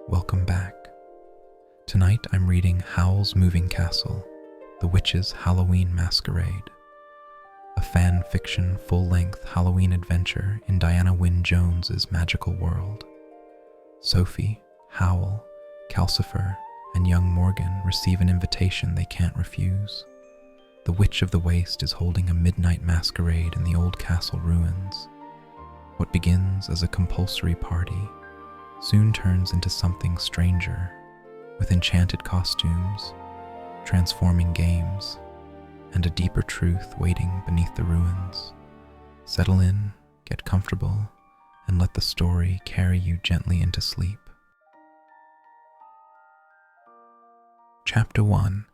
Welcome back. Tonight I'm reading Howl's Moving Castle, The Witch's Halloween Masquerade, a fan fiction full-length Halloween adventure in Diana Wynne Jones's magical world. Sophie, Howl, Calcifer, and young Morgan receive an invitation they can't refuse. The Witch of the Waste is holding a midnight masquerade in the old castle ruins. What begins as a compulsory party soon turns into something stranger, with enchanted costumes, transforming games, and a deeper truth waiting beneath the ruins. Settle in, get comfortable, and let the story carry you gently into sleep. Chapter 1,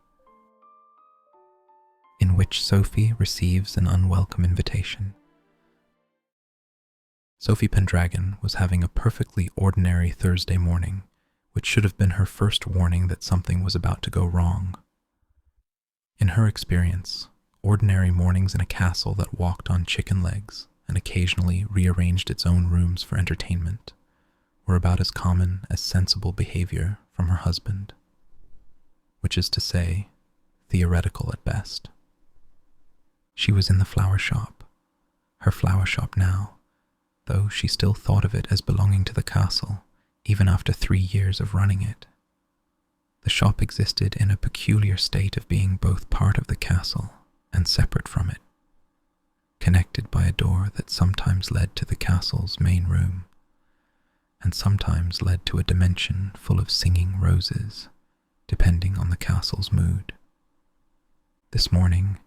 in which Sophie receives an unwelcome invitation. Sophie Pendragon was having a perfectly ordinary Thursday morning, which should have been her first warning that something was about to go wrong. In her experience, ordinary mornings in a castle that walked on chicken legs and occasionally rearranged its own rooms for entertainment were about as common as sensible behavior from her husband, which is to say, theoretical at best. She was in the flower shop, her flower shop now, though she still thought of it as belonging to the castle, even after 3 years of running it. The shop existed in a peculiar state of being both part of the castle and separate from it, connected by a door that sometimes led to the castle's main room, and sometimes led to a dimension full of singing roses, depending on the castle's mood. This morning,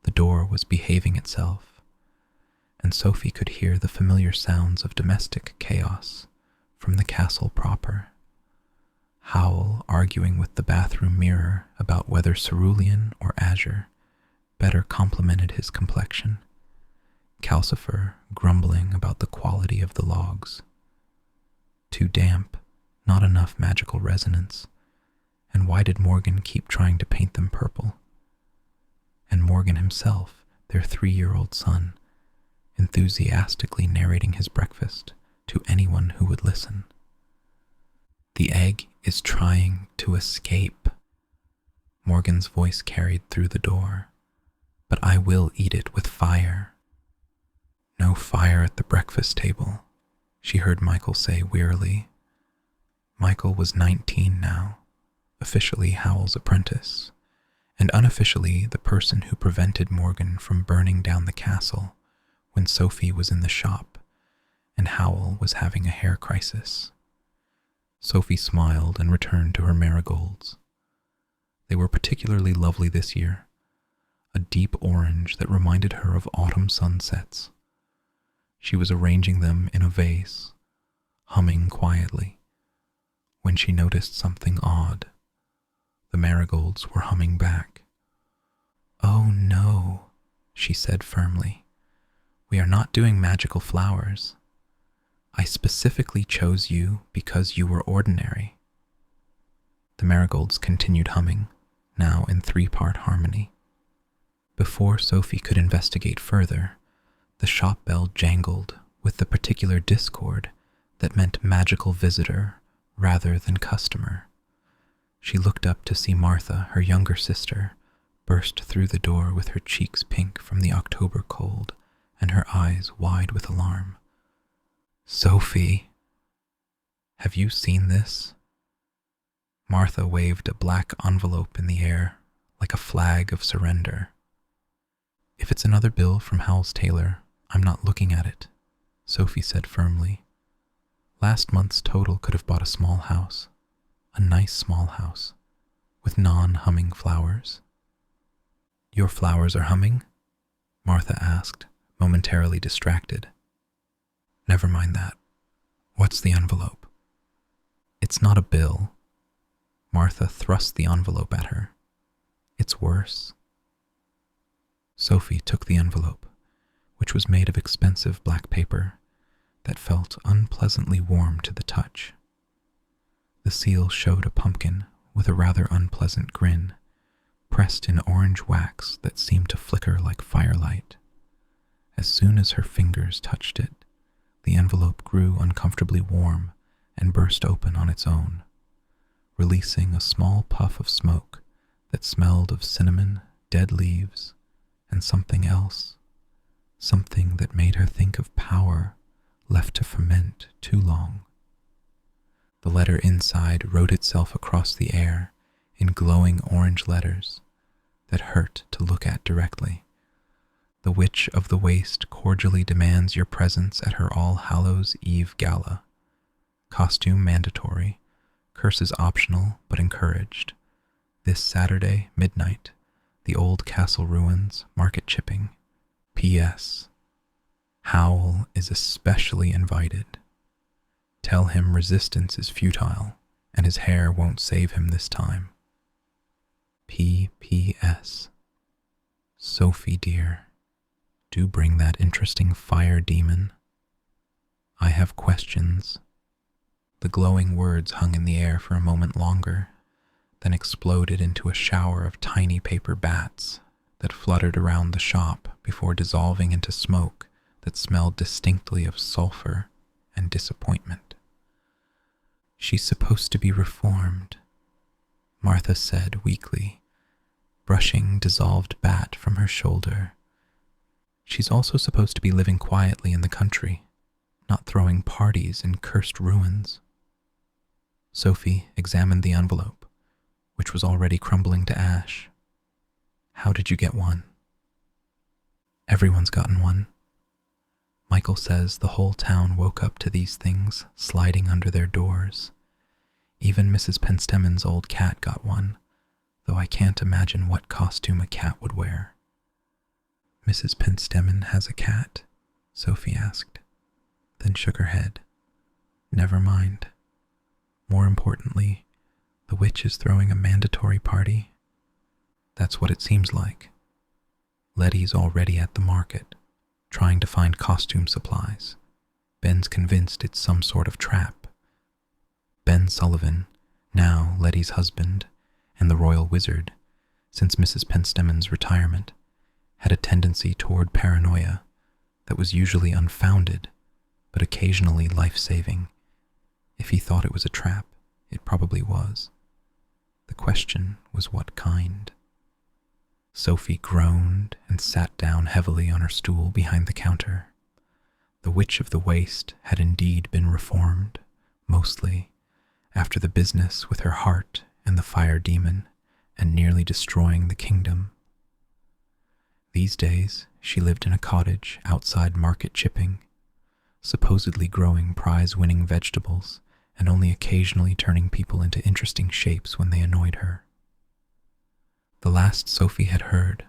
the door was behaving itself, and Sophie could hear the familiar sounds of domestic chaos from the castle proper. Howl arguing with the bathroom mirror about whether cerulean or azure better complemented his complexion. Calcifer grumbling about the quality of the logs. Too damp, not enough magical resonance, and why did Morgan keep trying to paint them purple? And Morgan himself, their 3-year-old son, enthusiastically narrating his breakfast to anyone who would listen. The egg is trying to escape. Morgan's voice carried through the door. But I will eat it with fire. No fire at the breakfast table, she heard Michael say wearily. Michael was 19 now, officially Howl's apprentice, and unofficially the person who prevented Morgan from burning down the castle when Sophie was in the shop and Howl was having a hair crisis. Sophie smiled and returned to her marigolds. They were particularly lovely this year, a deep orange that reminded her of autumn sunsets. She was arranging them in a vase, humming quietly, when she noticed something odd. The marigolds were humming back. "Oh no," she said firmly. "We are not doing magical flowers. I specifically chose you because you were ordinary." The marigolds continued humming, now in 3-part harmony. Before Sophie could investigate further, the shop bell jangled with the particular discord that meant magical visitor rather than customer. She looked up to see Martha, her younger sister, burst through the door with her cheeks pink from the October cold and her eyes wide with alarm. "Sophie, have you seen this?" Martha waved a black envelope in the air like a flag of surrender. "If it's another bill from Howl's tailor, I'm not looking at it," Sophie said firmly. "Last month's total could have bought a small house, a nice small house, with non-humming flowers." "Your flowers are humming?" Martha asked, momentarily distracted. "Never mind that. What's the envelope?" "It's not a bill." Martha thrust the envelope at her. "It's worse." Sophie took the envelope, which was made of expensive black paper that felt unpleasantly warm to the touch. The seal showed a pumpkin with a rather unpleasant grin, pressed in orange wax that seemed to flicker like firelight. As soon as her fingers touched it, the envelope grew uncomfortably warm and burst open on its own. releasing a small puff of smoke that smelled of cinnamon, dead leaves, and something else, something that made her think of power left to ferment too long. The letter inside wrote itself across the air in glowing orange letters that hurt to look at directly. The Witch of the Waste cordially demands your presence at her All Hallows Eve gala. Costume mandatory, curses optional but encouraged. This Saturday, midnight, the old castle ruins, market chipping. P.S. Howl is especially invited. Tell him resistance is futile, and his hair won't save him this time. P.P.S. Sophie, dear, do bring that interesting fire demon. I have questions. The glowing words hung in the air for a moment longer, then exploded into a shower of tiny paper bats that fluttered around the shop before dissolving into smoke that smelled distinctly of sulfur and disappointment. She's supposed to be reformed, Martha said weakly, brushing dissolved bat from her shoulder. She's also supposed to be living quietly in the country, not throwing parties in cursed ruins. Sophie examined the envelope, which was already crumbling to ash. How did you get one? Everyone's gotten one. Michael says the whole town woke up to these things sliding under their doors. Even Mrs. Penstemmon's old cat got one, though I can't imagine what costume a cat would wear. Mrs. Penstemon has a cat? Sophie asked, then shook her head. Never mind. More importantly, the witch is throwing a mandatory party. That's what it seems like. Letty's already at the market, trying to find costume supplies. Ben's convinced it's some sort of trap. Ben Sullivan, now Letty's husband, and the royal wizard, since Mrs. Penstemmon's retirement, had a tendency toward paranoia that was usually unfounded, but occasionally life-saving. If he thought it was a trap, it probably was. The question was what kind. Sophie groaned and sat down heavily on her stool behind the counter. The Witch of the Waste had indeed been reformed, mostly, after the business with her heart and the fire demon, and nearly destroying the kingdom. These days, she lived in a cottage outside market chipping, supposedly growing prize-winning vegetables and only occasionally turning people into interesting shapes when they annoyed her. The last Sophie had heard,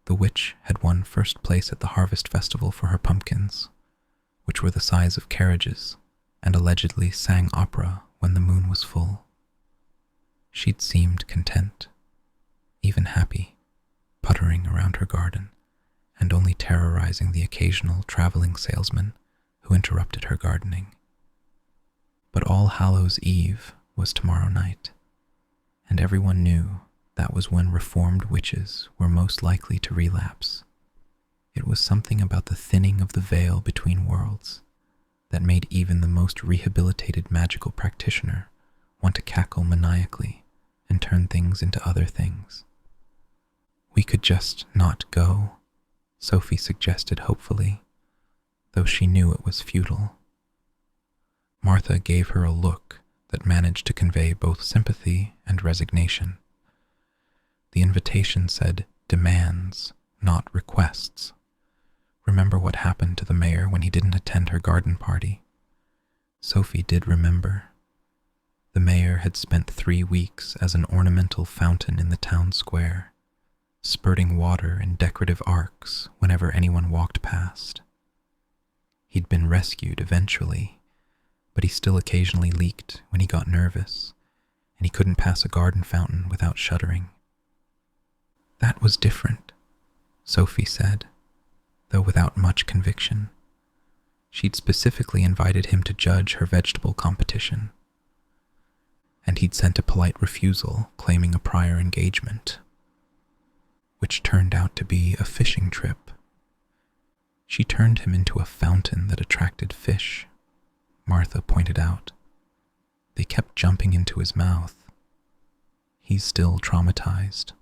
the witch had won first place at the harvest festival for her pumpkins, which were the size of carriages, and allegedly sang opera when the moon was full. She'd seemed content, even happy, puttering around her garden, and only terrorizing the occasional traveling salesman who interrupted her gardening. But All Hallows Eve was tomorrow night, and everyone knew that was when reformed witches were most likely to relapse. It was something about the thinning of the veil between worlds that made even the most rehabilitated magical practitioner want to cackle maniacally and turn things into other things. We could just not go, Sophie suggested hopefully, though she knew it was futile. Martha gave her a look that managed to convey both sympathy and resignation. The invitation said demands, not requests. Remember what happened to the mayor when he didn't attend her garden party? Sophie did remember. The mayor had spent 3 weeks as an ornamental fountain in the town square, spurting water in decorative arcs whenever anyone walked past. He'd been rescued eventually, but he still occasionally leaked when he got nervous, and he couldn't pass a garden fountain without shuddering. That was different, Sophie said, though without much conviction. She'd specifically invited him to judge her vegetable competition, and he'd sent a polite refusal claiming a prior engagement, which turned out to be a fishing trip. She turned him into a fountain that attracted fish, Martha pointed out. They kept jumping into his mouth, He's still traumatized.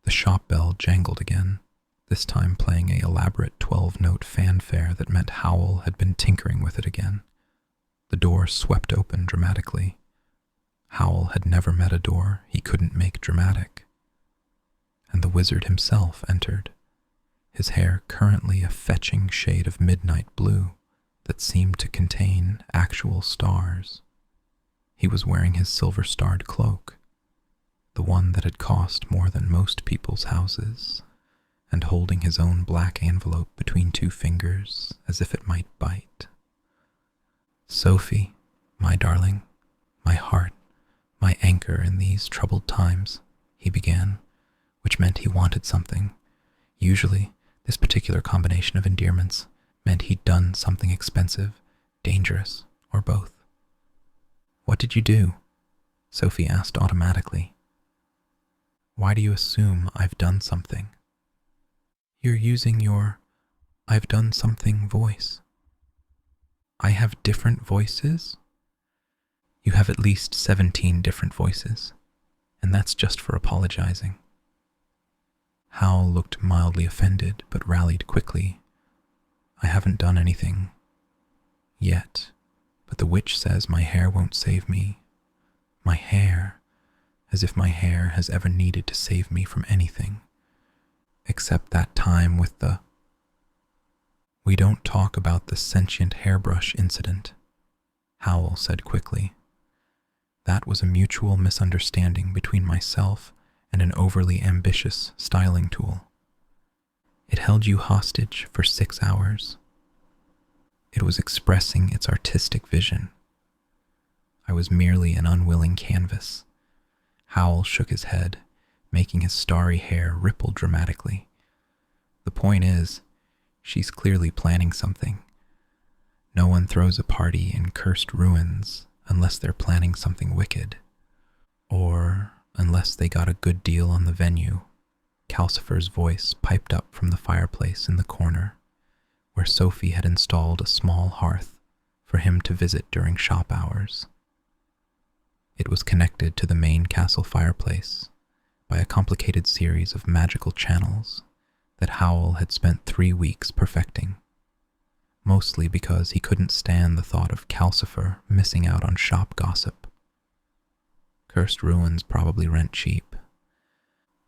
The shop bell jangled again, this time playing a elaborate 12-note fanfare that meant Howl had been tinkering with it again. The door swept open dramatically. Howl had never met a door he couldn't make dramatic. And the wizard himself entered, his hair currently a fetching shade of midnight blue that seemed to contain actual stars. He was wearing his silver-starred cloak, the one that had cost more than most people's houses, and holding his own black envelope between two fingers as if it might bite. "Sophie, my darling, my heart, my anchor in these troubled times," he began, which meant he wanted something. Usually, this particular combination of endearments meant he'd done something expensive, dangerous, or both. "What did you do?" Sophie asked automatically. "Why do you assume I've done something?" "You're using your I've done something voice." "I have different voices?" "You have at least 17 different voices, and that's just for apologizing." Howl looked mildly offended, but rallied quickly. "I haven't done anything yet, but the witch says my hair won't save me. My hair, as if my hair has ever needed to save me from anything, except that time with the—" "We don't talk about the sentient hairbrush incident," Howl said quickly. "That was a mutual misunderstanding between myself and an overly ambitious styling tool. It held you hostage for 6 hours. It was expressing its artistic vision. I was merely an unwilling canvas." Howl shook his head, making his starry hair ripple dramatically. "The point is, she's clearly planning something. No one throws a party in cursed ruins unless they're planning something wicked. Or unless they got a good deal on the venue." Calcifer's voice piped up from the fireplace in the corner, where Sophie had installed a small hearth for him to visit during shop hours. It was connected to the main castle fireplace by a complicated series of magical channels that Howl had spent 3 weeks perfecting, mostly because he couldn't stand the thought of Calcifer missing out on shop gossip. Cursed ruins probably rent cheap.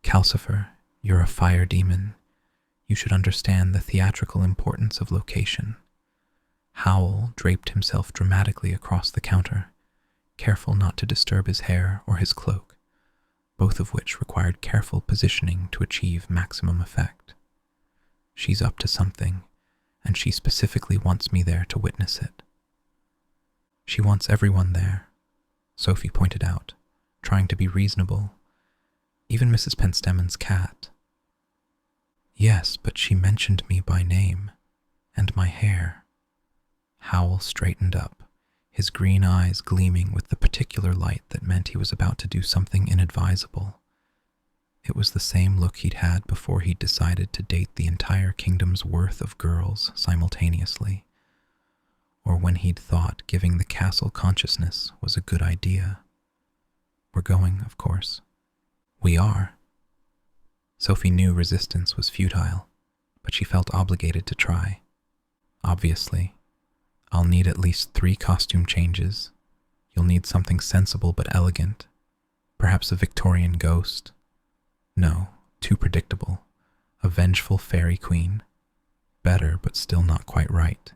"Calcifer, you're a fire demon. You should understand the theatrical importance of location." Howl draped himself dramatically across the counter, careful not to disturb his hair or his cloak, both of which required careful positioning to achieve maximum effect. "She's up to something, and she specifically wants me there to witness it." "She wants everyone there," Sophie pointed out, trying to be reasonable. "Even Mrs. Penstemmon's cat." "Yes, but she mentioned me by name, and my hair." Howl straightened up, his green eyes gleaming with the particular light that meant he was about to do something inadvisable. It was the same look he'd had before he'd decided to date the entire kingdom's worth of girls simultaneously, or when he'd thought giving the castle consciousness was a good idea. "We're going, of course." "We are." Sophie knew resistance was futile, but she felt obligated to try. "Obviously, I'll need at least 3 costume changes. You'll need something sensible but elegant. Perhaps a Victorian ghost. No, too predictable. A vengeful fairy queen. Better, but still not quite right."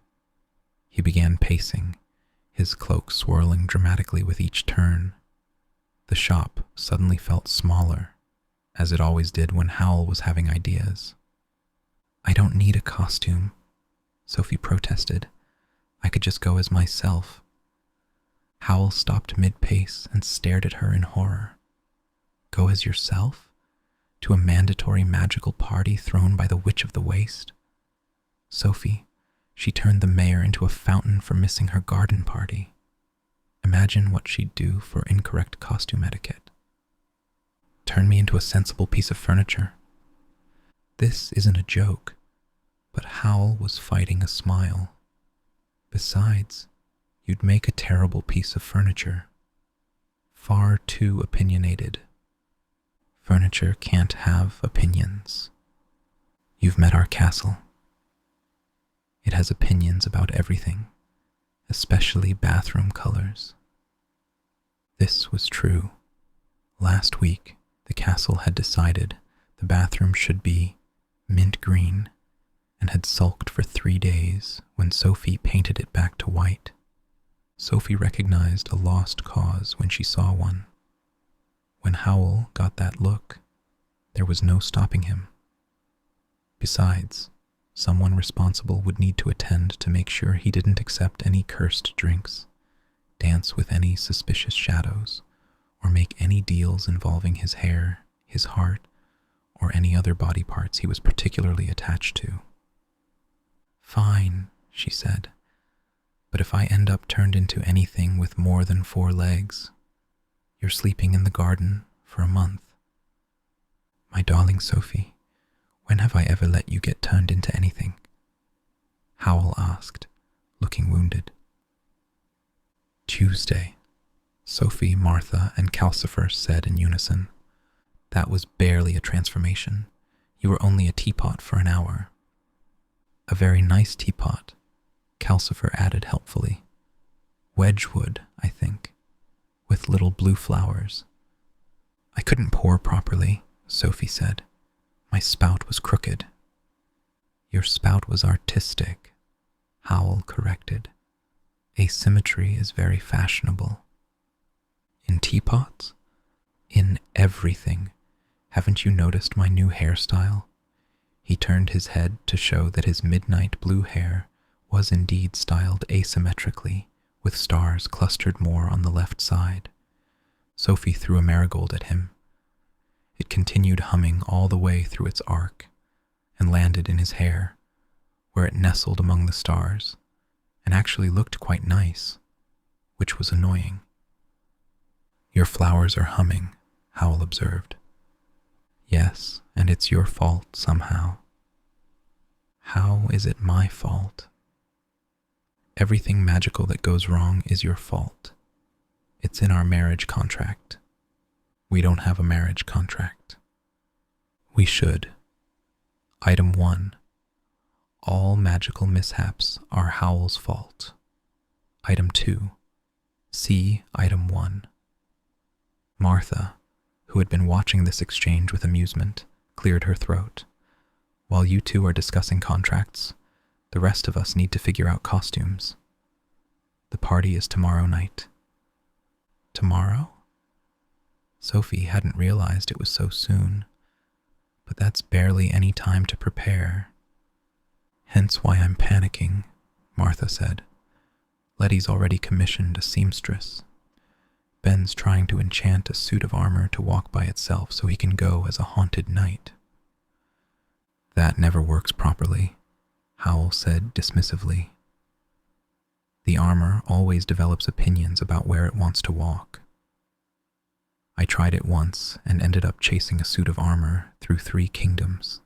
He began pacing, his cloak swirling dramatically with each turn. The shop suddenly felt smaller, as it always did when Howl was having ideas. "I don't need a costume," Sophie protested. "I could just go as myself." Howl stopped mid-pace and stared at her in horror. "Go as yourself? To a mandatory magical party thrown by the Witch of the Waste? Sophie, she turned the mayor into a fountain for missing her garden party. Imagine what she'd do for incorrect costume etiquette. Turn me into a sensible piece of furniture." This isn't a joke, but Howl was fighting a smile. "Besides, you'd make a terrible piece of furniture." far too opinionated. Furniture can't have opinions. You've met our castle. It has opinions about everything, especially bathroom colors. This was true. Last week, the castle had decided the bathroom should be mint green and had sulked for 3 days when Sophie painted it back to white. Sophie recognized a lost cause when she saw one. When Howl got that look, there was no stopping him. Besides, someone responsible would need to attend to make sure he didn't accept any cursed drinks, dance with any suspicious shadows, or make any deals involving his hair, his heart, or any other body parts he was particularly attached to. "Fine," she said, "but if I end up turned into anything with more than 4 legs, you're sleeping in the garden for a month." "My darling Sophie, when have I ever let you get turned into anything?" Howl asked, looking wounded. "Tuesday," Sophie, Martha, and Calcifer said in unison. "That was barely a transformation. You were only a teapot for an hour." "A very nice teapot," Calcifer added helpfully. "Wedgwood, I think, with little blue flowers." "I couldn't pour properly," Sophie said. "My spout was crooked." "Your spout was artistic," Howl corrected. "Asymmetry is very fashionable." "In teapots?" "In everything. Haven't you noticed my new hairstyle?" He turned his head to show that his midnight blue hair was indeed styled asymmetrically, with stars clustered more on the left side. Sophie threw a marigold at him. It continued humming all the way through its arc and landed in his hair, where it nestled among the stars and actually looked quite nice, which was annoying. "Your flowers are humming," Howl observed. "Yes, and it's your fault somehow." "How is it my fault?" "Everything magical that goes wrong is your fault. It's in our marriage contract." "We don't have a marriage contract." "We should." Item 1. All magical mishaps are Howl's fault. Item 2. See Item 1. Martha, who had been watching this exchange with amusement, cleared her throat. "While you two are discussing contracts, the rest of us need to figure out costumes. The party is tomorrow night." "Tomorrow?" Sophie hadn't realized it was so soon, but that's barely any time to prepare. "Hence why I'm panicking," Martha said. "Letty's already commissioned a seamstress. Ben's trying to enchant a suit of armor to walk by itself so he can go as a haunted knight." "That never works properly," Howl said dismissively. "The armor always develops opinions about where it wants to walk. I tried it once and ended up chasing a suit of armor through 3 kingdoms.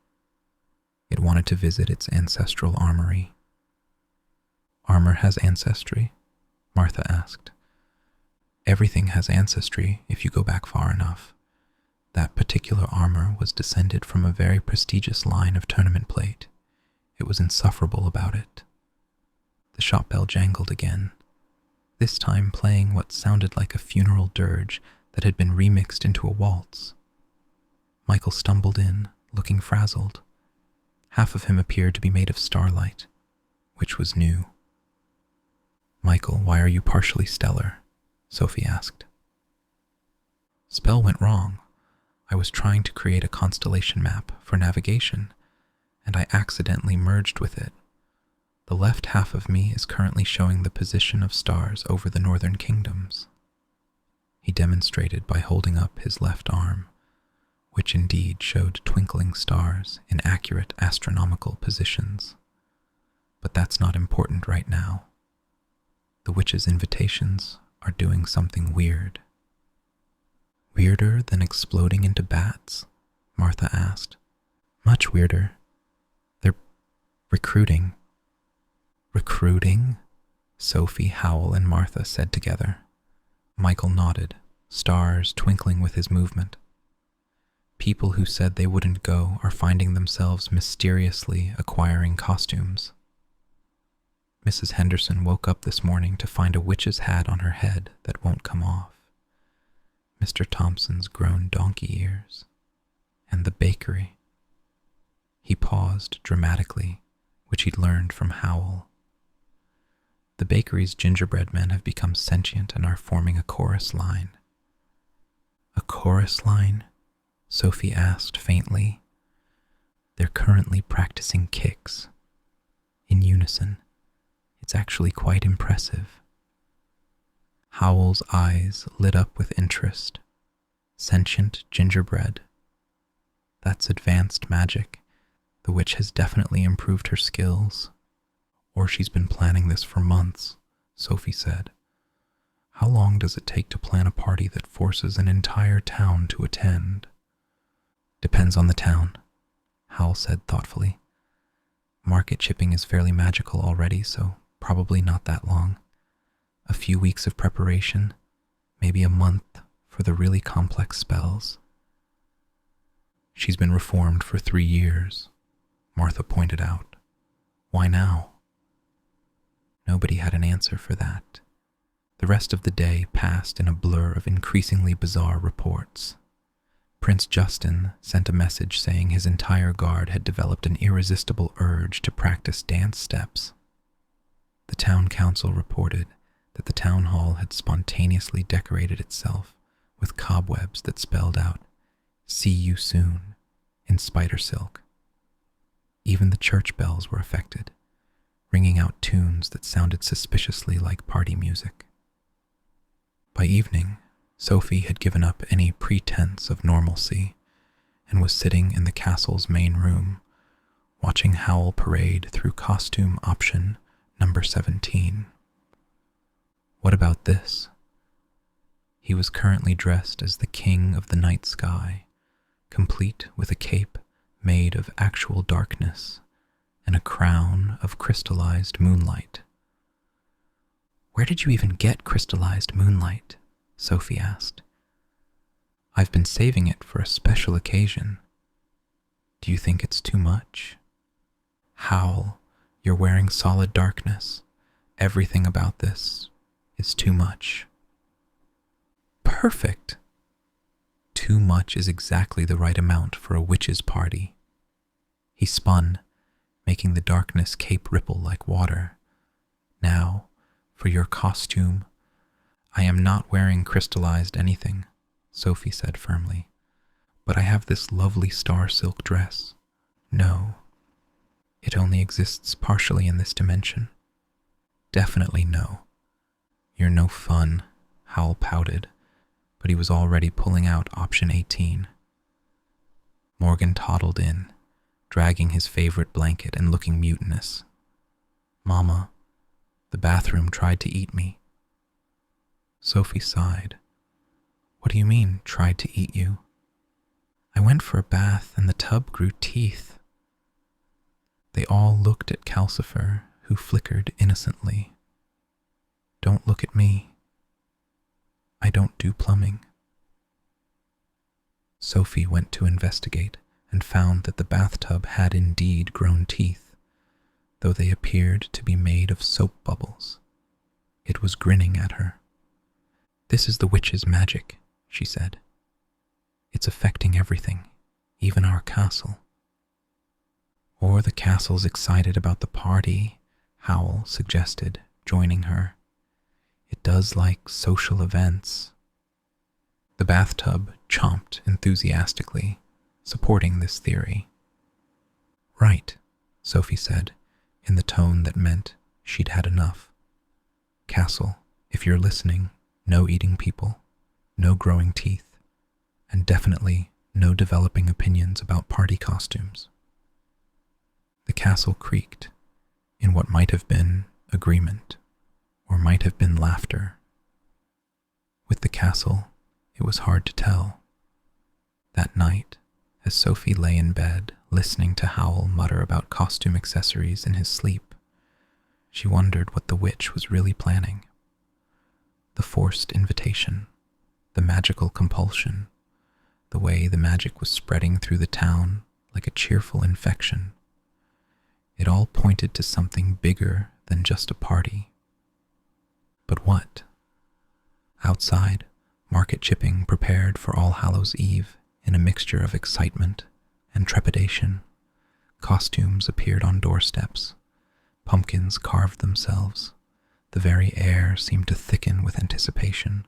It wanted to visit its ancestral armory." "Armor has ancestry?" Martha asked. "Everything has ancestry if you go back far enough. That particular armor was descended from a very prestigious line of tournament plate. It was insufferable about it." The shop bell jangled again, this time playing what sounded like a funeral dirge that had been remixed into a waltz. Michael stumbled in, looking frazzled. Half of him appeared to be made of starlight, which was new. "Michael, why are you partially stellar?" Sophie asked. "Spell went wrong. I was trying to create a constellation map for navigation, and I accidentally merged with it. The left half of me is currently showing the position of stars over the northern kingdoms." He demonstrated by holding up his left arm, which indeed showed twinkling stars in accurate astronomical positions. But that's not important right now. The witch's invitations are doing something weird. "Weirder than exploding into bats?" Martha asked. "Much weirder. They're recruiting." "Recruiting?" Sophie, Howl, and Martha said together. Michael nodded, stars twinkling with his movement. People who said they wouldn't go are finding themselves mysteriously acquiring costumes. Mrs. Henderson woke up this morning to find a witch's hat on her head that won't come off, Mr. Thompson's grown donkey ears, and the bakery. He paused dramatically, which he'd learned from Howl. The bakery's gingerbread men have become sentient and are forming a chorus line. A chorus line? Sophie asked faintly. They're currently practicing kicks. In unison. It's actually quite impressive. Howl's eyes lit up with interest. Sentient gingerbread. That's advanced magic. The witch has definitely improved her skills. Or she's been planning this for months, Sophie said. How long does it take to plan a party that forces an entire town to attend? Depends on the town, Howl said thoughtfully. Market chipping is fairly magical already, so probably not that long. A few weeks of preparation, maybe a month for the really complex spells. She's been reformed for 3 years, Martha pointed out. Why now? Nobody had an answer for that. The rest of the day passed in a blur of increasingly bizarre reports. Prince Justin sent a message saying his entire guard had developed an irresistible urge to practice dance steps. The town council reported that the town hall had spontaneously decorated itself with cobwebs that spelled out, "See you soon," in spider silk. Even the church bells were affected, ringing out tunes that sounded suspiciously like party music. By evening, Sophie had given up any pretense of normalcy and was sitting in the castle's main room, watching Howl parade through costume option number 17. What about this? He was currently dressed as the king of the night sky, complete with a cape made of actual darkness and a crown of crystallized moonlight. Where did you even get crystallized moonlight? Sophie asked. I've been saving it for a special occasion. Do you think it's too much? Howl, you're wearing solid darkness. Everything about this is too much. Perfect! Too much is exactly the right amount for a witch's party. He spun, making the darkness cape ripple like water. Now, for your costume. I am not wearing crystallized anything, Sophie said firmly, but I have this lovely star silk dress. No, it only exists partially in this dimension. Definitely no. You're no fun, Howl pouted, but he was already pulling out option 18. Morgan toddled in, dragging his favorite blanket and looking mutinous. Mama, the bathroom tried to eat me. Sophie sighed. What do you mean, tried to eat you? I went for a bath and the tub grew teeth. They all looked at Calcifer, who flickered innocently. Don't look at me. I don't do plumbing. Sophie went to investigate and found that the bathtub had indeed grown teeth, though they appeared to be made of soap bubbles. It was grinning at her. This is the witch's magic, she said. It's affecting everything, even our castle. Or the castle's excited about the party, Howl suggested, joining her. It does like social events. The bathtub chomped enthusiastically, supporting this theory. Right, Sophie said, in the tone that meant she'd had enough. Castle, if you're listening, no eating people, no growing teeth, and definitely no developing opinions about party costumes. The castle creaked in what might have been agreement, or might have been laughter. With the castle, it was hard to tell. That night, as Sophie lay in bed, listening to Howl mutter about costume accessories in his sleep, she wondered what the witch was really planning. The forced invitation, the the magical compulsion, the way the magic was spreading through the town like a cheerful infection. It all pointed to something bigger than just a party. But what? Outside, market chipping prepared for All Hallows' Eve in a mixture of excitement and trepidation. Costumes appeared on doorsteps. Pumpkins carved themselves. The very air seemed to thicken with anticipation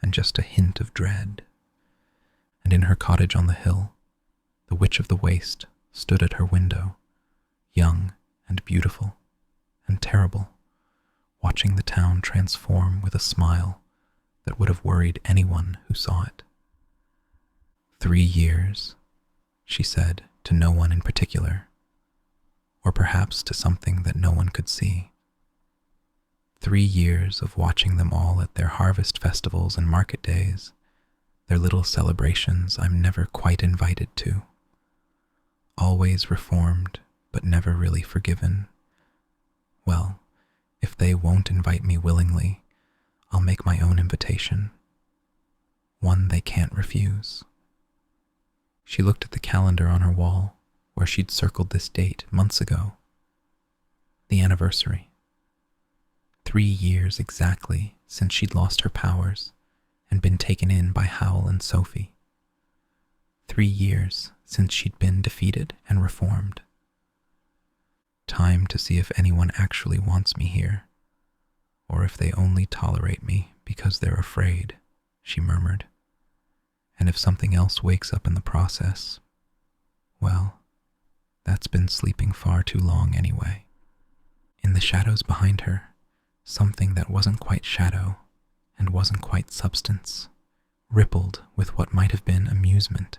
and just a hint of dread. And in her cottage on the hill, the Witch of the Waste stood at her window, young and beautiful and terrible, watching the town transform with a smile that would have worried anyone who saw it. 3 years, she said to no one in particular, or perhaps to something that no one could see. 3 years of watching them all at their harvest festivals and market days, their little celebrations I'm never quite invited to. Always reformed, but never really forgiven. Well, if they won't invite me willingly, I'll make my own invitation. One they can't refuse. She looked at the calendar on her wall, where she'd circled this date months ago. The anniversary. 3 years exactly since she'd lost her powers and been taken in by Howl and Sophie. 3 years since she'd been defeated and reformed. Time to see if anyone actually wants me here, or if they only tolerate me because they're afraid, she murmured. And if something else wakes up in the process, well, that's been sleeping far too long anyway. In the shadows behind her, something that wasn't quite shadow and wasn't quite substance rippled with what might have been amusement,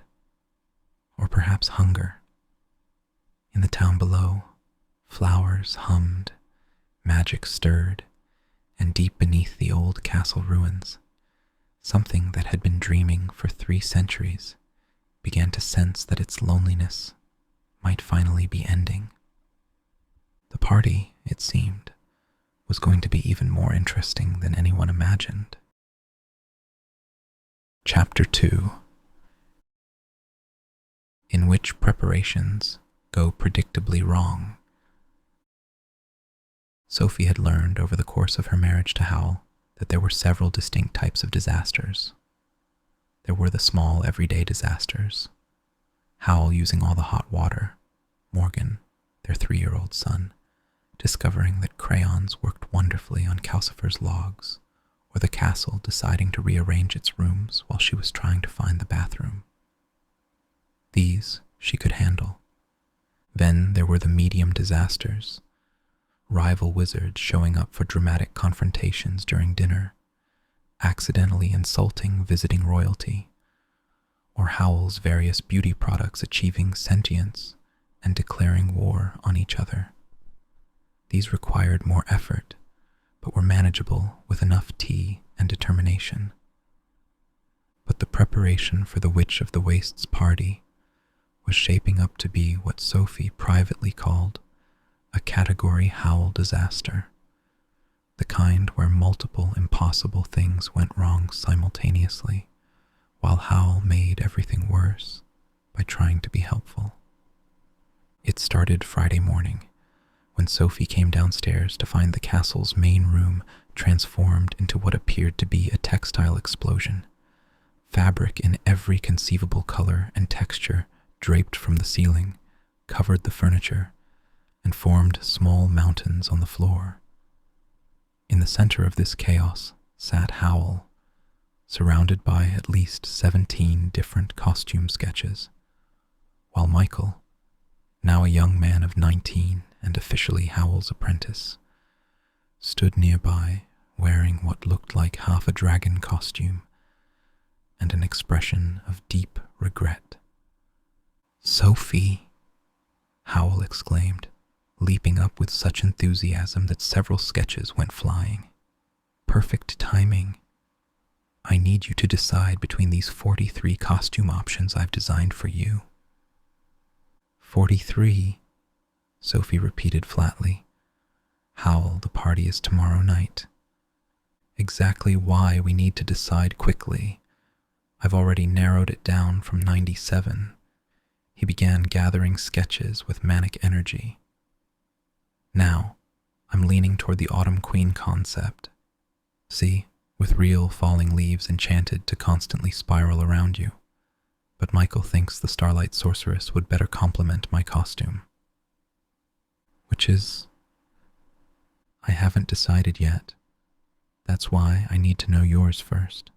or perhaps hunger. In the town below, flowers hummed, magic stirred, and deep beneath the old castle ruins, something that had been dreaming for 3 centuries began to sense that its loneliness might finally be ending. The party, it seemed, was going to be even more interesting than anyone imagined. Chapter 2, in which preparations go predictably wrong. Sophie had learned over the course of her marriage to Howl that there were several distinct types of disasters. There were the small, everyday disasters. Howl using all the hot water, Morgan, their 3-year-old son, discovering that crayons worked wonderfully on Calcifer's logs, or the castle deciding to rearrange its rooms while she was trying to find the bathroom. These she could handle. Then there were the medium disasters, rival wizards showing up for dramatic confrontations during dinner, accidentally insulting visiting royalty, or Howl's various beauty products achieving sentience and declaring war on each other. These required more effort, but were manageable with enough tea and determination. But the preparation for the Witch of the Waste's party was shaping up to be what Sophie privately called a Category Howl disaster, the kind where multiple impossible things went wrong simultaneously, while Howl made everything worse by trying to be helpful. It started Friday morning, when Sophie came downstairs to find the castle's main room transformed into what appeared to be a textile explosion. Fabric in every conceivable color and texture draped from the ceiling, covered the furniture, and formed small mountains on the floor. In the center of this chaos sat Howl, surrounded by at least 17 different costume sketches, while Michael, now a young man of 19 and officially Howl's apprentice, stood nearby wearing what looked like half a dragon costume and an expression of deep regret. "Sophie!" Howl exclaimed, leaping up with such enthusiasm that several sketches went flying. "Perfect timing. I need you to decide between these 43 costume options I've designed for you." 43, Sophie repeated flatly. "Howl, the party is tomorrow night. Exactly why we need to decide quickly, I've already narrowed it down from 97. He began gathering sketches with manic energy. Now, I'm leaning toward the Autumn Queen concept. See, with real falling leaves enchanted to constantly spiral around you. But Michael thinks the Starlight Sorceress would better complement my costume. Which is... I haven't decided yet. That's why I need to know yours first.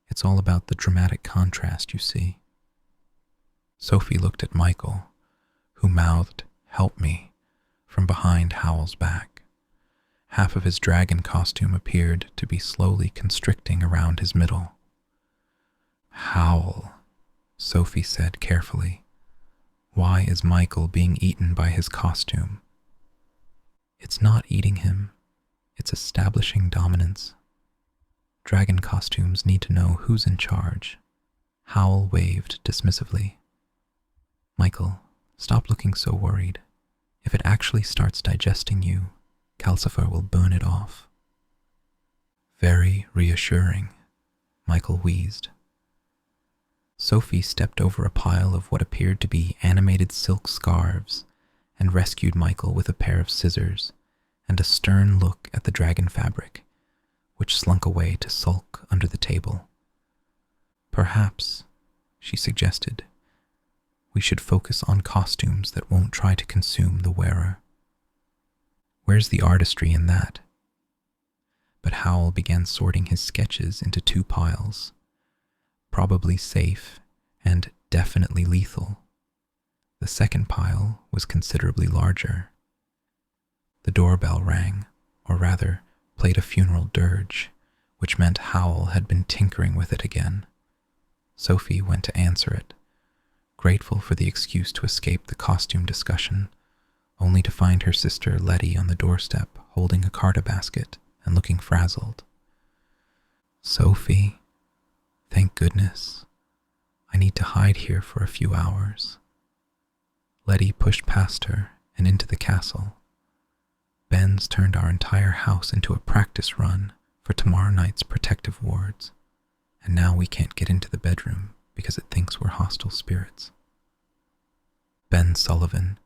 It's all about the dramatic contrast, you see. Sophie looked at Michael, who mouthed, "Help me," from behind Howl's back. Half of his dragon costume appeared to be slowly constricting around his middle. "Howl," Sophie said carefully. "Why is Michael being eaten by his costume?" "It's not eating him. It's establishing dominance. Dragon costumes need to know who's in charge." Howl waved dismissively. "Michael, stop looking so worried. If it actually starts digesting you, Calcifer will burn it off." "Very reassuring," Michael wheezed. Sophie stepped over a pile of what appeared to be animated silk scarves and rescued Michael with a pair of scissors and a stern look at the dragon fabric, which slunk away to sulk under the table. "Perhaps," she suggested, "we should focus on costumes that won't try to consume the wearer." "Where's the artistry in that?" But Howl began sorting his sketches into two piles, probably safe and definitely lethal. The second pile was considerably larger. The doorbell rang, or rather, played a funeral dirge, which meant Howl had been tinkering with it again. Sophie went to answer it, grateful for the excuse to escape the costume discussion, only to find her sister Letty on the doorstep holding a carta basket and looking frazzled. "Sophie, thank goodness. I need to hide here for a few hours." Letty pushed past her and into the castle. "Ben's turned our entire house into a practice run for tomorrow night's protective wards, and now we can't get into the bedroom because it thinks we're hostile spirits." Ben Sullivan,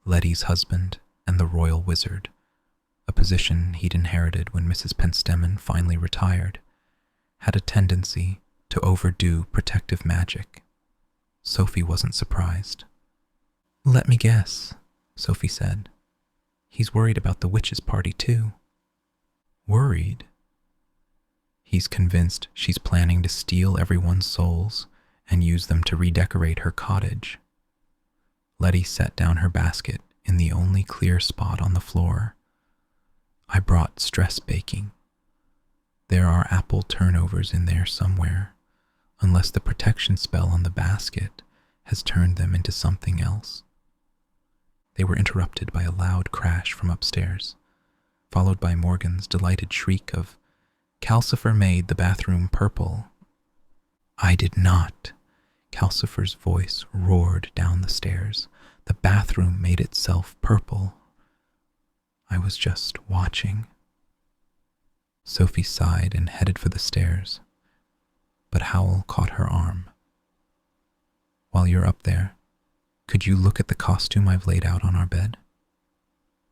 Letty's husband and the royal wizard, a position he'd inherited when Mrs. Penstemon finally retired, had a tendency to overdo protective magic. Sophie wasn't surprised. "Let me guess," Sophie said. "He's worried about the witches' party too." "Worried?" "He's convinced she's planning to steal everyone's souls and use them to redecorate her cottage." Letty set down her basket in the only clear spot on the floor. "I brought stress baking. There are apple turnovers in there somewhere, unless the protection spell on the basket has turned them into something else." They were interrupted by a loud crash from upstairs, followed by Morgan's delighted shriek of, "Calcifer made the bathroom purple." "I did not." Calcifer's voice roared down the stairs. "The bathroom made itself purple. I was just watching." Sophie sighed and headed for the stairs, but Howl caught her arm. "While you're up there, could you look at the costume I've laid out on our bed?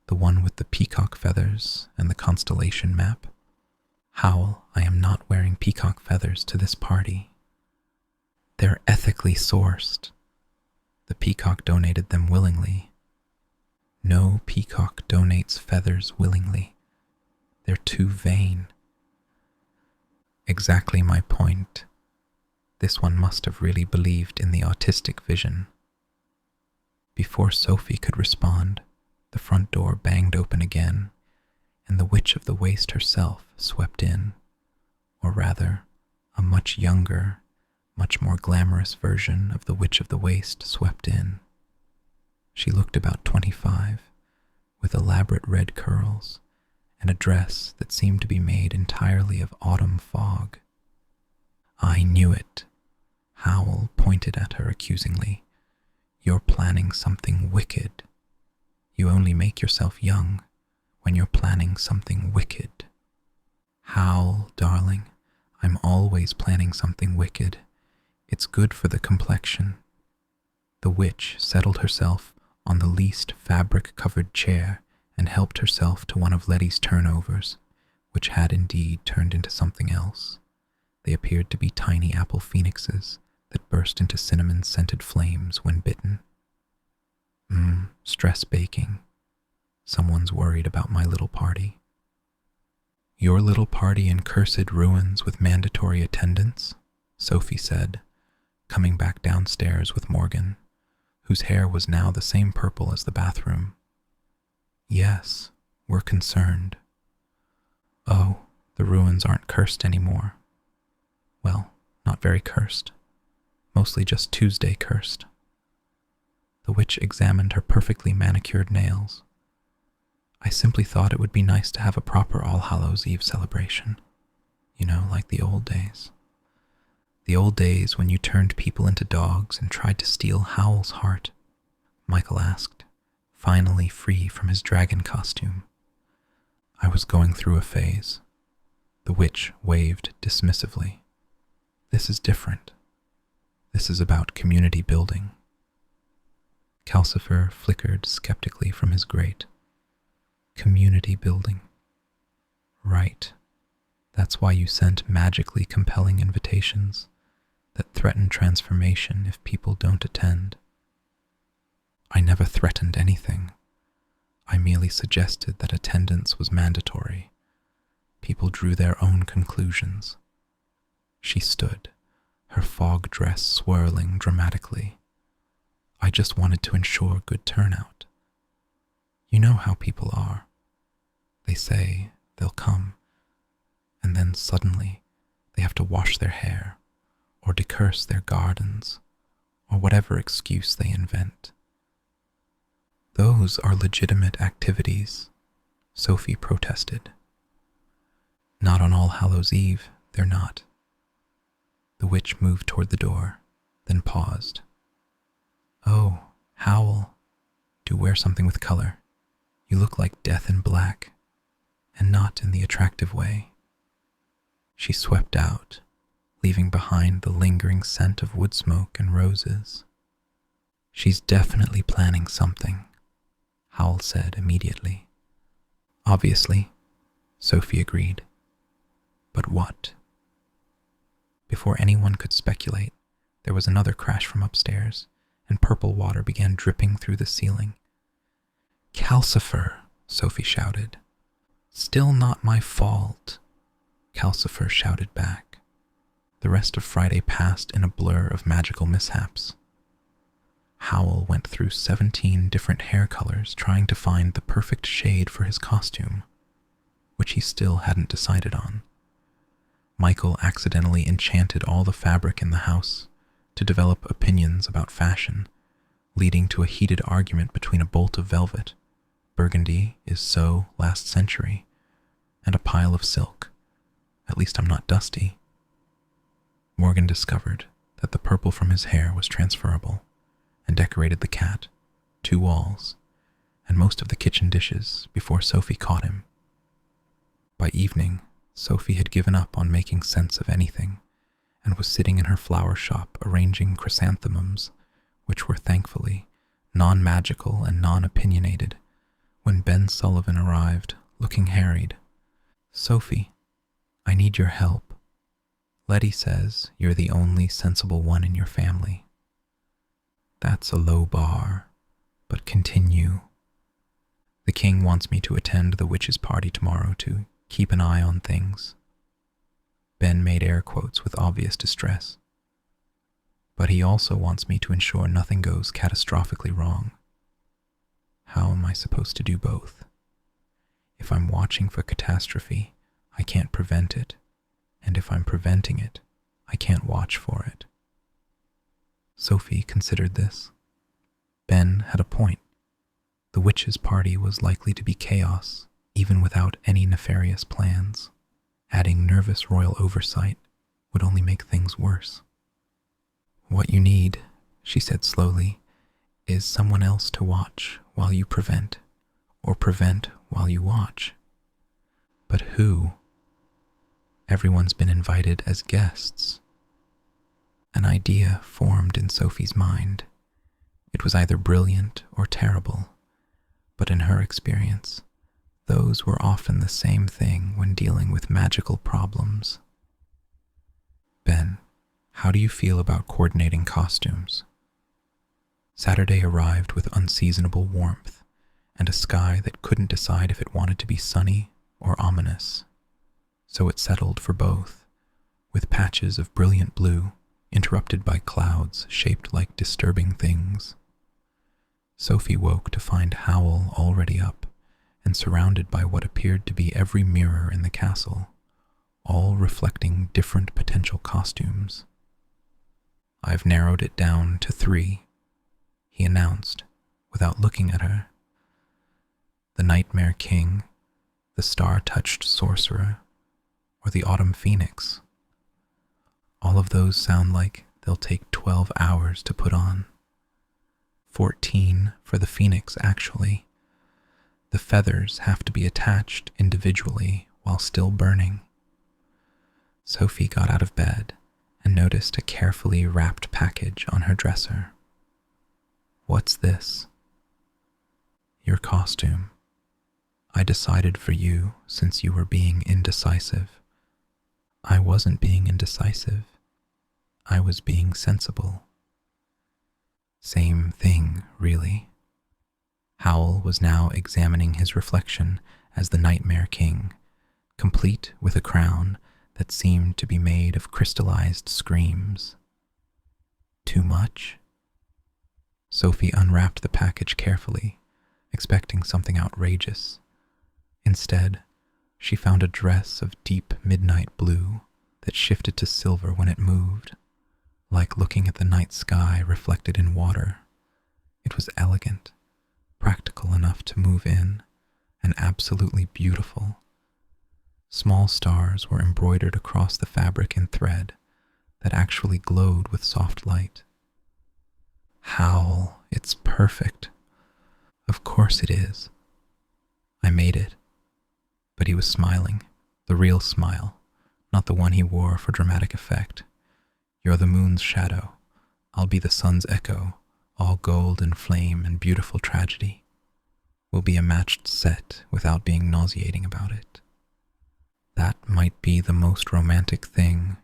The one with the peacock feathers and the constellation map?" "Howl, I am not wearing peacock feathers to this party. They're ethically sourced. The peacock donated them willingly." "No peacock donates feathers willingly. They're too vain." "Exactly my point. This one must have really believed in the autistic vision." Before Sophie could respond, the front door banged open again, and the Witch of the Waste herself swept in, or rather, a much younger, much more glamorous version of the Witch of the Waste swept in. She looked about 25, with elaborate red curls and a dress that seemed to be made entirely of autumn fog. "I knew it." Howl pointed at her accusingly. "You're planning something wicked. You only make yourself young when you're planning something wicked." "Howl, darling, I'm always planning something wicked, It's good for the complexion." The witch settled herself on the least fabric-covered chair and helped herself to one of Letty's turnovers, which had indeed turned into something else. They appeared to be tiny apple phoenixes that burst into cinnamon-scented flames when bitten. Stress baking. Someone's worried about my little party. "Your little party in cursed ruins with mandatory attendance?" Sophie said, coming back downstairs with Morgan, whose hair was now the same purple as the bathroom. "Yes, we're concerned." "Oh, the ruins aren't cursed anymore." "Well, not very cursed. Mostly just Tuesday cursed." The witch examined her perfectly manicured nails. "I simply thought it would be nice to have a proper All Hallows Eve celebration. You know, like the old days. The old days when you turned people into dogs and tried to steal Howl's heart," Michael asked, finally free from his dragon costume. "I was going through a phase." The witch waved dismissively. "This is different. This is about community building." Calcifer flickered skeptically from his grate. "Community building. Right. That's why you sent magically compelling invitations that threaten transformation if people don't attend." "I never threatened anything. I merely suggested that attendance was mandatory. People drew their own conclusions." She stood, her fog dress swirling dramatically. "I just wanted to ensure good turnout. You know how people are. They say they'll come, and then suddenly they have to wash their hair, or decurse their gardens, or whatever excuse they invent." "Those are legitimate activities," Sophie protested. "Not on All Hallows Eve, they're not." The witch moved toward the door, then paused. "Oh, Howl, do wear something with color. You look like death in black, and not in the attractive way." She swept out, leaving behind the lingering scent of wood smoke and roses. "She's definitely planning something," Howl said immediately. "Obviously," Sophie agreed. "But what?" Before anyone could speculate, there was another crash from upstairs, and purple water began dripping through the ceiling. "Calcifer!" Sophie shouted. "Still not my fault," Calcifer shouted back. The rest of Friday passed in a blur of magical mishaps. Howl went through 17 different hair colors trying to find the perfect shade for his costume, which he still hadn't decided on. Michael accidentally enchanted all the fabric in the house to develop opinions about fashion, leading to a heated argument between a bolt of velvet, burgundy is so last century, and a pile of silk, at least I'm not dusty. Morgan discovered that the purple from his hair was transferable, and decorated the cat, 2 walls, and most of the kitchen dishes before Sophie caught him. By evening, Sophie had given up on making sense of anything, and was sitting in her flower shop arranging chrysanthemums, which were thankfully non-magical and non-opinionated, when Ben Sullivan arrived, looking harried. "Sophie, I need your help. Letty says you're the only sensible one in your family." "That's a low bar, but continue." "The king wants me to attend the witch's party tomorrow to keep an eye on things." Ben made air quotes with obvious distress. "But he also wants me to ensure nothing goes catastrophically wrong." How am I supposed to do both? If I'm watching for catastrophe, I can't prevent it, and if I'm preventing it, I can't watch for it. Sophie considered this. Ben had a point. The witch's party was likely to be chaos, even without any nefarious plans. Adding nervous royal oversight would only make things worse. "What you need," she said slowly, "is someone else to watch while you prevent, or prevent while you watch." "But who?" "Everyone's been invited as guests." An idea formed in Sophie's mind. It was either brilliant or terrible, but in her experience, those were often the same thing when dealing with magical problems. Ben, how do you feel about coordinating costumes? Saturday arrived with unseasonable warmth and a sky that couldn't decide if it wanted to be sunny or ominous. So it settled for both, with patches of brilliant blue interrupted by clouds shaped like disturbing things. Sophie woke to find Howl already up and surrounded by what appeared to be every mirror in the castle, all reflecting different potential costumes. I've narrowed it down to 3, he announced, without looking at her. The Nightmare King, the Star-Touched Sorcerer, or the Autumn Phoenix. All of those sound like they'll take 12 hours to put on. 14 for the Phoenix, actually. The feathers have to be attached individually while still burning. Sophie got out of bed and noticed a carefully wrapped package on her dresser. What's this? Your costume. I decided for you since you were being indecisive. I wasn't being indecisive. I was being sensible. Same thing, really. Howl was now examining his reflection as the Nightmare King, complete with a crown that seemed to be made of crystallized screams. Too much? Sophie unwrapped the package carefully, expecting something outrageous. Instead, she found a dress of deep midnight blue that shifted to silver when it moved, like looking at the night sky reflected in water. It was elegant, practical enough to move in, and absolutely beautiful. Small stars were embroidered across the fabric in thread that actually glowed with soft light. Howl, it's perfect. Of course it is. I made it. But he was smiling, the real smile, not the one he wore for dramatic effect. You're the moon's shadow. I'll be the sun's echo, all gold and flame and beautiful tragedy. We'll be a matched set without being nauseating about it. That might be the most romantic thing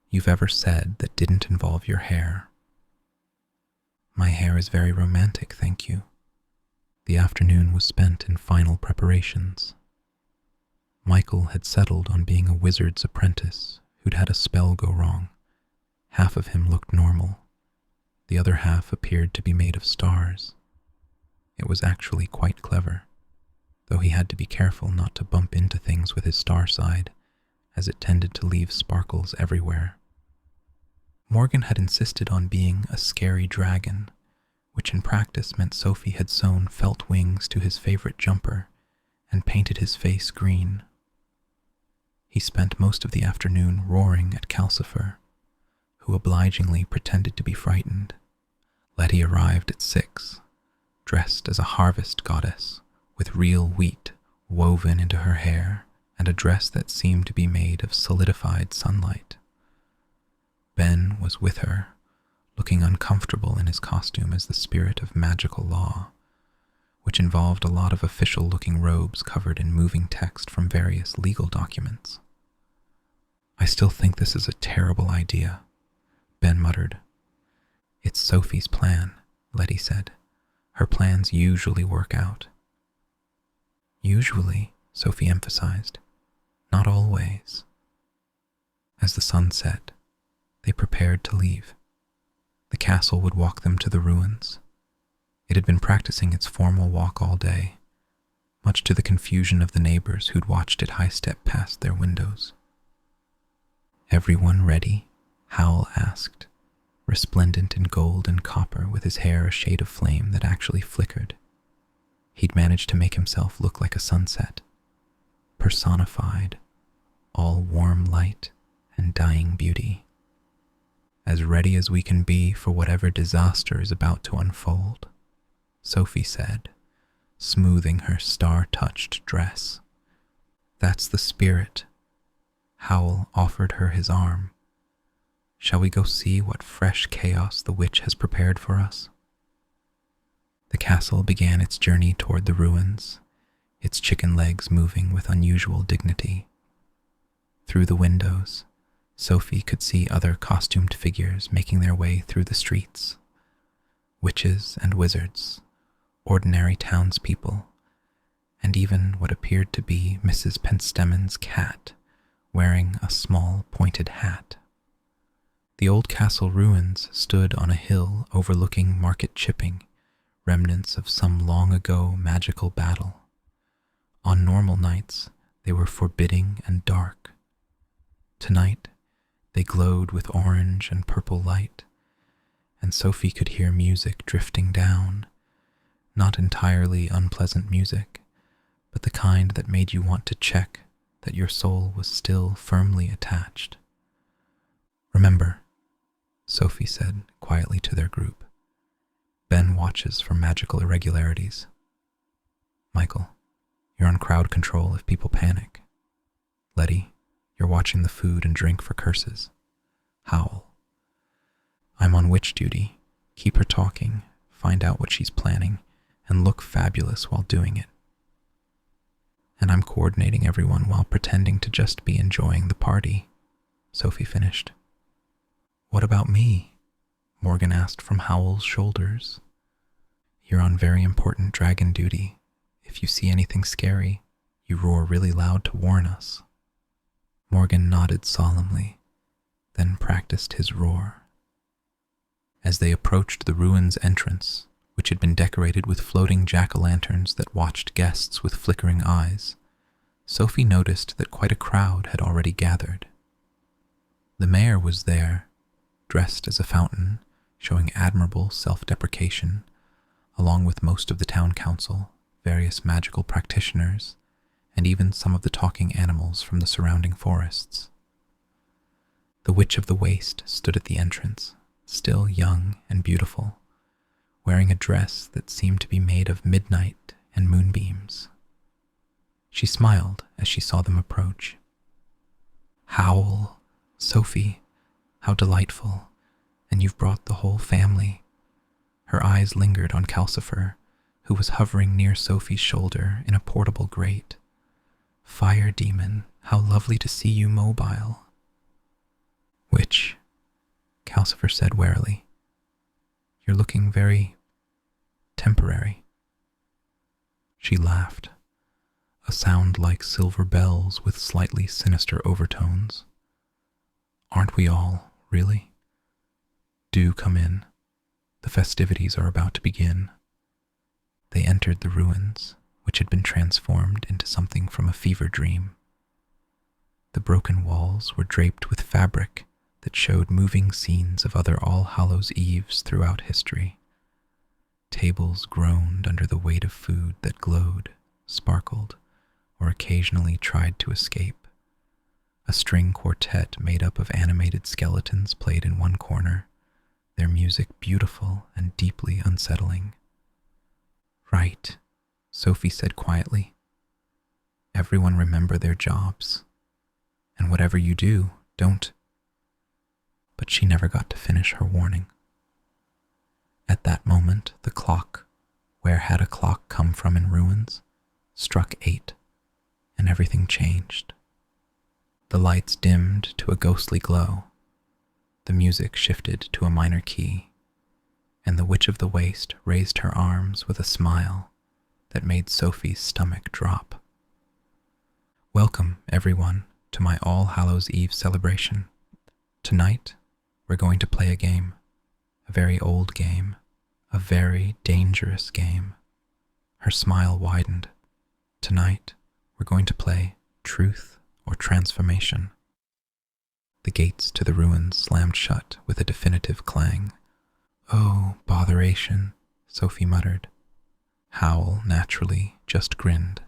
you've ever said that didn't involve your hair. My hair is very romantic, thank you. The afternoon was spent in final preparations. Michael had settled on being a wizard's apprentice who'd had a spell go wrong. Half of him looked normal. The other half appeared to be made of stars. It was actually quite clever, though he had to be careful not to bump into things with his star side, as it tended to leave sparkles everywhere. Morgan had insisted on being a scary dragon, which in practice meant Sophie had sewn felt wings to his favorite jumper and painted his face green. He spent most of the afternoon roaring at Calcifer, who obligingly pretended to be frightened. Letty arrived at 6, dressed as a harvest goddess, with real wheat woven into her hair and a dress that seemed to be made of solidified sunlight. Ben was with her, looking uncomfortable in his costume as the spirit of magical law, which involved a lot of official-looking robes covered in moving text from various legal documents. I still think this is a terrible idea, Ben muttered. It's Sophie's plan, Letty said. Her plans usually work out. Usually, Sophie emphasized. Not always. As the sun set, they prepared to leave. The castle would walk them to the ruins. It had been practicing its formal walk all day, much to the confusion of the neighbors who'd watched it high-step past their windows. Everyone ready? Howl asked, resplendent in gold and copper with his hair a shade of flame that actually flickered. He'd managed to make himself look like a sunset, personified, all warm light and dying beauty. As ready as we can be for whatever disaster is about to unfold, Sophie said, smoothing her star-touched dress. That's the spirit. Howl offered her his arm. Shall we go see what fresh chaos the witch has prepared for us? The castle began its journey toward the ruins, its chicken legs moving with unusual dignity. Through the windows, Sophie could see other costumed figures making their way through the streets. Witches and wizards, ordinary townspeople, and even what appeared to be Mrs. Penstemon's cat, wearing a small pointed hat. The old castle ruins stood on a hill overlooking Market Chipping, remnants of some long-ago magical battle. On normal nights, they were forbidding and dark. Tonight, they glowed with orange and purple light, and Sophie could hear music drifting down, not entirely unpleasant music, but the kind that made you want to check that your soul was still firmly attached. "Remember," Sophie said quietly to their group, "Ben watches for magical irregularities. Michael, you're on crowd control if people panic. Letty, you're watching the food and drink for curses. Howl, I'm on witch duty. Keep her talking, find out what she's planning, and look fabulous while doing it. And I'm coordinating everyone while pretending to just be enjoying the party," Sophie finished. "What about me?" Morgan asked from Howl's shoulders. "You're on very important dragon duty. If you see anything scary, you roar really loud to warn us." Morgan nodded solemnly, then practiced his roar. As they approached the ruins entrance, which had been decorated with floating jack-o'-lanterns that watched guests with flickering eyes, Sophie noticed that quite a crowd had already gathered. The mayor was there, dressed as a fountain, showing admirable self-deprecation, along with most of the town council, various magical practitioners, and even some of the talking animals from the surrounding forests. The Witch of the Waste stood at the entrance, still young and beautiful, wearing a dress that seemed to be made of midnight and moonbeams. She smiled as she saw them approach. "Howl, Sophie, how delightful, and you've brought the whole family." Her eyes lingered on Calcifer, who was hovering near Sophie's shoulder in a portable grate. "Fire demon, how lovely to see you mobile." "Witch," Calcifer said warily, "you're looking very temporary." She laughed, a sound like silver bells with slightly sinister overtones. "Aren't we all, really? Do come in. The festivities are about to begin." They entered the ruins, which had been transformed into something from a fever dream. The broken walls were draped with fabric that showed moving scenes of other All Hallows' Eves throughout history. Tables groaned under the weight of food that glowed, sparkled, or occasionally tried to escape. A string quartet made up of animated skeletons played in one corner, their music beautiful and deeply unsettling. "Right," Sophie said quietly. "Everyone remember their jobs. And whatever you do, don't..." But she never got to finish her warning. At that moment, the clock, where had a clock come from in ruins, struck 8, and everything changed. The lights dimmed to a ghostly glow. The music shifted to a minor key, and the Witch of the Waste raised her arms with a smile that made Sophie's stomach drop. "Welcome, everyone, to my All Hallows' Eve celebration. Tonight, we're going to play a game, a very old game, a very dangerous game." Her smile widened. "Tonight, we're going to play Truth or Transformation." The gates to the ruins slammed shut with a definitive clang. "Oh, botheration," Sophie muttered. Howl, naturally, just grinned.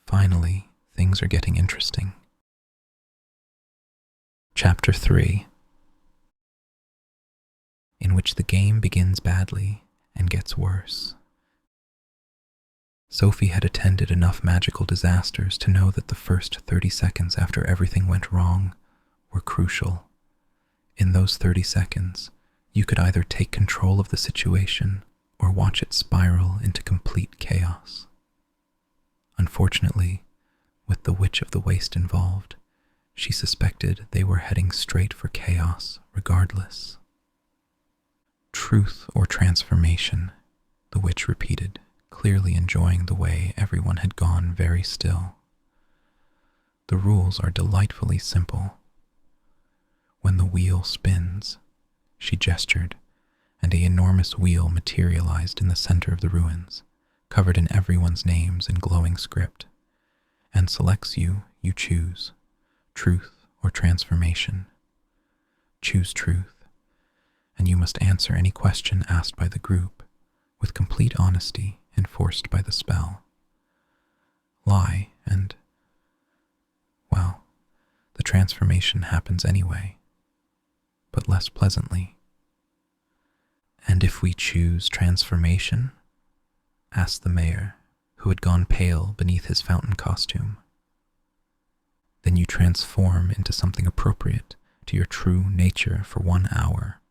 Finally, things are getting interesting. Chapter 3, in which the game begins badly and gets worse. Sophie had attended enough magical disasters to know that the first 30 seconds after everything went wrong were crucial. In those 30 seconds, you could either take control of the situation or watch it spiral into complete chaos. Unfortunately, with the Witch of the Waste involved, she suspected they were heading straight for chaos regardless. Truth or transformation, the witch repeated, clearly enjoying the way everyone had gone very still. The rules are delightfully simple. When the wheel spins, she gestured, and an enormous wheel materialized in the center of the ruins, covered in everyone's names in glowing script, and selects you choose, truth or transformation. Choose truth, and you must answer any question asked by the group with complete honesty enforced by the spell. Lie and, well, the transformation happens anyway, but less pleasantly. And if we choose transformation? Asked the mayor, who had gone pale beneath his fountain costume. Then you transform into something appropriate to your true nature for 1 hour.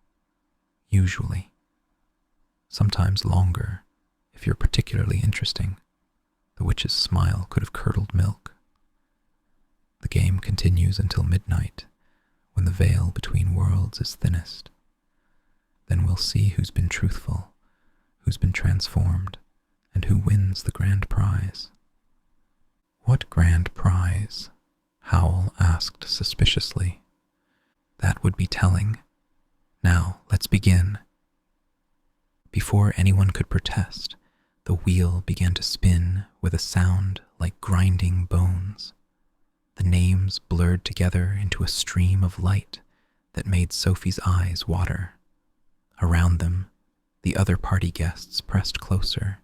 Usually. Sometimes longer, if you're particularly interesting. The witch's smile could have curdled milk. The game continues until midnight, when the veil between worlds is thinnest. Then we'll see who's been truthful, who's been transformed, and who wins the grand prize. What grand prize? Howl asked suspiciously. That would be telling. Now, let's begin. Before anyone could protest, the wheel began to spin with a sound like grinding bones. The names blurred together into a stream of light that made Sophie's eyes water. Around them, the other party guests pressed closer,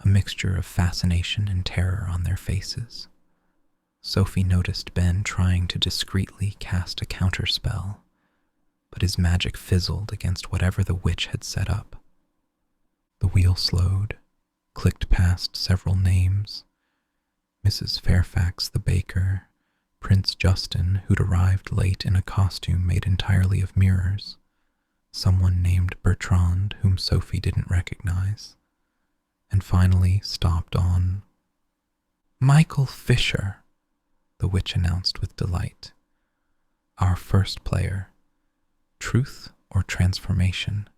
a mixture of fascination and terror on their faces. Sophie noticed Ben trying to discreetly cast a counterspell, but his magic fizzled against whatever the witch had set up. The wheel slowed, clicked past several names. Mrs. Fairfax the baker, Prince Justin, who'd arrived late in a costume made entirely of mirrors, someone named Bertrand, whom Sophie didn't recognize, and finally stopped on Michael Fisher, the witch announced with delight. Our first player. Truth or transformation?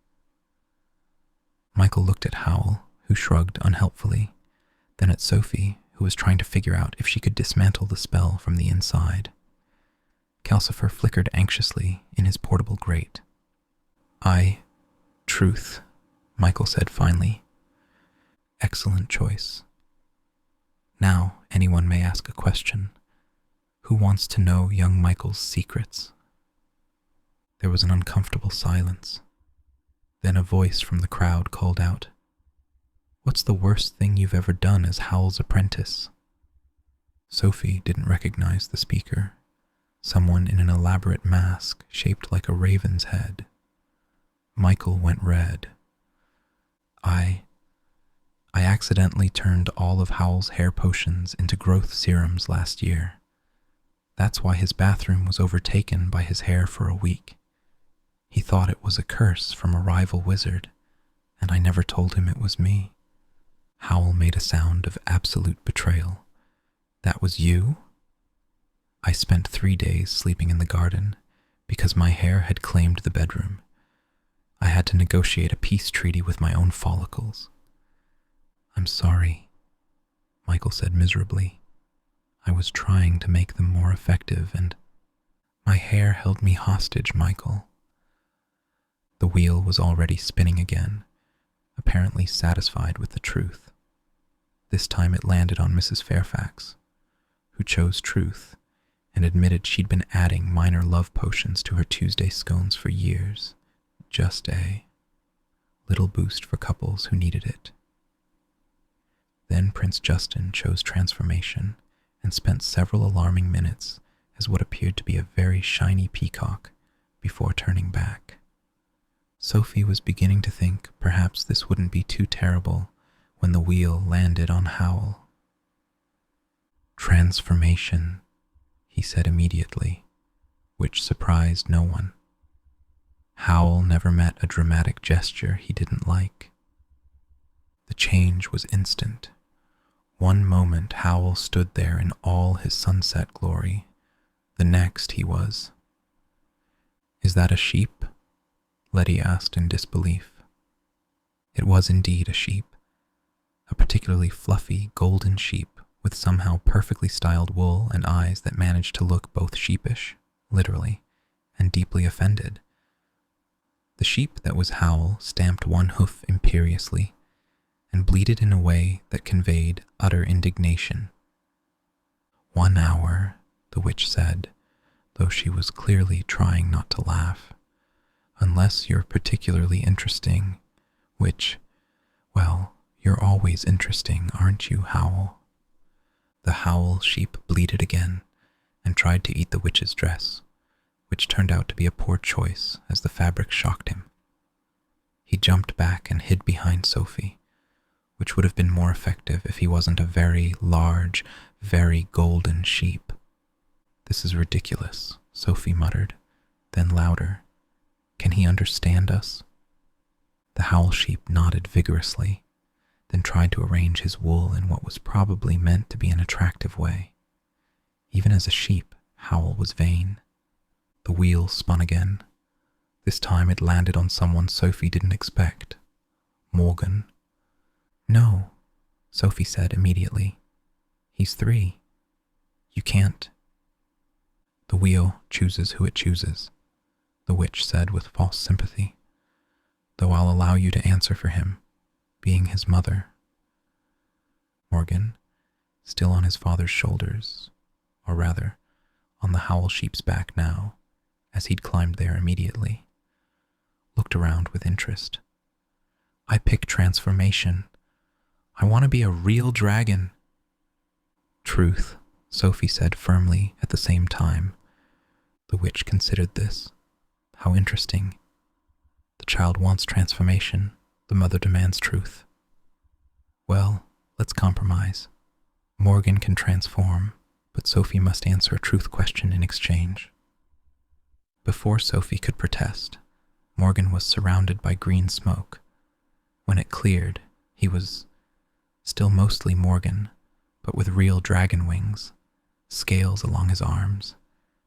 Michael looked at Howl, who shrugged unhelpfully, then at Sophie, who was trying to figure out if she could dismantle the spell from the inside. Calcifer flickered anxiously in his portable grate. Truth, Michael said finally. Excellent choice. Now anyone may ask a question. Who wants to know young Michael's secrets? There was an uncomfortable silence. Then a voice from the crowd called out, "What's the worst thing you've ever done as Howl's apprentice?" Sophie didn't recognize the speaker, someone in an elaborate mask shaped like a raven's head. Michael went red. I accidentally turned all of Howl's hair potions into growth serums last year. That's why his bathroom was overtaken by his hair for a week. He thought it was a curse from a rival wizard, and I never told him it was me. Howl made a sound of absolute betrayal. That was you? I spent 3 days sleeping in the garden because my hair had claimed the bedroom. I had to negotiate a peace treaty with my own follicles. I'm sorry, Michael said miserably. I was trying to make them more effective and my hair held me hostage, Michael. The wheel was already spinning again, apparently satisfied with the truth. This time it landed on Mrs. Fairfax, who chose truth and admitted she'd been adding minor love potions to her Tuesday scones for years. Just a little boost for couples who needed it. Then Prince Justin chose transformation and spent several alarming minutes as what appeared to be a very shiny peacock before turning back. Sophie was beginning to think perhaps this wouldn't be too terrible when the wheel landed on Howl. Transformation, he said immediately, which surprised no one. Howl never met a dramatic gesture he didn't like. The change was instant. One moment Howl stood there in all his sunset glory. The next he was. "Is that a sheep?" Letty asked in disbelief. It was indeed a sheep, a particularly fluffy golden sheep with somehow perfectly styled wool and eyes that managed to look both sheepish, literally, and deeply offended. The sheep that was Howl stamped one hoof imperiously and bleated in a way that conveyed utter indignation. "1 hour," the witch said, though she was clearly trying not to laugh. "Unless you're particularly interesting, which, well, you're always interesting, aren't you, Howl?" The Howl sheep bleated again and tried to eat the witch's dress, which turned out to be a poor choice as the fabric shocked him. He jumped back and hid behind Sophie, which would have been more effective if he wasn't a very large, very golden sheep. "This is ridiculous," Sophie muttered, then louder. "Can he understand us?" The Howl sheep nodded vigorously, then tried to arrange his wool in what was probably meant to be an attractive way. Even as a sheep, Howl was vain. The wheel spun again. This time it landed on someone Sophie didn't expect. Morgan. "No," Sophie said immediately. "He's 3. You can't." "The wheel chooses who it chooses," the witch said with false sympathy, "though I'll allow you to answer for him, being his mother." Morgan, still on his father's shoulders, or rather, on the Howl sheep's back now, as he'd climbed there immediately, looked around with interest. "I pick transformation. I want to be a real dragon." "Truth," Sophie said firmly at the same time. The witch considered this. How interesting. The child wants transformation. The mother demands truth. "Well, let's compromise. Morgan can transform, but Sophie must answer a truth question in exchange." Before Sophie could protest, Morgan was surrounded by green smoke. When it cleared, he was still mostly Morgan, but with real dragon wings, scales along his arms,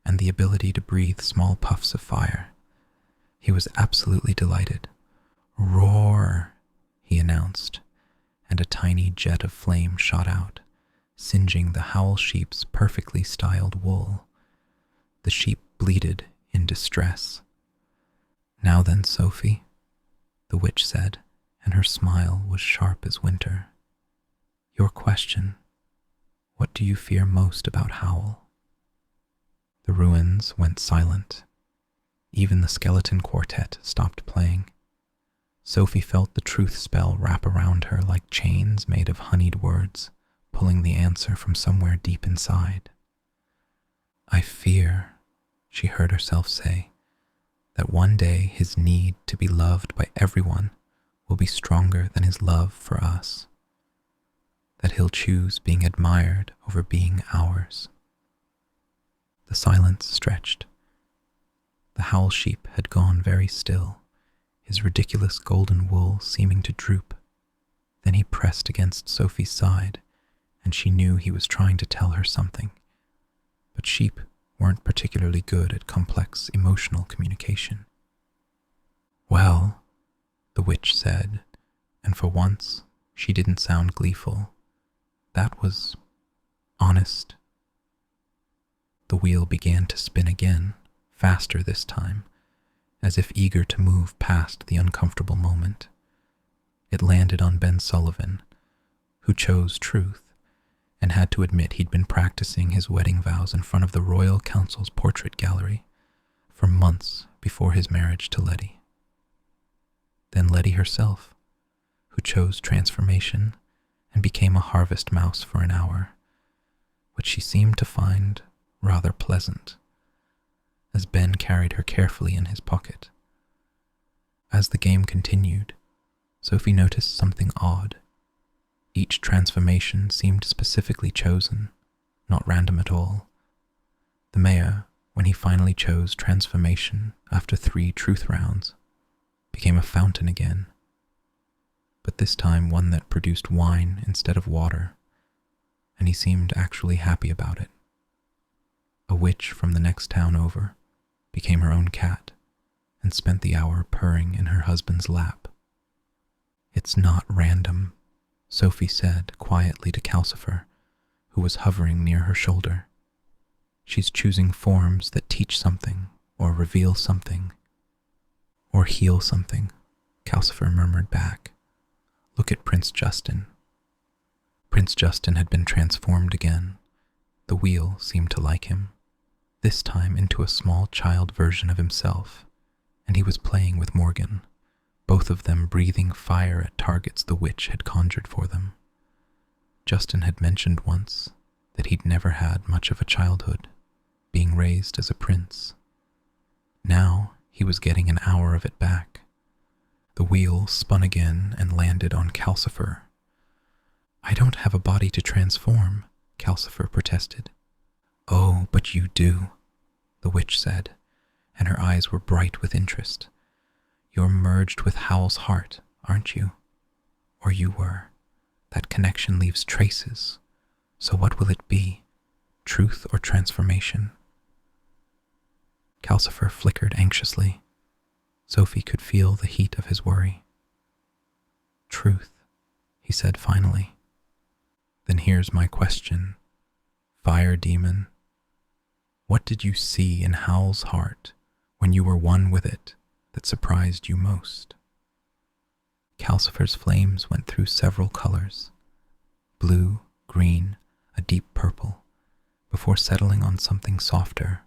and the ability to breathe small puffs of fire. He was absolutely delighted. "Roar," he announced, and a tiny jet of flame shot out, singeing the Howl sheep's perfectly styled wool. The sheep bleated in distress. "Now then, Sophie," the witch said, and her smile was sharp as winter. "Your question. What do you fear most about Howl?" The ruins went silent. Even the skeleton quartet stopped playing. Sophie felt the truth spell wrap around her like chains made of honeyed words, pulling the answer from somewhere deep inside. "I fear," she heard herself say, "that one day his need to be loved by everyone will be stronger than his love for us. That he'll choose being admired over being ours." The silence stretched. The Howl sheep had gone very still, his ridiculous golden wool seeming to droop. Then he pressed against Sophie's side, and she knew he was trying to tell her something. But sheep weren't particularly good at complex emotional communication. "Well," the witch said, and for once she didn't sound gleeful. "That was honest." The wheel began to spin again, faster this time, as if eager to move past the uncomfortable moment. It landed on Ben Sullivan, who chose truth, and had to admit he'd been practicing his wedding vows in front of the Royal Council's portrait gallery for months before his marriage to Letty. Then Letty herself, who chose transformation and became a harvest mouse for an hour, which she seemed to find rather pleasant, as Ben carried her carefully in his pocket. As the game continued, Sophie noticed something odd. Each transformation seemed specifically chosen, not random at all. The mayor, when he finally chose transformation after 3 truth rounds, became a fountain again, but this time one that produced wine instead of water, and he seemed actually happy about it. A witch from the next town over became her own cat and spent the hour purring in her husband's lap. "It's not random," Sophie said quietly to Calcifer, who was hovering near her shoulder. "She's choosing forms that teach something, or reveal something, or heal something," Calcifer murmured back. "Look at Prince Justin." Prince Justin had been transformed again. The wheel seemed to like him, this time into a small child version of himself, and he was playing with Morgan, both of them breathing fire at targets the witch had conjured for them. Justin had mentioned once that he'd never had much of a childhood, being raised as a prince. Now he was getting an hour of it back. The wheel spun again and landed on Calcifer. "I don't have a body to transform," Calcifer protested. "Oh, but you do," the witch said, and her eyes were bright with interest. "You're merged with Howl's heart, aren't you? Or you were. That connection leaves traces. So what will it be? Truth or transformation?" Calcifer flickered anxiously. Sophie could feel the heat of his worry. "Truth," he said finally. "Then here's my question. Fire demon, what did you see in Howl's heart when you were one with it that surprised you most?" Calcifer's flames went through several colors, blue, green, a deep purple, before settling on something softer,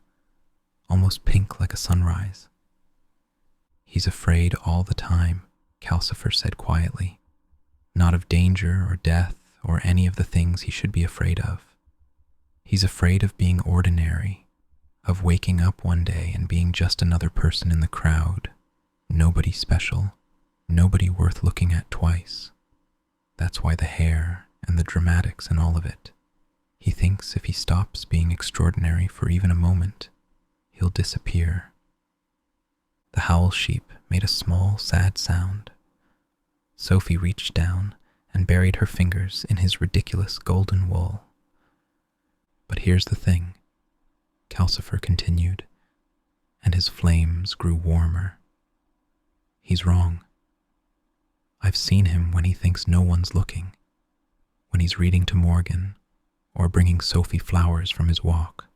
almost pink like a sunrise. "He's afraid all the time," Calcifer said quietly, "not of danger or death or any of the things he should be afraid of. He's afraid of being ordinary, of waking up one day and being just another person in the crowd, nobody special, nobody worth looking at twice. That's why the hair and the dramatics and all of it. He thinks if he stops being extraordinary for even a moment, he'll disappear." The Howl sheep made a small, sad sound. Sophie reached down and buried her fingers in his ridiculous golden wool. "But here's the thing," Calcifer continued, and his flames grew warmer. "He's wrong. I've seen him when he thinks no one's looking, when he's reading to Morgan, or bringing Sophie flowers from his walk,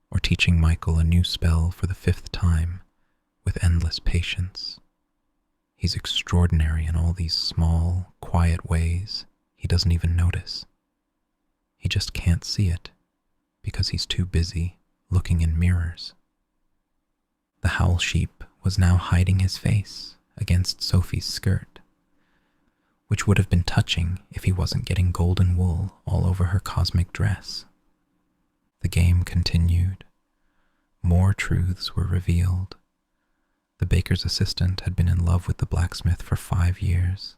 or teaching Michael a new spell for the 5th time, with endless patience. He's extraordinary in all these small, quiet ways he doesn't even notice. He just can't see it, because he's too busy looking in mirrors." The Howl sheep was now hiding his face against Sophie's skirt, which would have been touching if he wasn't getting golden wool all over her cosmic dress. The game continued. More truths were revealed. The baker's assistant had been in love with the blacksmith for 5 years.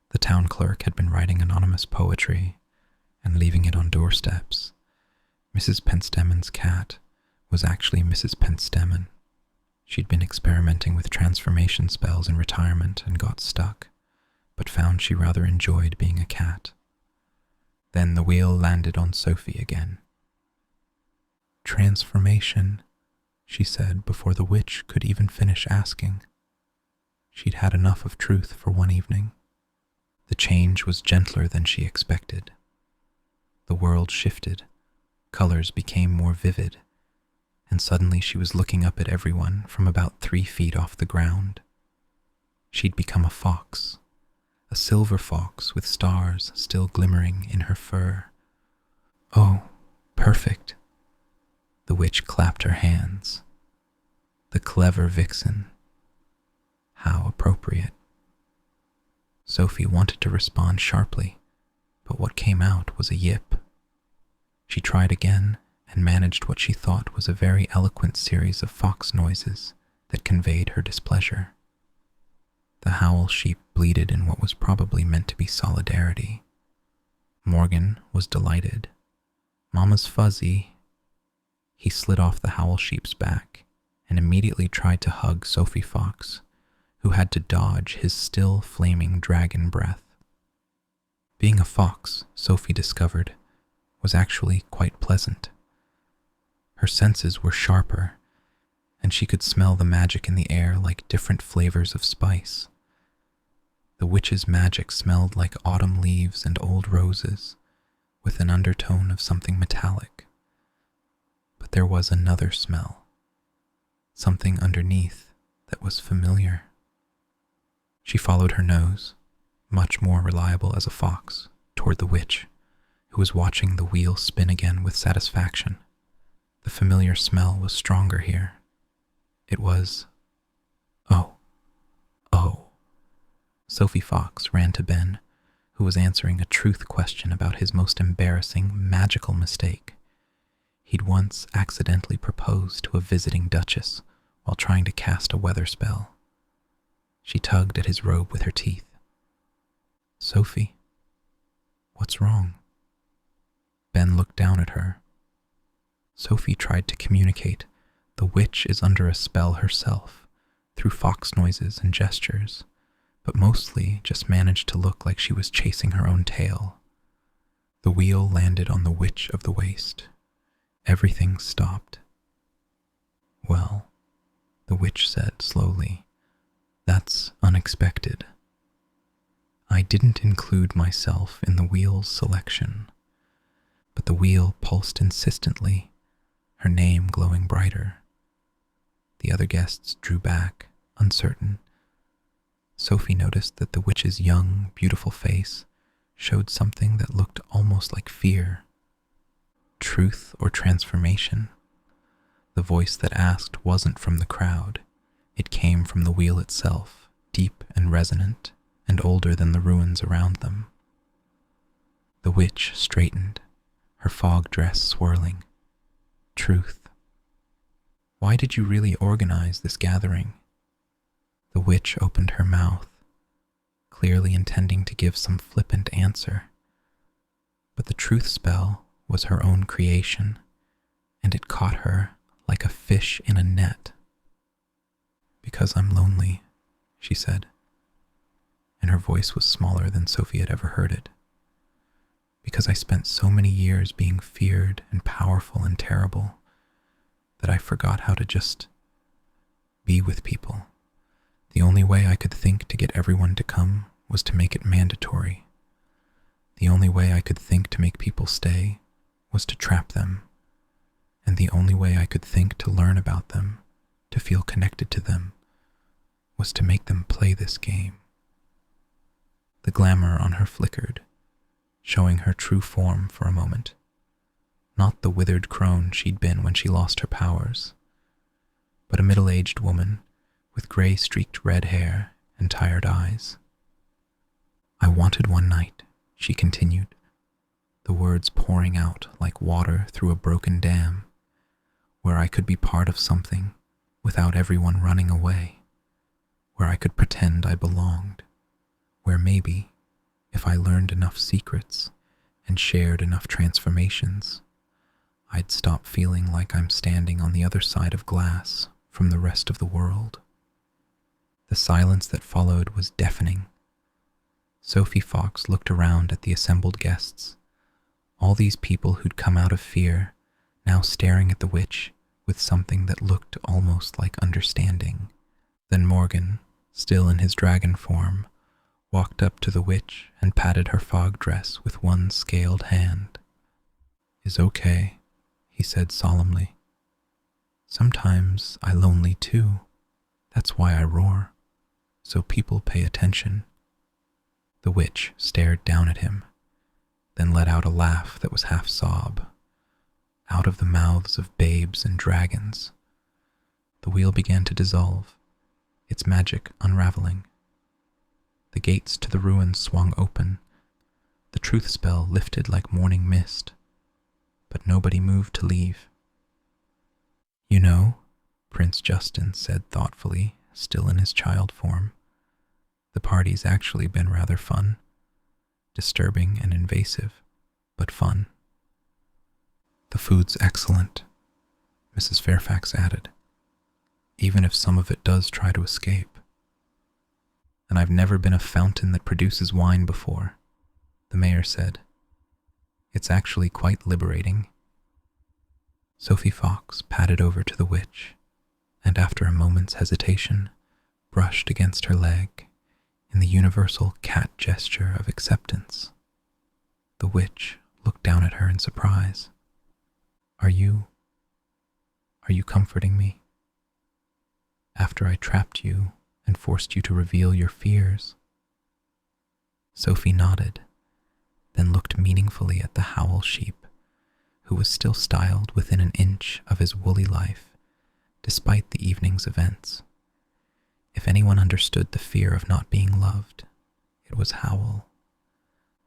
The town clerk had been writing anonymous poetry and leaving it on doorsteps. Mrs. Penstemon's cat was actually Mrs. Penstemon. She'd been experimenting with transformation spells in retirement and got stuck, but found she rather enjoyed being a cat. Then the wheel landed on Sophie again. "Transformation," she said before the witch could even finish asking. She'd had enough of truth for one evening. The change was gentler than she expected. The world shifted, colors became more vivid, and suddenly she was looking up at everyone from about 3 feet off the ground. She'd become a fox, a silver fox with stars still glimmering in her fur. "Oh, perfect." The witch clapped her hands. "The clever vixen. How appropriate." Sophie wanted to respond sharply, but what came out was a yip. She tried again and managed what she thought was a very eloquent series of fox noises that conveyed her displeasure. The Howl sheep bleated in what was probably meant to be solidarity. Morgan was delighted. "Mama's fuzzy." He slid off the Howl sheep's back and immediately tried to hug Sophie Fox, who had to dodge his still flaming dragon breath. Being a fox, Sophie discovered, was actually quite pleasant. Her senses were sharper, and she could smell the magic in the air like different flavors of spice. The witch's magic smelled like autumn leaves and old roses, with an undertone of something metallic. But there was another smell, something underneath that was familiar. She followed her nose, much more reliable as a fox, toward the witch, who was watching the wheel spin again with satisfaction. The familiar smell was stronger here. It was, oh. Sophie Fox ran to Ben, who was answering a truth question about his most embarrassing, magical mistake. He'd once accidentally proposed to a visiting duchess while trying to cast a weather spell. She tugged at his robe with her teeth. Sophie, what's wrong? Ben looked down at her. Sophie tried to communicate. The witch is under a spell herself, through fox noises and gestures, but mostly just managed to look like she was chasing her own tail. The wheel landed on the witch of the waste. Everything stopped. Well, the witch said slowly, that's unexpected. I didn't include myself in the wheel's selection, but the wheel pulsed insistently, her name glowing brighter. The other guests drew back, uncertain. Sophie noticed that the witch's young, beautiful face showed something that looked almost like fear. Truth or transformation? The voice that asked wasn't from the crowd. It came from the wheel itself, deep and resonant, and older than the ruins around them. The witch straightened, her fog dress swirling. Truth. Why did you really organize this gathering? The witch opened her mouth, clearly intending to give some flippant answer. But the truth spell was her own creation, and it caught her like a fish in a net. Because I'm lonely, she said, and her voice was smaller than Sophie had ever heard it. Because I spent so many years being feared and powerful and terrible that I forgot how to just be with people. The only way I could think to get everyone to come was to make it mandatory. The only way I could think to make people stay was to trap them. And the only way I could think to learn about them, to feel connected to them, was to make them play this game. The glamour on her flickered, showing her true form for a moment. Not the withered crone she'd been when she lost her powers, but a middle-aged woman with gray-streaked red hair and tired eyes. I wanted one night, she continued, the words pouring out like water through a broken dam, where I could be part of something without everyone running away, where I could pretend I belonged, where maybe, if I learned enough secrets and shared enough transformations, I'd stop feeling like I'm standing on the other side of glass from the rest of the world. The silence that followed was deafening. Sophie Fox looked around at the assembled guests, all these people who'd come out of fear, now staring at the witch with something that looked almost like understanding. Then Morgan, still in his dragon form, walked up to the witch and patted her fog dress with one scaled hand. "Is okay," he said solemnly. "Sometimes I lonely too. That's why I roar, so people pay attention." The witch stared down at him, then let out a laugh that was half sob. Out of the mouths of babes and dragons. The wheel began to dissolve, its magic unraveling. The gates to the ruins swung open. The truth spell lifted like morning mist, but nobody moved to leave. "You know," Prince Justin said thoughtfully, still in his child form, "the party's actually been rather fun. Disturbing and invasive, but fun. The food's excellent. Mrs. Fairfax added, even if some of it does try to escape. And I've never been a fountain that produces wine before, the mayor said. It's actually quite liberating. Sophie Fox padded over to the witch, and after a moment's hesitation, brushed against her leg in the universal cat gesture of acceptance. The witch looked down at her in surprise. Are you comforting me? After I trapped you and forced you to reveal your fears? Sophie nodded, then looked meaningfully at the Howl sheep, who was still styled within an inch of his woolly life, despite the evening's events. If anyone understood the fear of not being loved, it was Howl.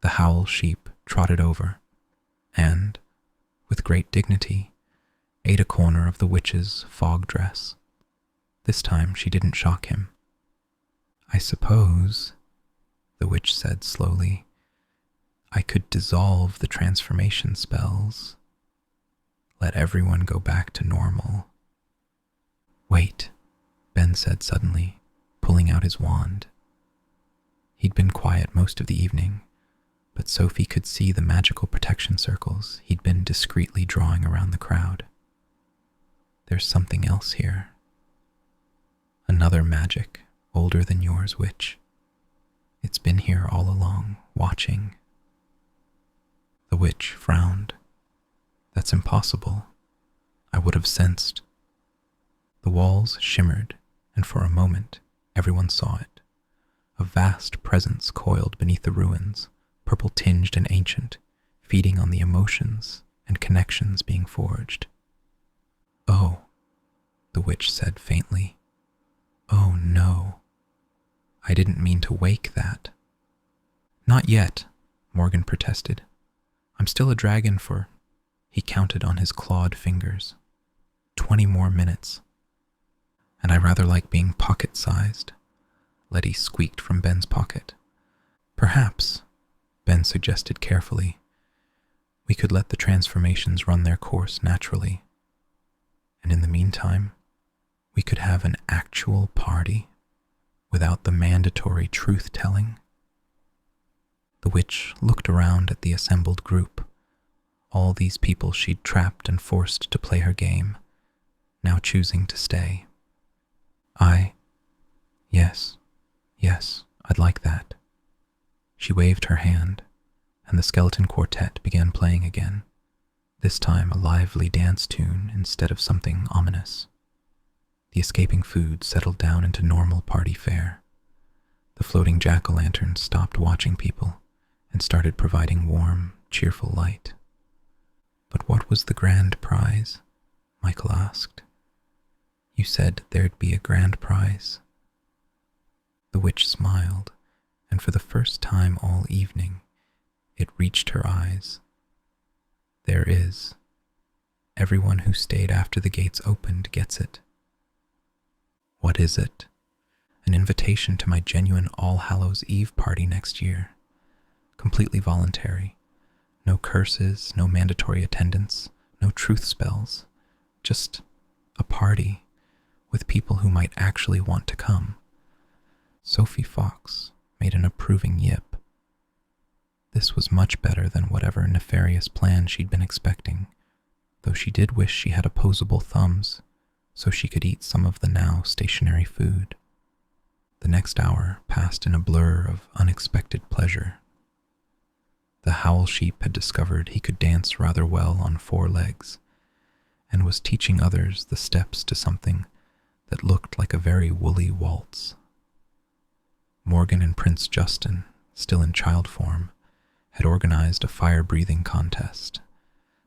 The Howl sheep trotted over, and, with great dignity, ate a corner of the witch's fog dress. This time she didn't shock him. I suppose, the witch said slowly, I could dissolve the transformation spells. Let everyone go back to normal. Wait, Ben said suddenly, pulling out his wand. He'd been quiet most of the evening, but Sophie could see the magical protection circles he'd been discreetly drawing around the crowd. There's something else here. Another magic, older than yours, witch. It's been here all along, watching. The witch frowned. That's impossible. I would have sensed. The walls shimmered, and for a moment, everyone saw it. A vast presence coiled beneath the ruins, purple-tinged and ancient, feeding on the emotions and connections being forged. Oh, the witch said faintly. Oh no. I didn't mean to wake that. Not yet, Morgan protested. I'm still a dragon for... He counted on his clawed fingers. 20 more minutes. And I rather like being pocket-sized. Letty squeaked from Ben's pocket. Perhaps, Ben suggested carefully, we could let the transformations run their course naturally. And in the meantime, we could have an actual party without the mandatory truth-telling. The witch looked around at the assembled group, all these people she'd trapped and forced to play her game, now choosing to stay. Yes, I'd like that. She waved her hand, and the skeleton quartet began playing again, this time a lively dance tune instead of something ominous. The escaping food settled down into normal party fare. The floating jack-o'-lanterns stopped watching people and started providing warm, cheerful light. But what was the grand prize? Michael asked. You said there'd be a grand prize. The witch smiled, and for the first time all evening, it reached her eyes. There is. Everyone who stayed after the gates opened gets it. What is it? An invitation to my genuine All Hallows Eve party next year. Completely voluntary. No curses, no mandatory attendance, no truth spells. Just a party with people who might actually want to come. Sophie Fox made an approving yip. This was much better than whatever nefarious plan she'd been expecting, though she did wish she had opposable thumbs so she could eat some of the now stationary food. The next hour passed in a blur of unexpected pleasure. The Howl sheep had discovered he could dance rather well on 4 legs, and was teaching others the steps to something that looked like a very woolly waltz. Morgan and Prince Justin, still in child form, had organized a fire-breathing contest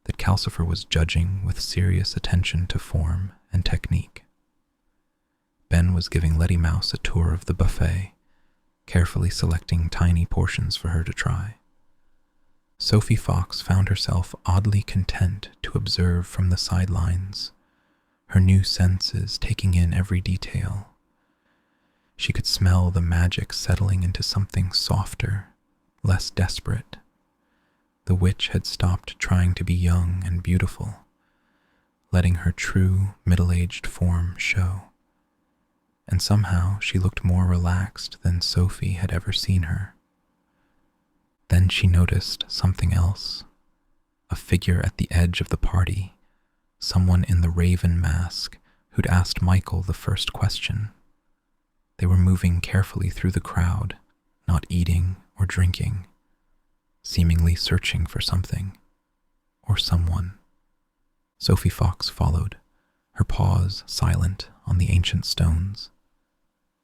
that Calcifer was judging with serious attention to form and technique. Ben was giving Letty Mouse a tour of the buffet, carefully selecting tiny portions for her to try. Sophie Fox found herself oddly content to observe from the sidelines, her new senses taking in every detail. She could smell the magic settling into something softer, less desperate. The witch had stopped trying to be young and beautiful. letting her true middle-aged form show. And somehow she looked more relaxed than Sophie had ever seen her. Then she noticed something else, a figure at the edge of the party, someone in the raven mask who'd asked Michael the first question. They were moving carefully through the crowd, not eating or drinking, seemingly searching for something or someone. Sophie Fox followed, her paws silent on the ancient stones.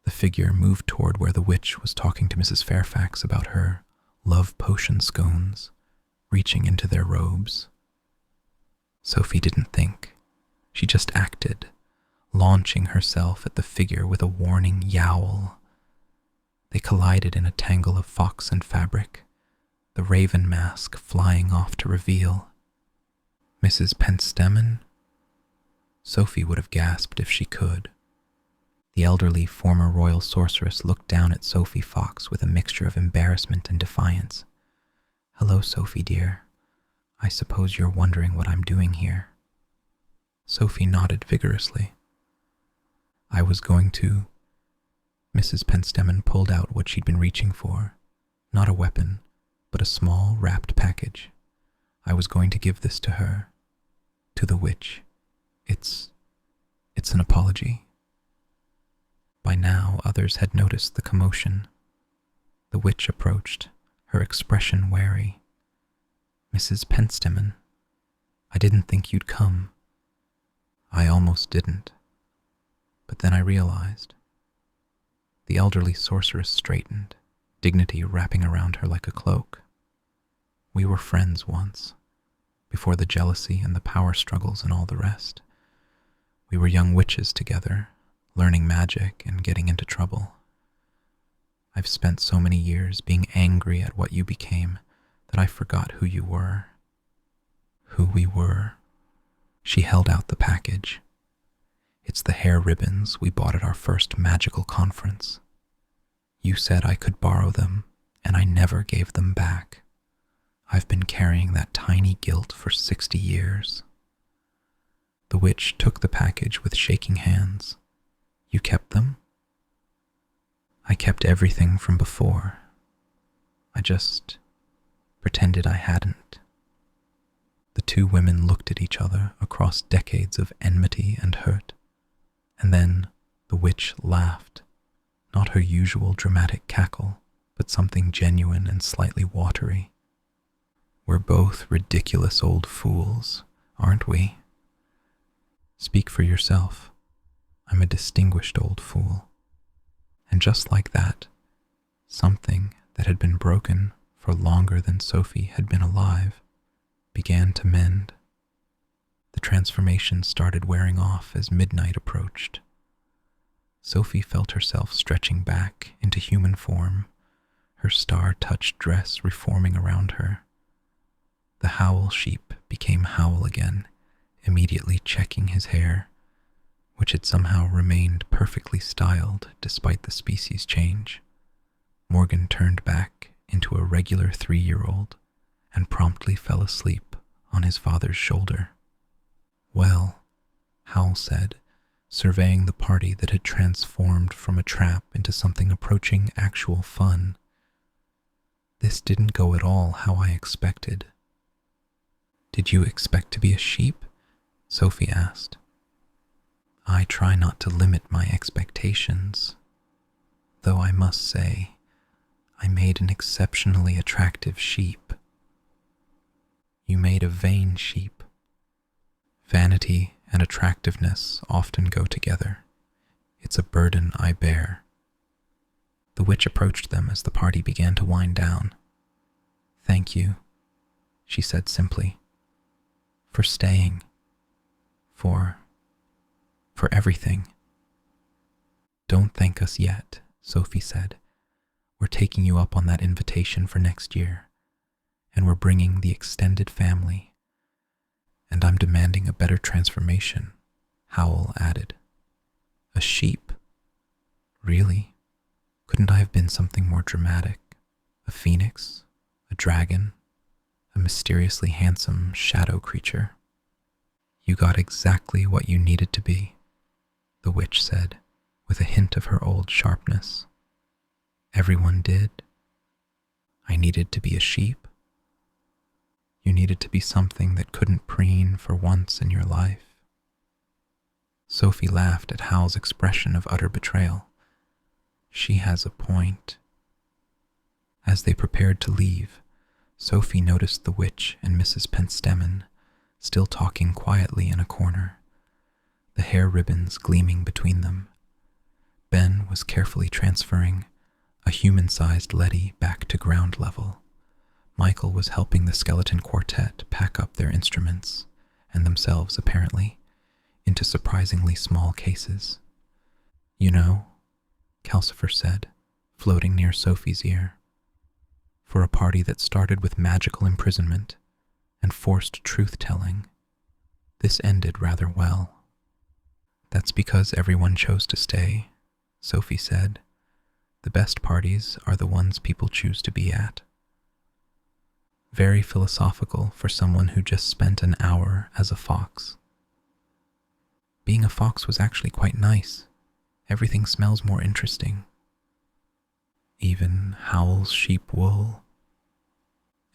The figure moved toward where the witch was talking to Mrs. Fairfax about her love potion scones, reaching into their robes. Sophie didn't think. She just acted, launching herself at the figure with a warning yowl. They collided in a tangle of fox and fabric, the raven mask flying off to reveal Mrs. Penstemon? Sophie would have gasped if she could. The elderly former royal sorceress looked down at Sophie Fox with a mixture of embarrassment and defiance. "Hello, Sophie, dear. I suppose you're wondering what I'm doing here." Sophie nodded vigorously. "I was going to..." Mrs. Penstemon pulled out what she'd been reaching for. Not a weapon, but a small wrapped package. "I was going to give this to her. To the witch. It's an apology." By now, others had noticed the commotion. The witch approached, her expression wary. "Mrs. Penstemon, I didn't think you'd come." "I almost didn't. But then I realized." The elderly sorceress straightened, dignity wrapping around her like a cloak. "We were friends once, before the jealousy and the power struggles and all the rest. We were young witches together, learning magic and getting into trouble. I've spent so many years being angry at what you became that I forgot who you were. Who we were." She held out the package. "It's the hair ribbons we bought at our first magical conference. You said I could borrow them, and I never gave them back. I've been carrying that tiny guilt for 60 years. The witch took the package with shaking hands. "You kept them?" "I kept everything from before. I just pretended I hadn't." The two women looked at each other across decades of enmity and hurt, and then the witch laughed, not her usual dramatic cackle, but something genuine and slightly watery. "We're both ridiculous old fools, aren't we?" "Speak for yourself. I'm a distinguished old fool." And just like that, something that had been broken for longer than Sophie had been alive began to mend. The transformation started wearing off as midnight approached. Sophie felt herself stretching back into human form, her star-touched dress reforming around her. The Howl sheep became Howl again, immediately checking his hair, which had somehow remained perfectly styled despite the species change. Morgan turned back into a regular 3-year-old and promptly fell asleep on his father's shoulder. "Well," Howl said, surveying the party that had transformed from a trap into something approaching actual fun, "this didn't go at all how I expected." "Did you expect to be a sheep?" Sophie asked. "I try not to limit my expectations, though I must say, I made an exceptionally attractive sheep." "You made a vain sheep." "Vanity and attractiveness often go together. It's a burden I bear." The witch approached them as the party began to wind down. "Thank you," she said simply, "for staying, for everything." "Don't thank us yet," Sophie said. "We're taking you up on that invitation for next year, and we're bringing the extended family. And I'm demanding a better transformation," Howl added. "A sheep? Really? Couldn't I have been something more dramatic? A phoenix? A dragon? A mysteriously handsome shadow creature?" You got exactly what you needed to be, the witch said, with a hint of her old sharpness. Everyone did. I needed to be a sheep. You needed to be something that couldn't preen for once in your life. Sophie laughed at Howl's expression of utter betrayal. She has a point. As they prepared to leave, Sophie noticed the witch and Mrs. Pentstemon still talking quietly in a corner, the hair ribbons gleaming between them. Ben was carefully transferring a human-sized Letty back to ground level. Michael was helping the skeleton quartet pack up their instruments, and themselves apparently, into surprisingly small cases. You know, Calcifer said, floating near Sophie's ear, for a party that started with magical imprisonment and forced truth-telling, this ended rather well. That's because everyone chose to stay, Sophie said. The best parties are the ones people choose to be at. Very philosophical for someone who just spent an hour as a fox. Being a fox was actually quite nice. Everything smells more interesting. Even Howl's sheep wool.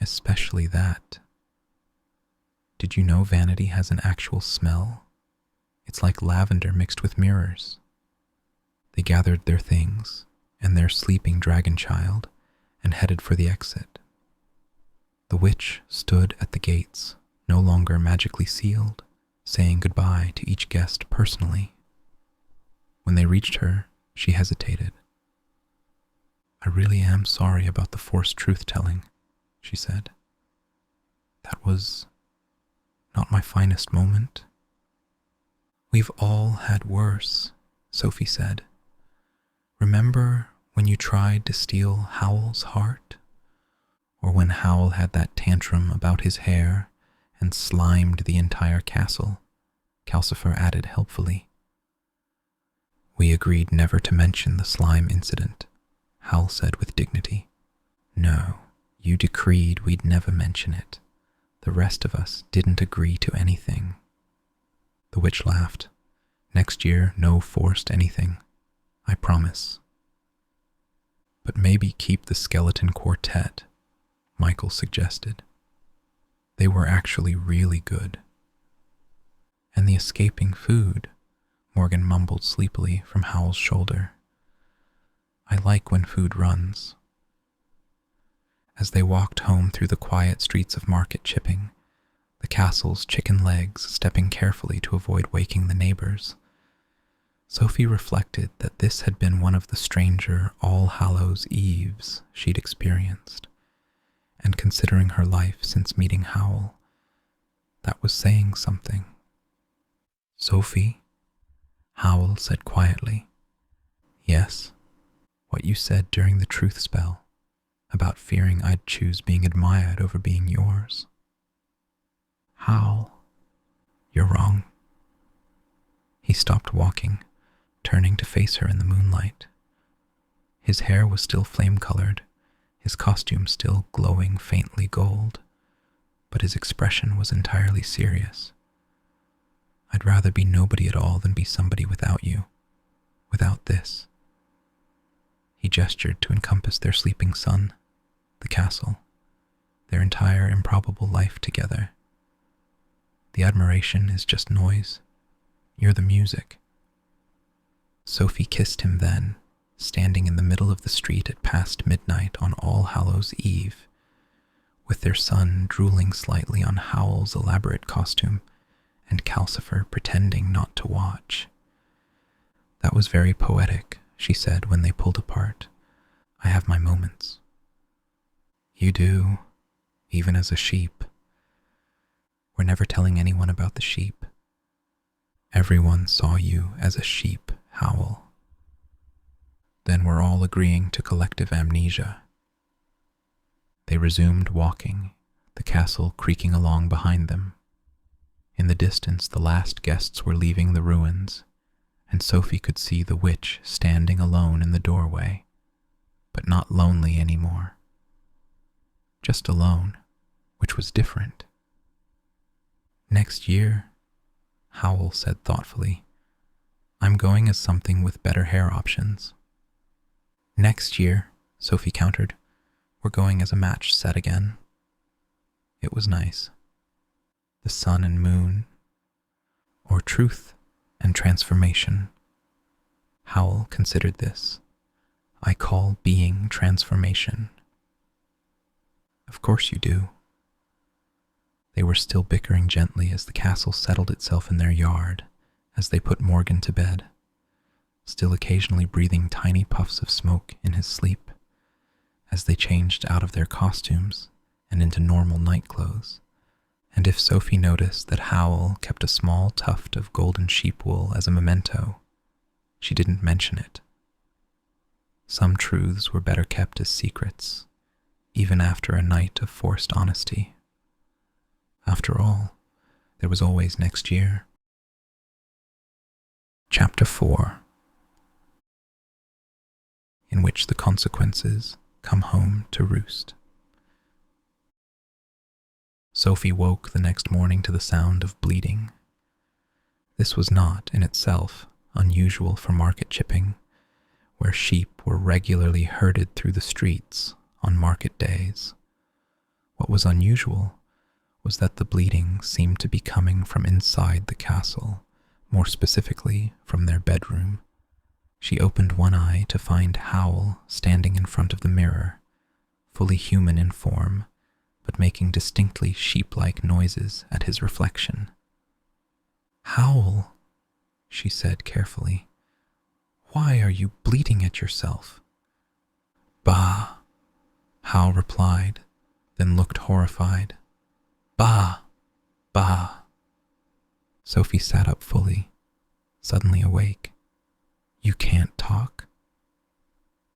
Especially that. Did you know vanity has an actual smell? It's like lavender mixed with mirrors. They gathered their things and their sleeping dragon child and headed for the exit. The witch stood at the gates, no longer magically sealed, saying goodbye to each guest personally. When they reached her, she hesitated. I really am sorry about the forced truth-telling, she said. That was not my finest moment. We've all had worse, Sophie said. Remember when you tried to steal Howl's heart? Or when Howl had that tantrum about his hair and slimed the entire castle, Calcifer added helpfully. We agreed never to mention the slime incident, Howl said with dignity. No, you decreed we'd never mention it. The rest of us didn't agree to anything. The witch laughed. Next year, no forced anything. I promise. But maybe keep the skeleton quartet, Michael suggested. They were actually really good. And the escaping food, Morgan mumbled sleepily from Howl's shoulder. I like when food runs. As they walked home through the quiet streets of Market Chipping, the castle's chicken legs stepping carefully to avoid waking the neighbors, Sophie reflected that this had been one of the stranger All Hallows Eves she'd experienced, and considering her life since meeting Howl, that was saying something. Sophie, Howl said quietly. Yes, what you said during the truth spell, about fearing I'd choose being admired over being yours. Howl, you're wrong. He stopped walking, turning to face her in the moonlight. His hair was still flame-colored, his costume still glowing faintly gold, but his expression was entirely serious. I'd rather be nobody at all than be somebody without you, without this. He gestured to encompass their sleeping son, the castle, their entire improbable life together. The admiration is just noise. You're the music. Sophie kissed him then, standing in the middle of the street at past midnight on All Hallows Eve, with their son drooling slightly on Howl's elaborate costume and Calcifer pretending not to watch. That was very poetic, she said when they pulled apart. I have my moments. You do, even as a sheep. We're never telling anyone about the sheep. Everyone saw you as a sheep, Howl. Then we're all agreeing to collective amnesia. They resumed walking, the castle creaking along behind them. In the distance, the last guests were leaving the ruins, and Sophie could see the witch standing alone in the doorway, but not lonely anymore. Just alone, which was different. Next year, Howl said thoughtfully. I'm going as something with better hair options. Next year, Sophie countered, we're going as a matched set again. It was nice. The sun and moon, or truth and transformation. Howl considered this. I call being transformation. Of course you do. They were still bickering gently as the castle settled itself in their yard as they put Morgan to bed, still occasionally breathing tiny puffs of smoke in his sleep as they changed out of their costumes and into normal night clothes. And if Sophie noticed that Howl kept a small tuft of golden sheep wool as a memento, she didn't mention it. Some truths were better kept as secrets, even after a night of forced honesty. After all, there was always next year. Chapter 4, in which the consequences come home to roost. Sophie woke the next morning to the sound of bleating. This was not, in itself, unusual for market chipping, where sheep were regularly herded through the streets on market days. What was unusual was that the bleating seemed to be coming from inside the castle, more specifically from their bedroom. She opened one eye to find Howl standing in front of the mirror, fully human in form, but making distinctly sheep-like noises at his reflection. Howl, she said carefully, why are you bleating at yourself? Bah, Howl replied, then looked horrified. Bah, bah. Sophie sat up fully, suddenly awake. You can't talk?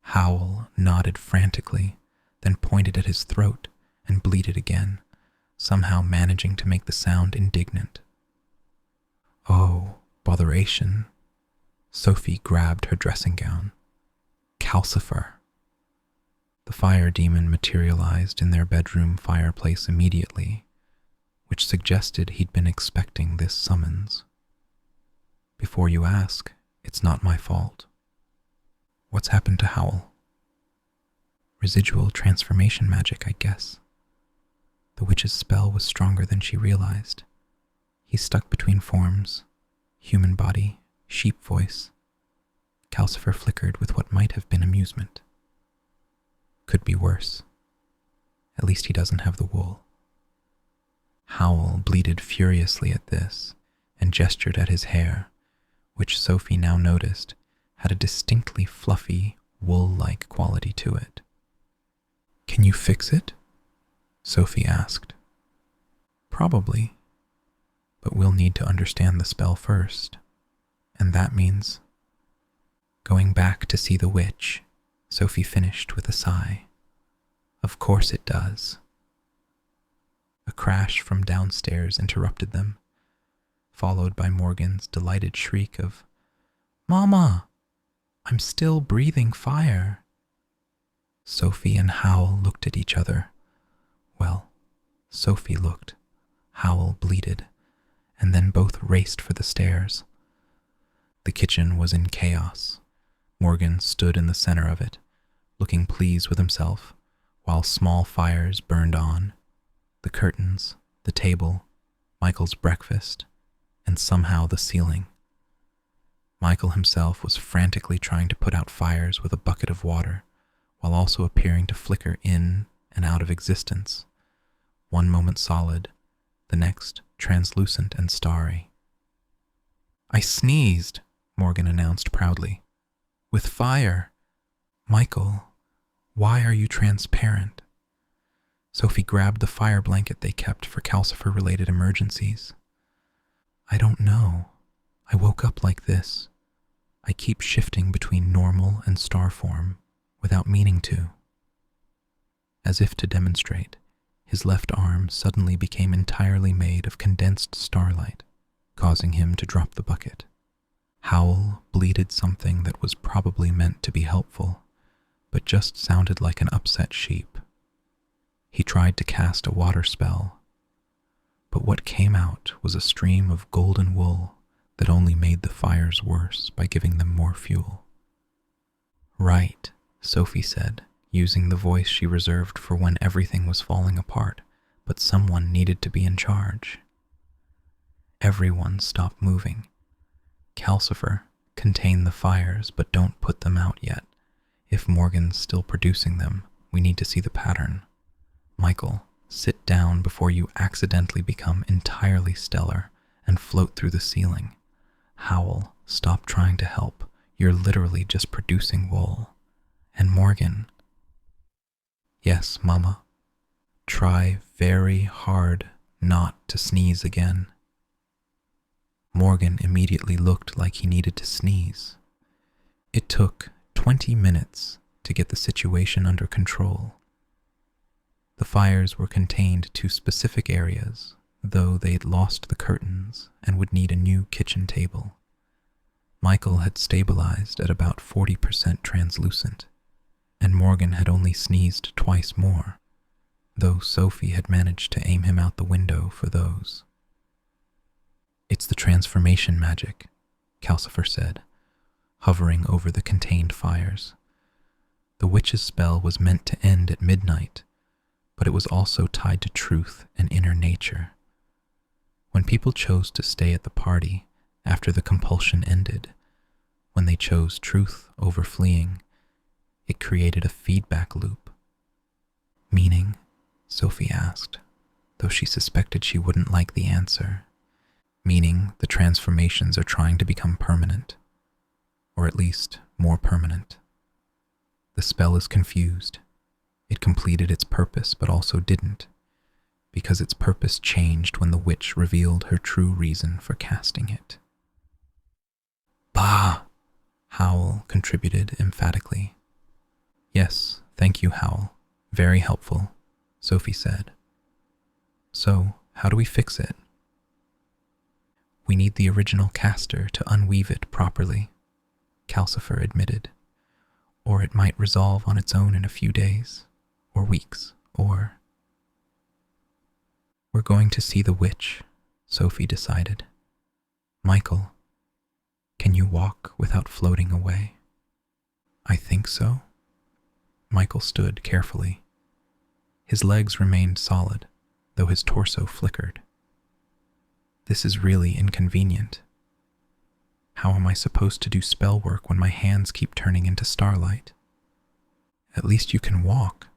Howl nodded frantically, then pointed at his throat and bleated again, somehow managing to make the sound indignant. Oh, botheration. Sophie grabbed her dressing gown. Calcifer. The fire demon materialized in their bedroom fireplace immediately, which suggested he'd been expecting this summons. Before you ask, it's not my fault. What's happened to Howl? Residual transformation magic, I guess. The witch's spell was stronger than she realized. He's stuck between forms, human body, sheep voice. Calcifer flickered with what might have been amusement. Could be worse. At least he doesn't have the wool. Howl bleated furiously at this and gestured at his hair, which Sophie now noticed had a distinctly fluffy, wool-like quality to it. Can you fix it? Sophie asked. Probably, but we'll need to understand the spell first, and that means going back to see the witch, Sophie finished with a sigh. Of course it does. A crash from downstairs interrupted them, followed by Morgan's delighted shriek of, Mama, I'm still breathing fire. Sophie and Howl looked at each other. Well, Sophie looked, Howl bleated, and then both raced for the stairs. The kitchen was in chaos. Morgan stood in the center of it, looking pleased with himself, while small fires burned on. The curtains, the table, Michael's breakfast, and somehow the ceiling. Michael himself was frantically trying to put out fires with a bucket of water, while also appearing to flicker in and out of existence, one moment solid, the next translucent and starry. I sneezed, Morgan announced proudly. With fire. Michael, why are you transparent? Sophie grabbed the fire blanket they kept for Calcifer-related emergencies. I don't know. I woke up like this. I keep shifting between normal and star form without meaning to. As if to demonstrate, his left arm suddenly became entirely made of condensed starlight, causing him to drop the bucket. Howl bleated something that was probably meant to be helpful, but just sounded like an upset sheep. He tried to cast a water spell. but what came out was a stream of golden wool that only made the fires worse by giving them more fuel. "Right," Sophie said, using the voice she reserved for when everything was falling apart, but someone needed to be in charge. Everyone stopped moving. "Calcifer, contain the fires, but don't put them out yet. If Morgan's still producing them, we need to see the pattern. Michael, sit down before you accidentally become entirely stellar and float through the ceiling. Howl, stop trying to help. You're literally just producing wool. And Morgan..." "Yes, Mama. Try very hard not to sneeze again." Morgan immediately looked like he needed to sneeze. It took 20 minutes to get the situation under control. The fires were contained to specific areas, though they'd lost the curtains and would need a new kitchen table. Michael had stabilized at about 40% translucent, and Morgan had only sneezed twice more, though Sophie had managed to aim him out the window for those. "It's the transformation magic," Calcifer said, hovering over the contained fires. The witch's spell was meant to end at midnight, but it was also tied to truth and inner nature. When people chose to stay at the party after the compulsion ended, when they chose truth over fleeing, it created a feedback loop. "Meaning?" Sophie asked, though she suspected she wouldn't like the answer. "Meaning the transformations are trying to become permanent, or at least more permanent. The spell is confused. It completed its purpose but also didn't, because its purpose changed when the witch revealed her true reason for casting it." "Bah!" Howl contributed emphatically. "Yes, thank you, Howl. Very helpful," Sophie said. "So, how do we fix it?" "We need the original caster to unweave it properly," Calcifer admitted. "Or it might resolve on its own in a few days, or weeks, or..." "We're going to see the witch," Sophie decided. "Michael, can you walk without floating away?" "I think so." Michael stood carefully. His legs remained solid, though his torso flickered. "This is really inconvenient. How am I supposed to do spell work when my hands keep turning into starlight?" "At least you can walk,"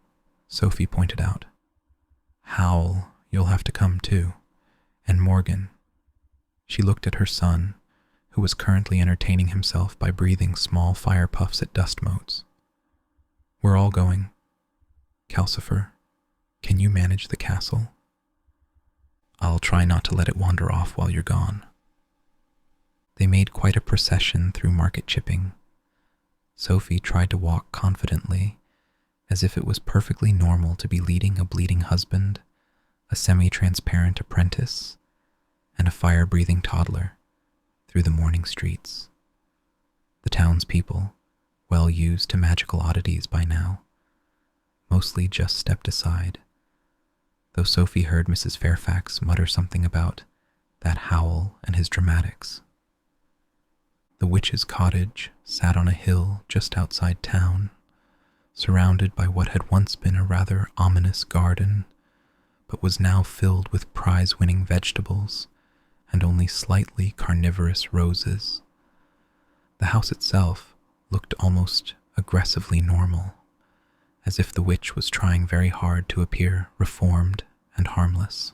Sophie pointed out. "Howl, you'll have to come too. And Morgan." She looked at her son, who was currently entertaining himself by breathing small fire puffs at dust motes. "We're all going. Calcifer, can you manage the castle? I'll try not to let it wander off while you're gone." They made quite a procession through market chipping. Sophie tried to walk confidently, as if it was perfectly normal to be leading a bleeding husband, a semi-transparent apprentice, and a fire-breathing toddler through the morning streets. The townspeople, well used to magical oddities by now, mostly just stepped aside, though Sophie heard Mrs. Fairfax mutter something about that Howl and his dramatics. The witch's cottage sat on a hill just outside town, surrounded by what had once been a rather ominous garden, but was now filled with prize-winning vegetables and only slightly carnivorous roses. The house itself looked almost aggressively normal, as if the witch was trying very hard to appear reformed and harmless.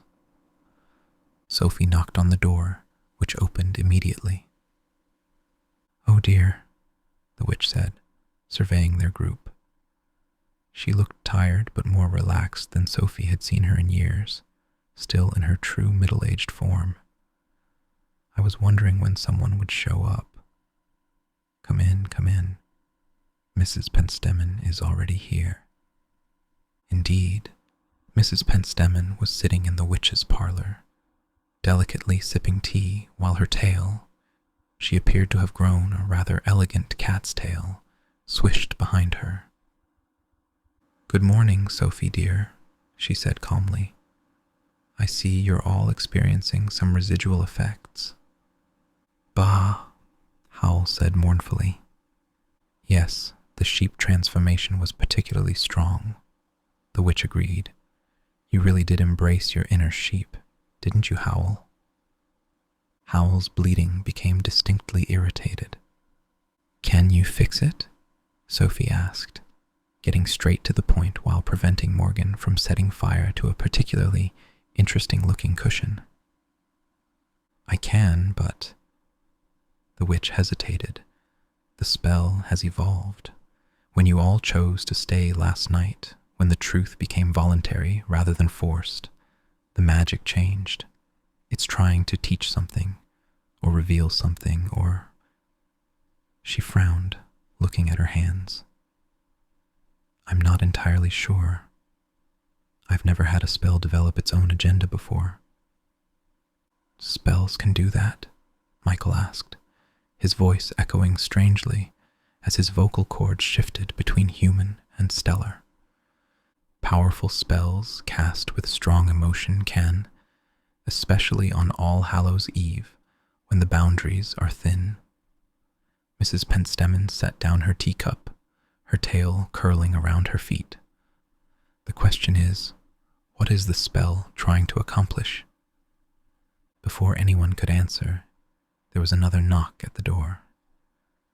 Sophie knocked on the door, which opened immediately. "Oh dear," the witch said, surveying their group. She looked tired but more relaxed than Sophie had seen her in years, still in her true middle-aged form. "I was wondering when someone would show up." Come in, come in. Mrs. Penstemon is already here." Indeed, Mrs. Penstemon was sitting in the witch's parlor, delicately sipping tea while her tail, she appeared to have grown a rather elegant cat's tail, swished behind her. "Good morning, Sophie dear," she said calmly. I see you're all experiencing some residual effects. Bah, Howl said mournfully. Yes, the sheep transformation was particularly strong, the witch agreed. You really did embrace your inner sheep, didn't you, Howl? Howl's bleating became distinctly irritated. Can you fix it? Sophie asked, getting straight to the point while preventing Morgan from setting fire to a particularly interesting-looking cushion. I can, but... The witch hesitated. The spell has evolved. When you all chose to stay last night, when the truth became voluntary rather than forced, the magic changed. It's trying to teach something, or reveal something, or... She frowned, looking at her hands. I'm not entirely sure. I've never had a spell develop its own agenda before. Spells can do that? Michael asked, his voice echoing strangely as his vocal cords shifted between human and stellar. Powerful spells cast with strong emotion can, especially on All Hallows' Eve, when the boundaries are thin. Mrs. Pentstemon set down her teacup, her tail curling around her feet. The question is, what is the spell trying to accomplish? Before anyone could answer, there was another knock at the door.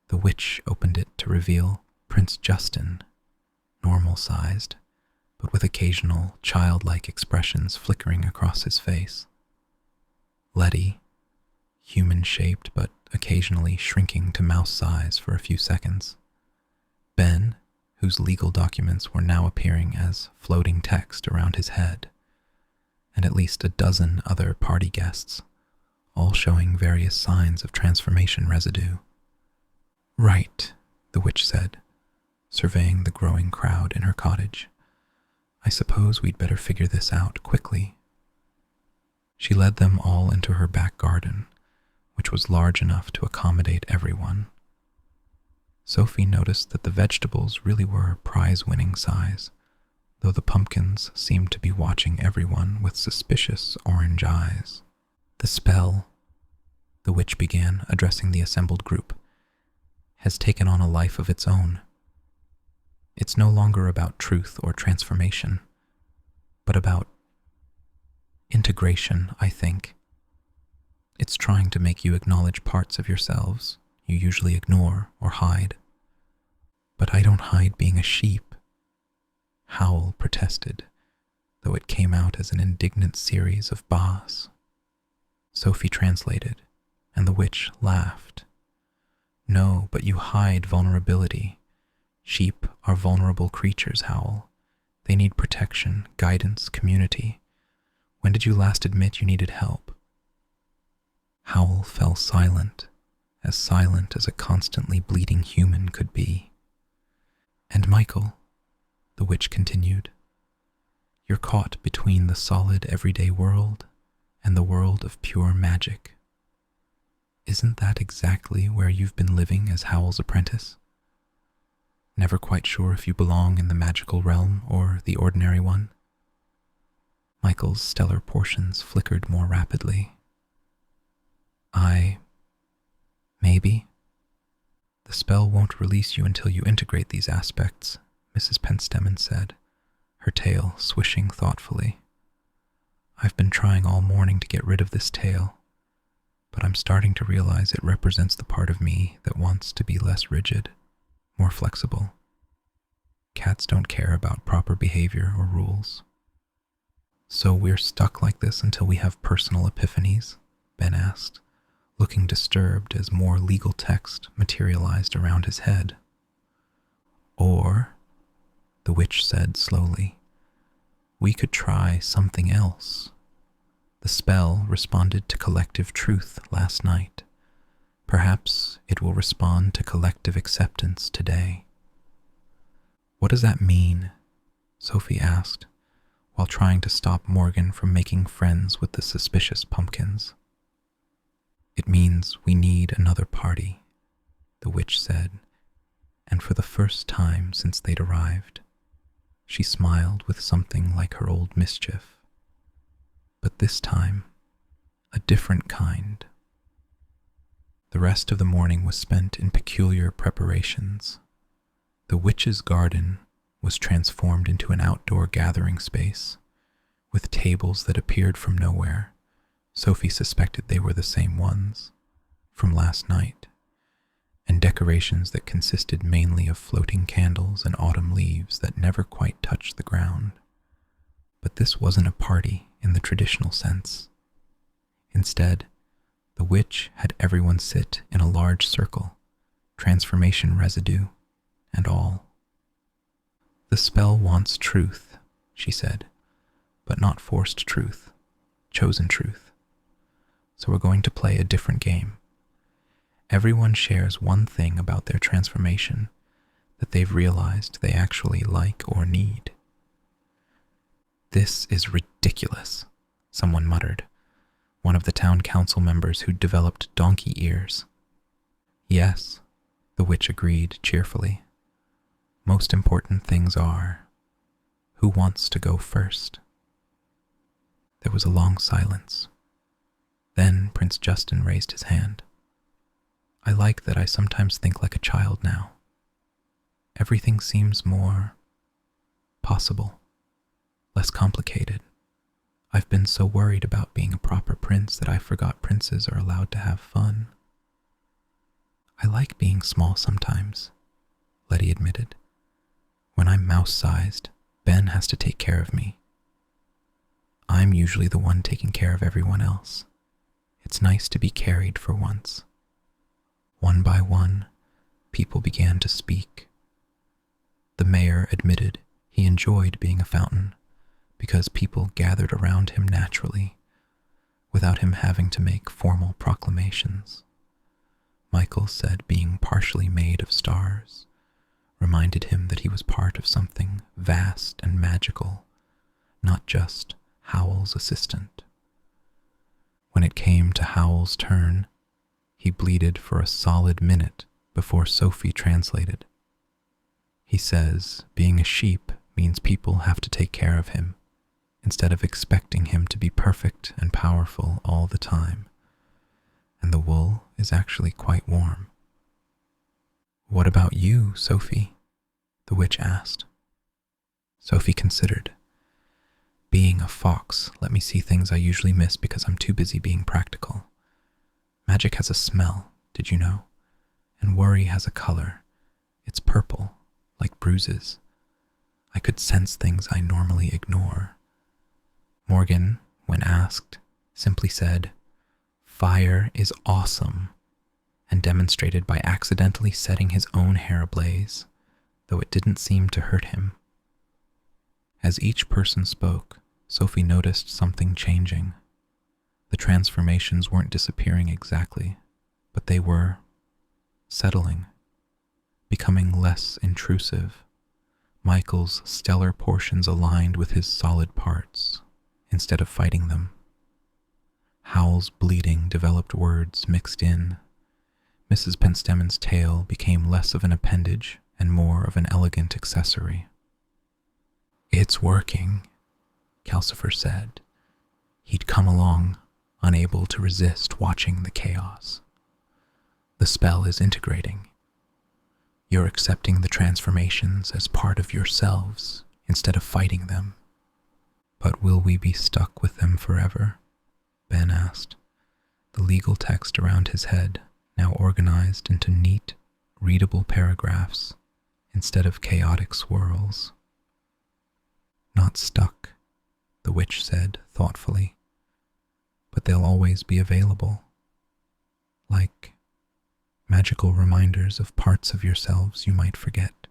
The witch opened it to reveal Prince Justin, normal-sized, but with occasional childlike expressions flickering across his face. Letty, human-shaped but occasionally shrinking to mouse size for a few seconds. Ben, whose legal documents were now appearing as floating text around his head, and at least a dozen other party guests, all showing various signs of transformation residue. Right, the witch said, surveying the growing crowd in her cottage. I suppose we'd better figure this out quickly. She led them all into her back garden, which was large enough to accommodate everyone. Sophie noticed that the vegetables really were prize-winning size, though the pumpkins seemed to be watching everyone with suspicious orange eyes. The spell, the witch began, addressing the assembled group, has taken on a life of its own. It's no longer about truth or transformation, but about integration, I think. It's trying to make you acknowledge parts of yourselves you usually ignore or hide. But I don't hide being a sheep, Howl protested, though it came out as an indignant series of bahs. Sophie translated, and the witch laughed. No, but you hide vulnerability. Sheep are vulnerable creatures, Howl. They need protection, guidance, community. When did you last admit you needed help? Howl fell silent as a constantly bleeding human could be. And Michael, the witch continued, you're caught between the solid everyday world and the world of pure magic. Isn't that exactly where you've been living as Howl's apprentice? Never quite sure if you belong in the magical realm or the ordinary one? Michael's stellar portions flickered more rapidly. Maybe. The spell won't release you until you integrate these aspects, Mrs. Pentstemon said, her tail swishing thoughtfully. I've been trying all morning to get rid of this tail, but I'm starting to realize it represents the part of me that wants to be less rigid, more flexible. Cats don't care about proper behavior or rules. So we're stuck like this until we have personal epiphanies? Ben asked, looking disturbed as more legal text materialized around his head. Or, the witch said slowly, we could try something else. The spell responded to collective truth last night. Perhaps it will respond to collective acceptance today. What does that mean? Sophie asked, while trying to stop Morgan from making friends with the suspicious pumpkins. It means we need another party, the witch said, and for the first time since they'd arrived, she smiled with something like her old mischief. but this time, a different kind. The rest of the morning was spent in peculiar preparations. The witch's garden was transformed into an outdoor gathering space, with tables that appeared from nowhere. Sophie suspected they were the same ones from last night, and decorations that consisted mainly of floating candles and autumn leaves that never quite touched the ground. But this wasn't a party in the traditional sense. Instead, the witch had everyone sit in a large circle, transformation residue and all. "The spell wants truth," she said, "but not forced truth, chosen truth. So we're going to play a different game. Everyone shares one thing about their transformation that they've realized they actually like or need." "This is ridiculous," someone muttered, one of the town council members who'd developed donkey ears. "Yes," the witch agreed cheerfully. "Most important things are, who wants to go first?" There was a long silence. Then Prince Justin raised his hand. "I like that I sometimes think like a child now. Everything seems more possible, less complicated. I've been so worried about being a proper prince that I forgot princes are allowed to have fun." "I like being small sometimes," Letty admitted. "When I'm mouse-sized, Ben has to take care of me. I'm usually the one taking care of everyone else. It's nice to be carried for once." One by one, people began to speak. The mayor admitted he enjoyed being a fountain because people gathered around him naturally, without him having to make formal proclamations. Michael said being partially made of stars reminded him that he was part of something vast and magical, not just Howl's assistant. When it came to Howl's turn, he bleated for a solid minute before Sophie translated. He says being a sheep means people have to take care of him, instead of expecting him to be perfect and powerful all the time, and the wool is actually quite warm. "What about you, Sophie?" the witch asked. Sophie considered. "Being a fox let me see things I usually miss because I'm too busy being practical. Magic has a smell, did you know? And worry has a color. It's purple, like bruises. I could sense things I normally ignore." Morgan, when asked, simply said, "Fire is awesome," and demonstrated by accidentally setting his own hair ablaze, though it didn't seem to hurt him. As each person spoke, Sophie noticed something changing. The transformations weren't disappearing exactly, but they were settling, becoming less intrusive. Michael's stellar portions aligned with his solid parts, instead of fighting them. Howl's bleeding, developed words mixed in. Mrs. Penstemmon's tale became less of an appendage and more of an elegant accessory. "It's working," Calcifer said. He'd come along, unable to resist watching the chaos. "The spell is integrating. You're accepting the transformations as part of yourselves instead of fighting them." "But will we be stuck with them forever?" Ben asked, the legal text around his head now organized into neat, readable paragraphs instead of chaotic swirls. "Not stuck," the witch said thoughtfully, "but they'll always be available, like magical reminders of parts of yourselves you might forget."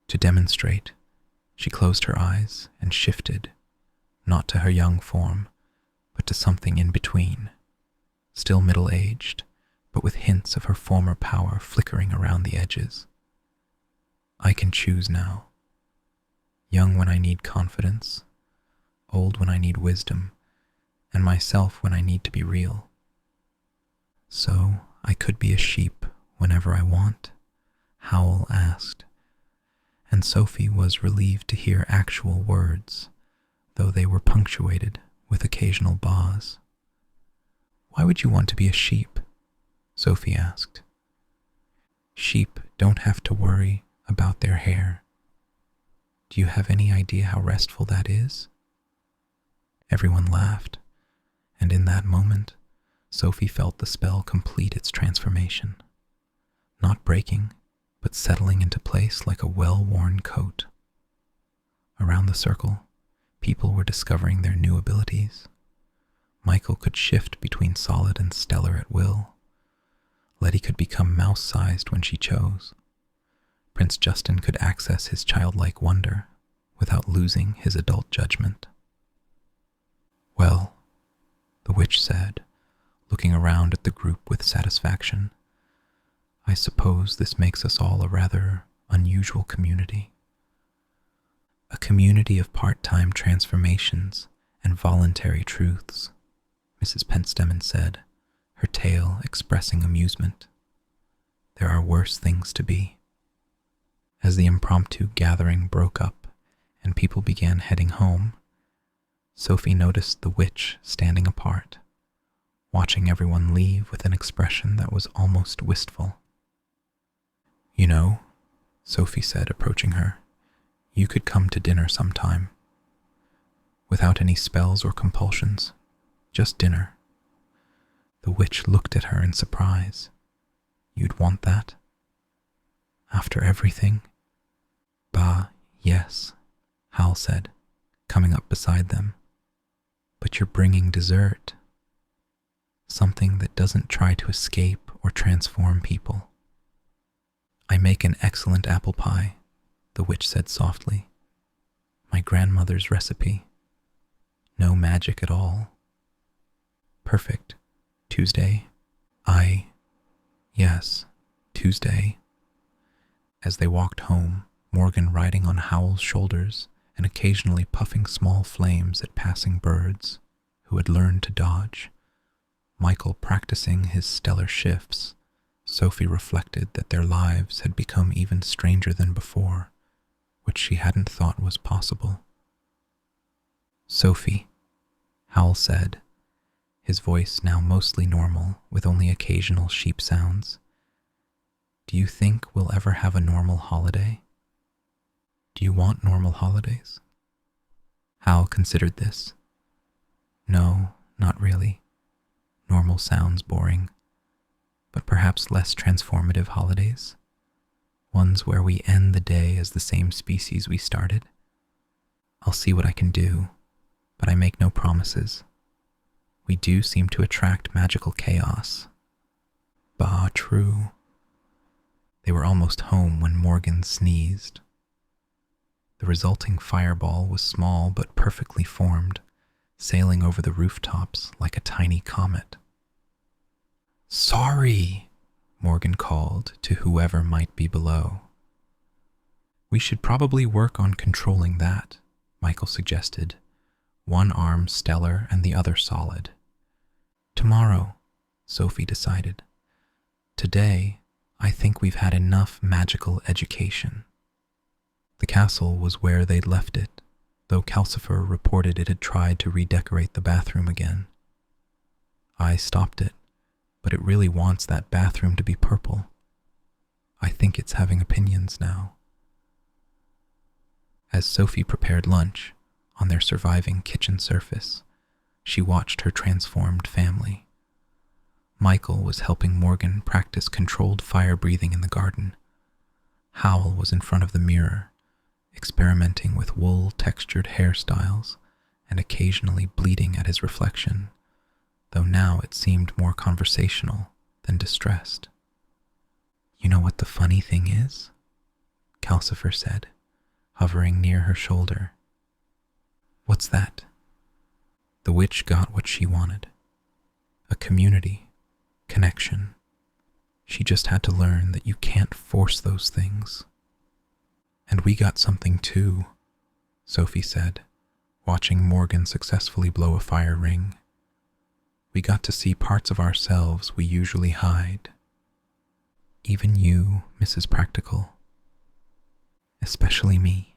To demonstrate, she closed her eyes and shifted, not to her young form, but to something in between, still middle-aged, but with hints of her former power flickering around the edges. "I can choose now. Young when I need confidence, old when I need wisdom, and myself when I need to be real. So I could be a sheep whenever I want?" Howl asked, and Sophie was relieved to hear actual words, though they were punctuated with occasional baas. "Why would you want to be a sheep?" Sophie asked. "Sheep don't have to worry about their hair. Do you have any idea how restful that is?" Everyone laughed, and in that moment, Sophie felt the spell complete its transformation, not breaking, but settling into place like a well-worn coat. Around the circle, people were discovering their new abilities. Michael could shift between solid and stellar at will. Letty could become mouse-sized when she chose. Prince Justin could access his childlike wonder without losing his adult judgment. "Well," the witch said, looking around at the group with satisfaction, "I suppose this makes us all a rather unusual community. A community of part-time transformations and voluntary truths," Mrs. Penstemon said, her tale expressing amusement. "There are worse things to be." As the impromptu gathering broke up and people began heading home, Sophie noticed the witch standing apart, watching everyone leave with an expression that was almost wistful. "You know," Sophie said, approaching her, "you could come to dinner sometime. Without any spells or compulsions, just dinner." The witch looked at her in surprise. "You'd want that? After everything?" "Bah, yes," Howl said, coming up beside them. "But you're bringing dessert. Something that doesn't try to escape or transform people." "I make an excellent apple pie," the witch said softly. "My grandmother's recipe. No magic at all. Perfect. Tuesday? Yes, Tuesday." As they walked home, Morgan riding on Howl's shoulders and occasionally puffing small flames at passing birds who had learned to dodge, Michael practicing his stellar shifts, Sophie reflected that their lives had become even stranger than before, which she hadn't thought was possible. "Sophie," Howl said, his voice now mostly normal with only occasional sheep sounds, "do you think we'll ever have a normal holiday? Do you want normal holidays?" Howl considered this. "No, not really. Normal sounds boring. But perhaps less transformative holidays. Ones where we end the day as the same species we started. I'll see what I can do, but I make no promises. We do seem to attract magical chaos." "Bah, true." They were almost home when Morgan sneezed. The resulting fireball was small but perfectly formed, sailing over the rooftops like a tiny comet. "Sorry," Morgan called to whoever might be below. "We should probably work on controlling that," Michael suggested, one arm stellar and the other solid. "Tomorrow," Sophie decided. "Today, I think we've had enough magical education." The castle was where they'd left it, though Calcifer reported it had tried to redecorate the bathroom again. "I stopped it, but it really wants that bathroom to be purple. I think it's having opinions now." As Sophie prepared lunch on their surviving kitchen surface, she watched her transformed family. Michael was helping Morgan practice controlled fire breathing in the garden. Howl was in front of the mirror, experimenting with wool-textured hairstyles and occasionally bleating at his reflection, though now it seemed more conversational than distressed. "You know what the funny thing is?" Calcifer said, hovering near her shoulder. "What's that?" The witch got what she wanted. A community, connection. She just had to learn that you can't force those things. "And we got something too," Sophie said, watching Morgan successfully blow a fire ring. "We got to see parts of ourselves we usually hide. Even you, Mrs. Practical. Especially me.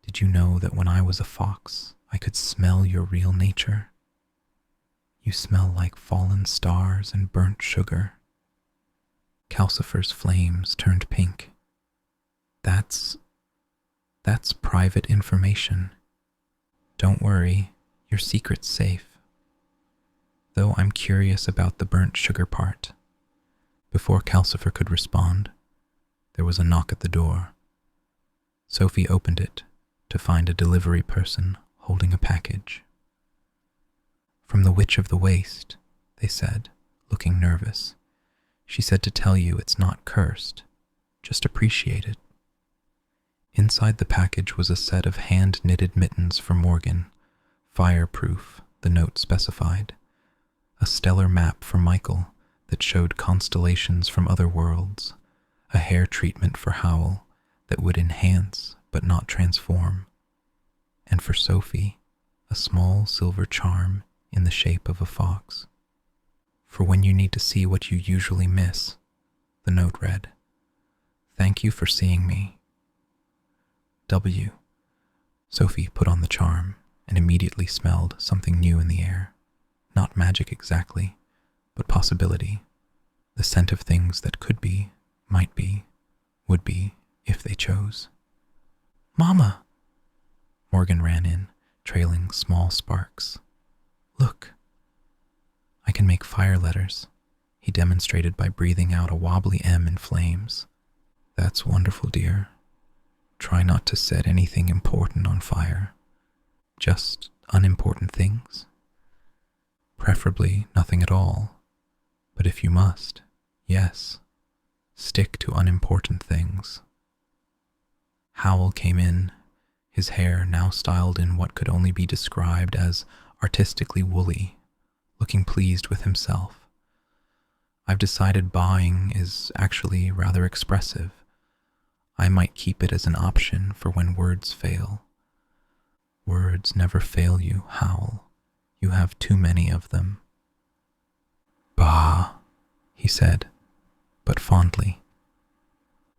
Did you know that when I was a fox, I could smell your real nature. You smell like fallen stars and burnt sugar. Calcifer's flames turned pink. That's private information. Don't worry, your secret's safe. Though I'm curious about the burnt sugar part. Before Calcifer could respond, there was a knock at the door. Sophie opened it to find a delivery person holding a package. From the Witch of the Waste, they said, looking nervous. She said to tell you it's not cursed, just appreciate it. Inside the package was a set of hand-knitted mittens for Morgan, fireproof, the note specified, a stellar map for Michael that showed constellations from other worlds, a hair treatment for Howl that would enhance but not transform, and for Sophie, a small silver charm in the shape of a fox. For when you need to see what you usually miss, the note read, "Thank you for seeing me. W." Sophie put on the charm and immediately smelled something new in the air. Not magic exactly, but possibility. The scent of things that could be, might be, would be, if they chose. "Mama!" Morgan ran in, trailing small sparks. "Look. I can make fire letters," he demonstrated by breathing out a wobbly M in flames. "That's wonderful, dear. Try not to set anything important on fire. Just unimportant things. Preferably nothing at all. But if you must, yes, stick to unimportant things." Howl came in, his hair now styled in what could only be described as artistically woolly, looking pleased with himself. "I've decided buying is actually rather expressive. I might keep it as an option for when words fail." "Words never fail you, Howl. You have too many of them." "Bah," he said, but fondly.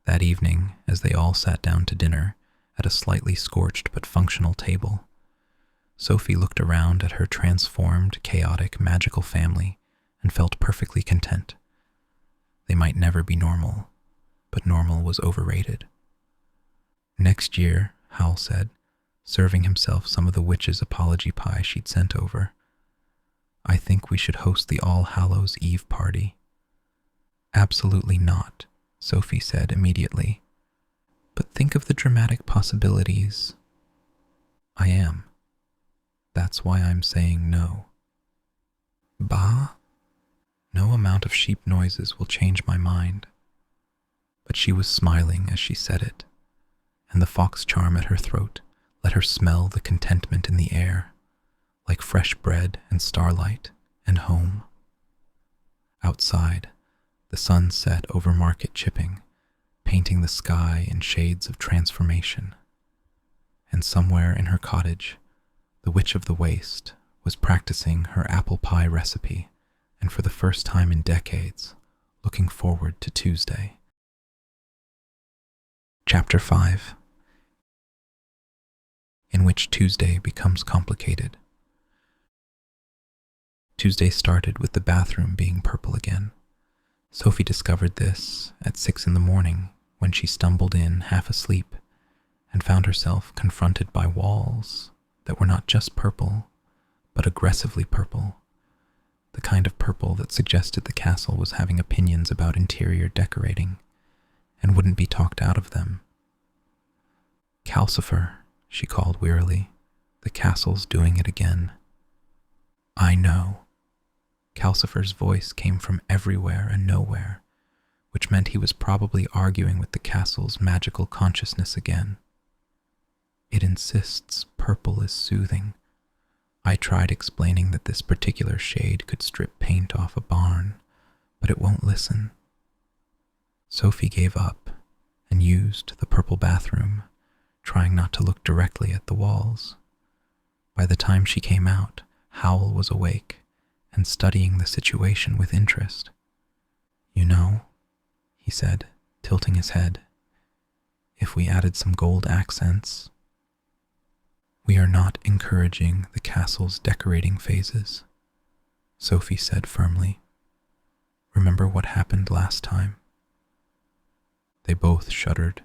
That evening, as they all sat down to dinner at a slightly scorched but functional table, Sophie looked around at her transformed, chaotic, magical family and felt perfectly content. They might never be normal, but normal was overrated. "Next year," Howl said, serving himself some of the witch's apology pie she'd sent over, "I think we should host the All Hallows Eve party." "Absolutely not," Sophie said immediately. "But think of the dramatic possibilities." "I am. That's why I'm saying no." "Bah? No amount of sheep noises will change my mind." But she was smiling as she said it, and the fox charm at her throat let her smell the contentment in the air, like fresh bread and starlight and home. Outside, the sun set over Market Chipping, painting the sky in shades of transformation. And somewhere in her cottage, the Witch of the Waste was practicing her apple pie recipe, and for the first time in decades, looking forward to Tuesday. Chapter 5, in which Tuesday becomes complicated. Tuesday started with the bathroom being purple again. Sophie discovered this at 6 a.m. when she stumbled in half asleep and found herself confronted by walls that were not just purple, but aggressively purple, the kind of purple that suggested the castle was having opinions about interior decorating and wouldn't be talked out of them. "Calcifer," she called wearily, "the castle's doing it again." "I know." Calcifer's voice came from everywhere and nowhere, which meant he was probably arguing with the castle's magical consciousness again. "It insists purple is soothing. I tried explaining that this particular shade could strip paint off a barn, but it won't listen." Sophie gave up and used the purple bathroom, trying not to look directly at the walls. By the time she came out, Howl was awake and studying the situation with interest. "You know," he said, tilting his head, "if we added some gold accents..." "We are not encouraging the castle's decorating phases," Sophie said firmly. "Remember what happened last time?" They both shuddered.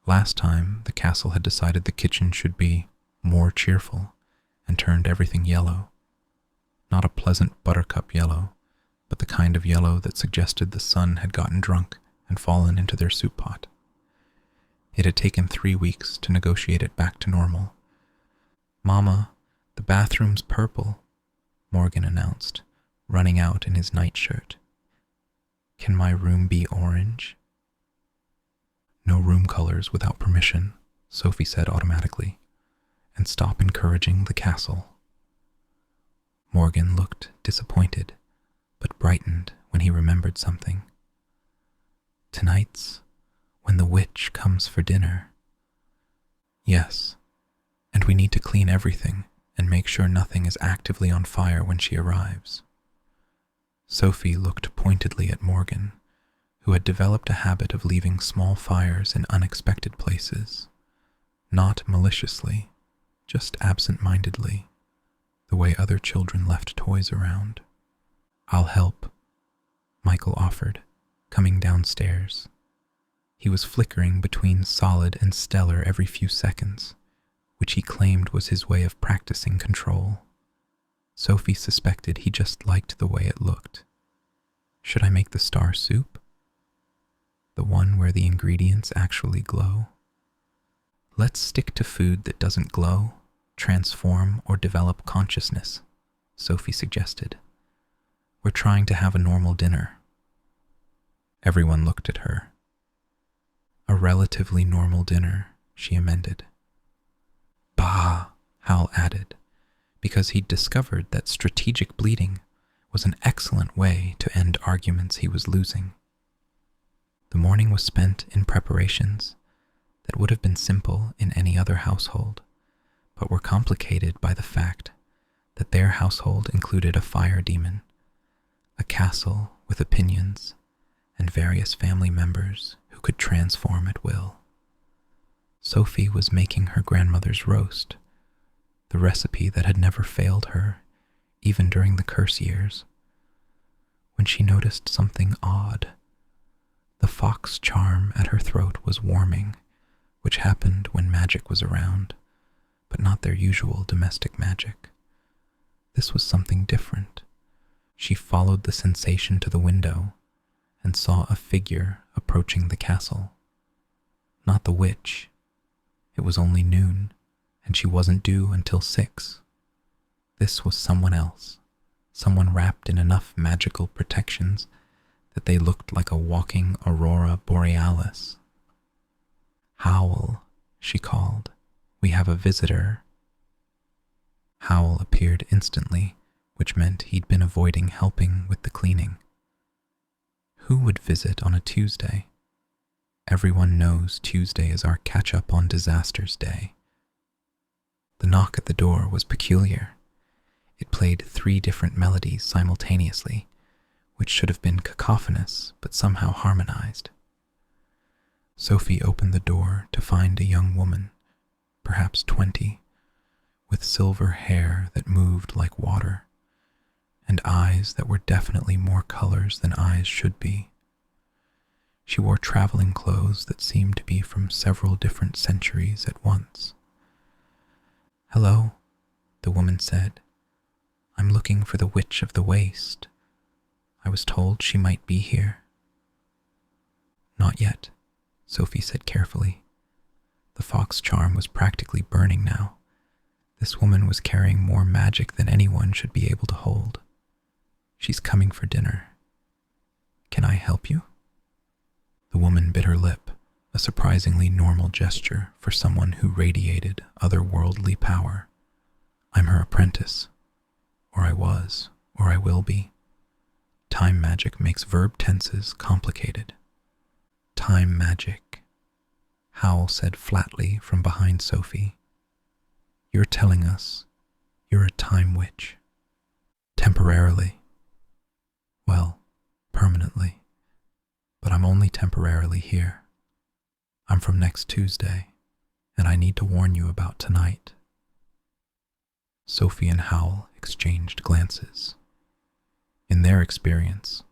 Last time, the castle had decided the kitchen should be more cheerful and turned everything yellow. Not a pleasant buttercup yellow, but the kind of yellow that suggested the sun had gotten drunk and fallen into their soup pot. It had taken 3 weeks to negotiate it back to normal. "Mama, the bathroom's purple," Morgan announced, running out in his nightshirt. "Can my room be orange?" "No room colors without permission," Sophie said automatically, "and stop encouraging the castle." Morgan looked disappointed, but brightened when he remembered something. "Tonight's when the witch comes for dinner." "Yes, and we need to clean everything and make sure nothing is actively on fire when she arrives." Sophie looked pointedly at Morgan, who had developed a habit of leaving small fires in unexpected places, not maliciously, just absent-mindedly, the way other children left toys around. "I'll help," Michael offered, coming downstairs. He was flickering between solid and stellar every few seconds, which he claimed was his way of practicing control. Sophie suspected he just liked the way it looked. "Should I make the star soup? The one where the ingredients actually glow?" "Let's stick to food that doesn't glow, transform, or develop consciousness," Sophie suggested. "We're trying to have a normal dinner." Everyone looked at her. "A relatively normal dinner," she amended. "Bah," Howl added, because he'd discovered that strategic bleeding was an excellent way to end arguments he was losing. The morning was spent in preparations that would have been simple in any other household, but were complicated by the fact that their household included a fire demon, a castle with opinions, and various family members who could transform at will. Sophie was making her grandmother's roast, the recipe that had never failed her, even during the curse years, when she noticed something odd. The fox charm at her throat was warming, which happened when magic was around, but not their usual domestic magic. This was something different. She followed the sensation to the window and saw a figure approaching the castle. Not the witch. It was only noon, and she wasn't due until 6. This was someone else, someone wrapped in enough magical protections that they looked like a walking aurora borealis. "Howl," she called. "We have a visitor." Howl appeared instantly, which meant he'd been avoiding helping with the cleaning. Who would visit on a Tuesday? Everyone knows Tuesday is our catch-up on disasters day. The knock at the door was peculiar. It played 3 different melodies simultaneously, which should have been cacophonous but somehow harmonized. Sophie opened the door to find a young woman, perhaps 20, with silver hair that moved like water, and eyes that were definitely more colors than eyes should be. She wore traveling clothes that seemed to be from several different centuries at once. "Hello," the woman said. "I'm looking for the Witch of the Waste. I was told she might be here." "Not yet," Sophie said carefully. The fox charm was practically burning now. This woman was carrying more magic than anyone should be able to hold. "She's coming for dinner. Can I help you?" The woman bit her lip, a surprisingly normal gesture for someone who radiated otherworldly power. "I'm her apprentice. Or I was, or I will be. Time magic makes verb tenses complicated." "Time magic," Howl said flatly from behind Sophie. "You're telling us you're a time witch." "Temporarily. Well, permanently. But I'm only temporarily here. I'm from next Tuesday, and I need to warn you about tonight," Sophie and Howl exchanged glances. In their experience,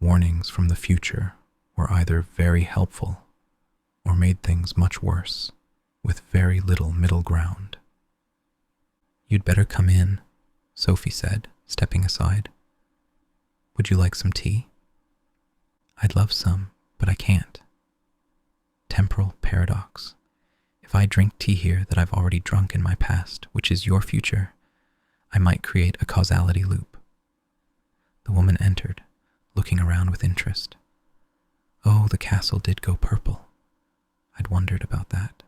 warnings from the future were either very helpful or made things much worse, with very little middle ground. "You'd better come in," Sophie said, stepping aside. "Would you like some tea?" "I'd love some, but I can't." Temporal paradox. If I drink tea here that I've already drunk in my past, which is your future, I might create a causality loop. The woman entered, looking around with interest. "Oh, the castle did go purple. I'd wondered about that."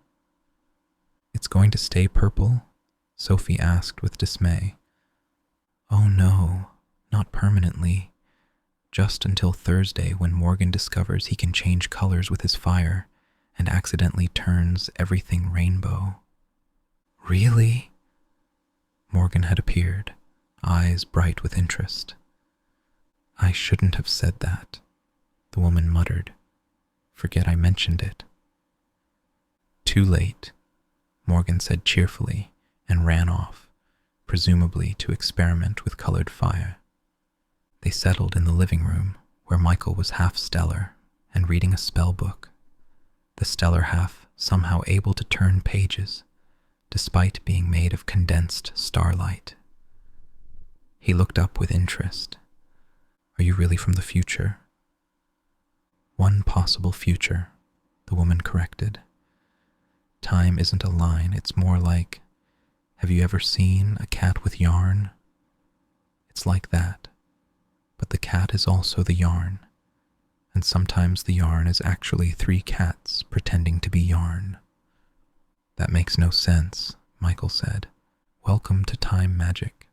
"It's going to stay purple?" Sophie asked with dismay. "Oh no, not permanently. Just until Thursday, when Morgan discovers he can change colors with his fire and accidentally turns everything rainbow." "Really?" Morgan had appeared, eyes bright with interest. "I shouldn't have said that," the woman muttered. "Forget I mentioned it." "Too late," Morgan said cheerfully and ran off, presumably to experiment with colored fire. They settled in the living room, where Michael was half stellar and reading a spell book, the stellar half somehow able to turn pages, despite being made of condensed starlight. He looked up with interest. "Are you really from the future?" "One possible future," the woman corrected. "Time isn't a line, it's more like, have you ever seen a cat with yarn? It's like that, but the cat is also the yarn, and sometimes the yarn is actually 3 cats pretending to be yarn." "That makes no sense," Michael said. "Welcome to time magic."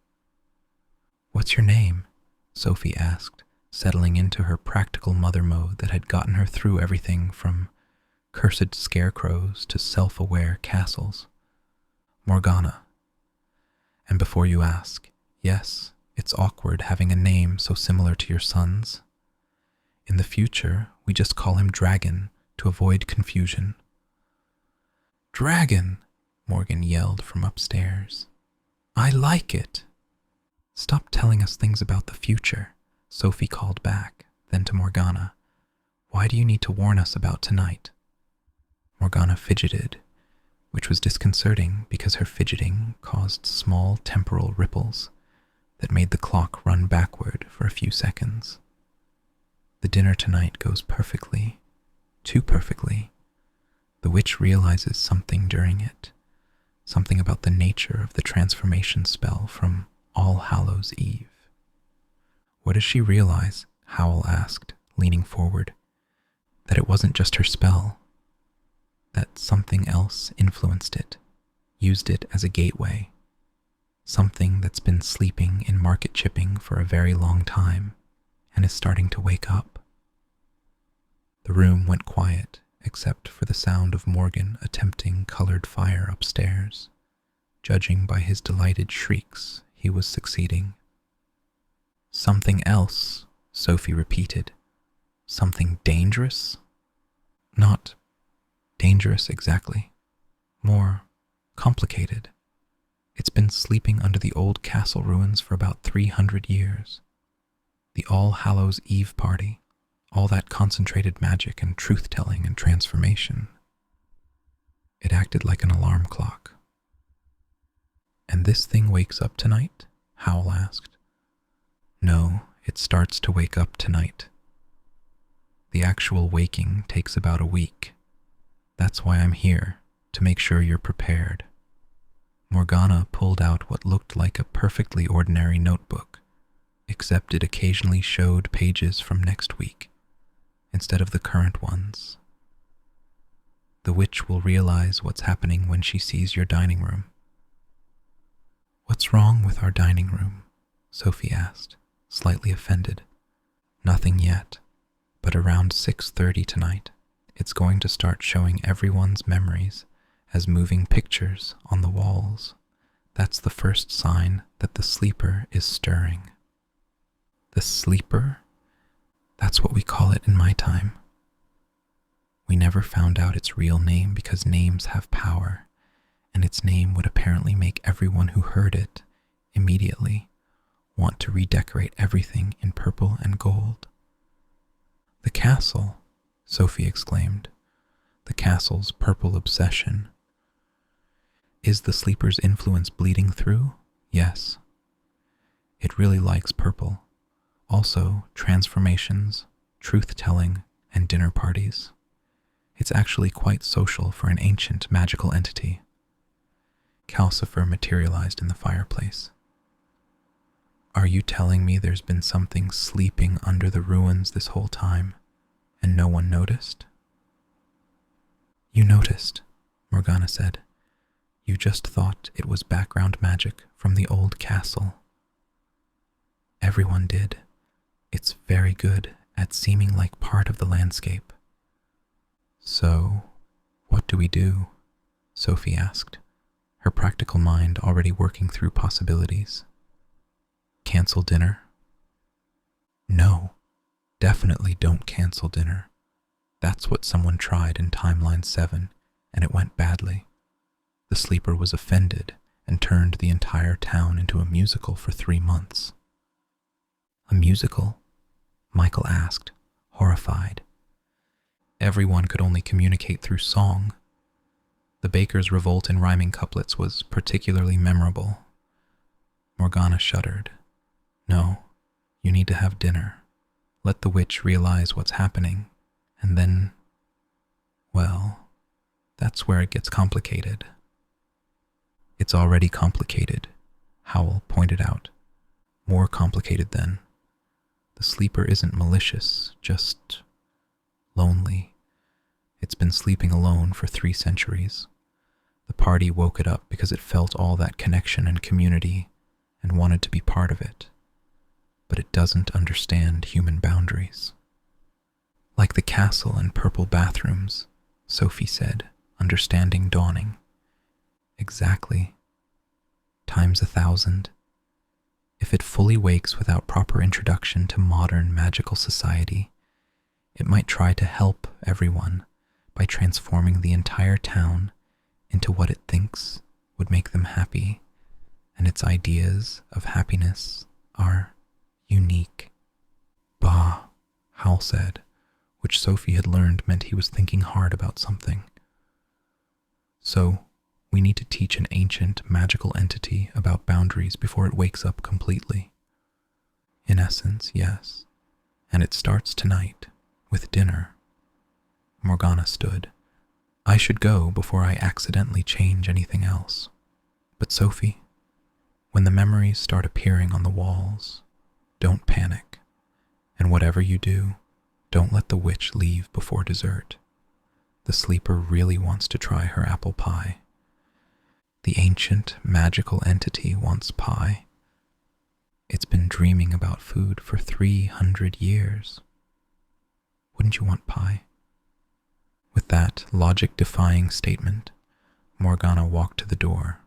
"What's your name?" Sophie asked, settling into her practical mother mode that had gotten her through everything from cursed scarecrows to self-aware castles. "Morgana." "And before you ask, yes, it's awkward having a name so similar to your son's. In the future, we just call him Dragon to avoid confusion." "Dragon!" Morgan yelled from upstairs. "I like it." "Stop telling us things about the future," Sophie called back, then to Morgana. "Why do you need to warn us about tonight?" Morgana fidgeted, which was disconcerting because her fidgeting caused small temporal ripples that made the clock run backward for a few seconds. "The dinner tonight goes perfectly, too perfectly. The witch realizes something during it, something about the nature of the transformation spell from All Hallows Eve." "What does she realize?" Howl asked, leaning forward. "That it wasn't just her spell. That something else influenced it, used it as a gateway. Something that's been sleeping in market chipping for a very long time and is starting to wake up." The room went quiet, except for the sound of Morgan attempting colored fire upstairs. Judging by his delighted shrieks, he was succeeding. "Something else," Sophie repeated. "Something dangerous?" "Not dangerous exactly. More complicated. It's been sleeping under the old castle ruins for about 300 years. The All Hallows Eve party, all that concentrated magic and truth-telling and transformation. It acted like an alarm clock." "And this thing wakes up tonight?" Howl asked. "No, it starts to wake up tonight. The actual waking takes about a week. That's why I'm here, to make sure you're prepared." Morgana pulled out what looked like a perfectly ordinary notebook, except it occasionally showed pages from next week, instead of the current ones. "The witch will realize what's happening when she sees your dining room." "What's wrong with our dining room?" Sophie asked, slightly offended. "Nothing yet, but around 6:30 tonight, it's going to start showing everyone's memories as moving pictures on the walls. That's the first sign that the sleeper is stirring." "The sleeper?" "That's what we call it in my time. We never found out its real name because names have power, and its name would apparently make everyone who heard it immediately, want to redecorate everything in purple and gold. "The castle," Sophie exclaimed. "The castle's purple obsession. Is the sleeper's influence bleeding through? Yes. It really likes purple. Also, transformations, truth-telling, and dinner parties. It's actually quite social for an ancient magical entity." Calcifer materialized in the fireplace. "Are you telling me there's been something sleeping under the ruins this whole time, and no one noticed?" "You noticed," Morgana said. "You just thought it was background magic from the old castle." "Everyone did. It's very good at seeming like part of the landscape." "So, what do we do?" Sophie asked, her practical mind already working through possibilities. "Cancel dinner?" "No, definitely don't cancel dinner. That's what someone tried in Timeline 7, and it went badly. The sleeper was offended and turned the entire town into a musical for 3 months." "A musical?" Michael asked, horrified. Everyone could only communicate through song. The baker's revolt in rhyming couplets was particularly memorable. Morgana shuddered. "No, you need to have dinner. Let the witch realize what's happening, and then, well, that's where it gets complicated." "It's already complicated," Howl pointed out. "More complicated then. The sleeper isn't malicious, just lonely. It's been sleeping alone for 3 centuries. The party woke it up because it felt all that connection and community and wanted to be part of it. But it doesn't understand human boundaries." "Like the castle and purple bathrooms," Sophie said, understanding dawning. "Exactly. Times 1,000. If it fully wakes without proper introduction to modern magical society, it might try to help everyone by transforming the entire town into what it thinks would make them happy, and its ideas of happiness are unique." "Bah," Howl said, which Sophie had learned meant he was thinking hard about something. "So, we need to teach an ancient magical entity about boundaries before it wakes up completely." "In essence, yes. And it starts tonight, with dinner." Morgana stood. "I should go before I accidentally change anything else. But Sophie, when the memories start appearing on the walls, don't panic. And whatever you do, don't let the witch leave before dessert. The sleeper really wants to try her apple pie. The ancient magical entity wants pie. It's been dreaming about food for 300 years. Wouldn't you want pie?" With that logic-defying statement, Morgana walked to the door.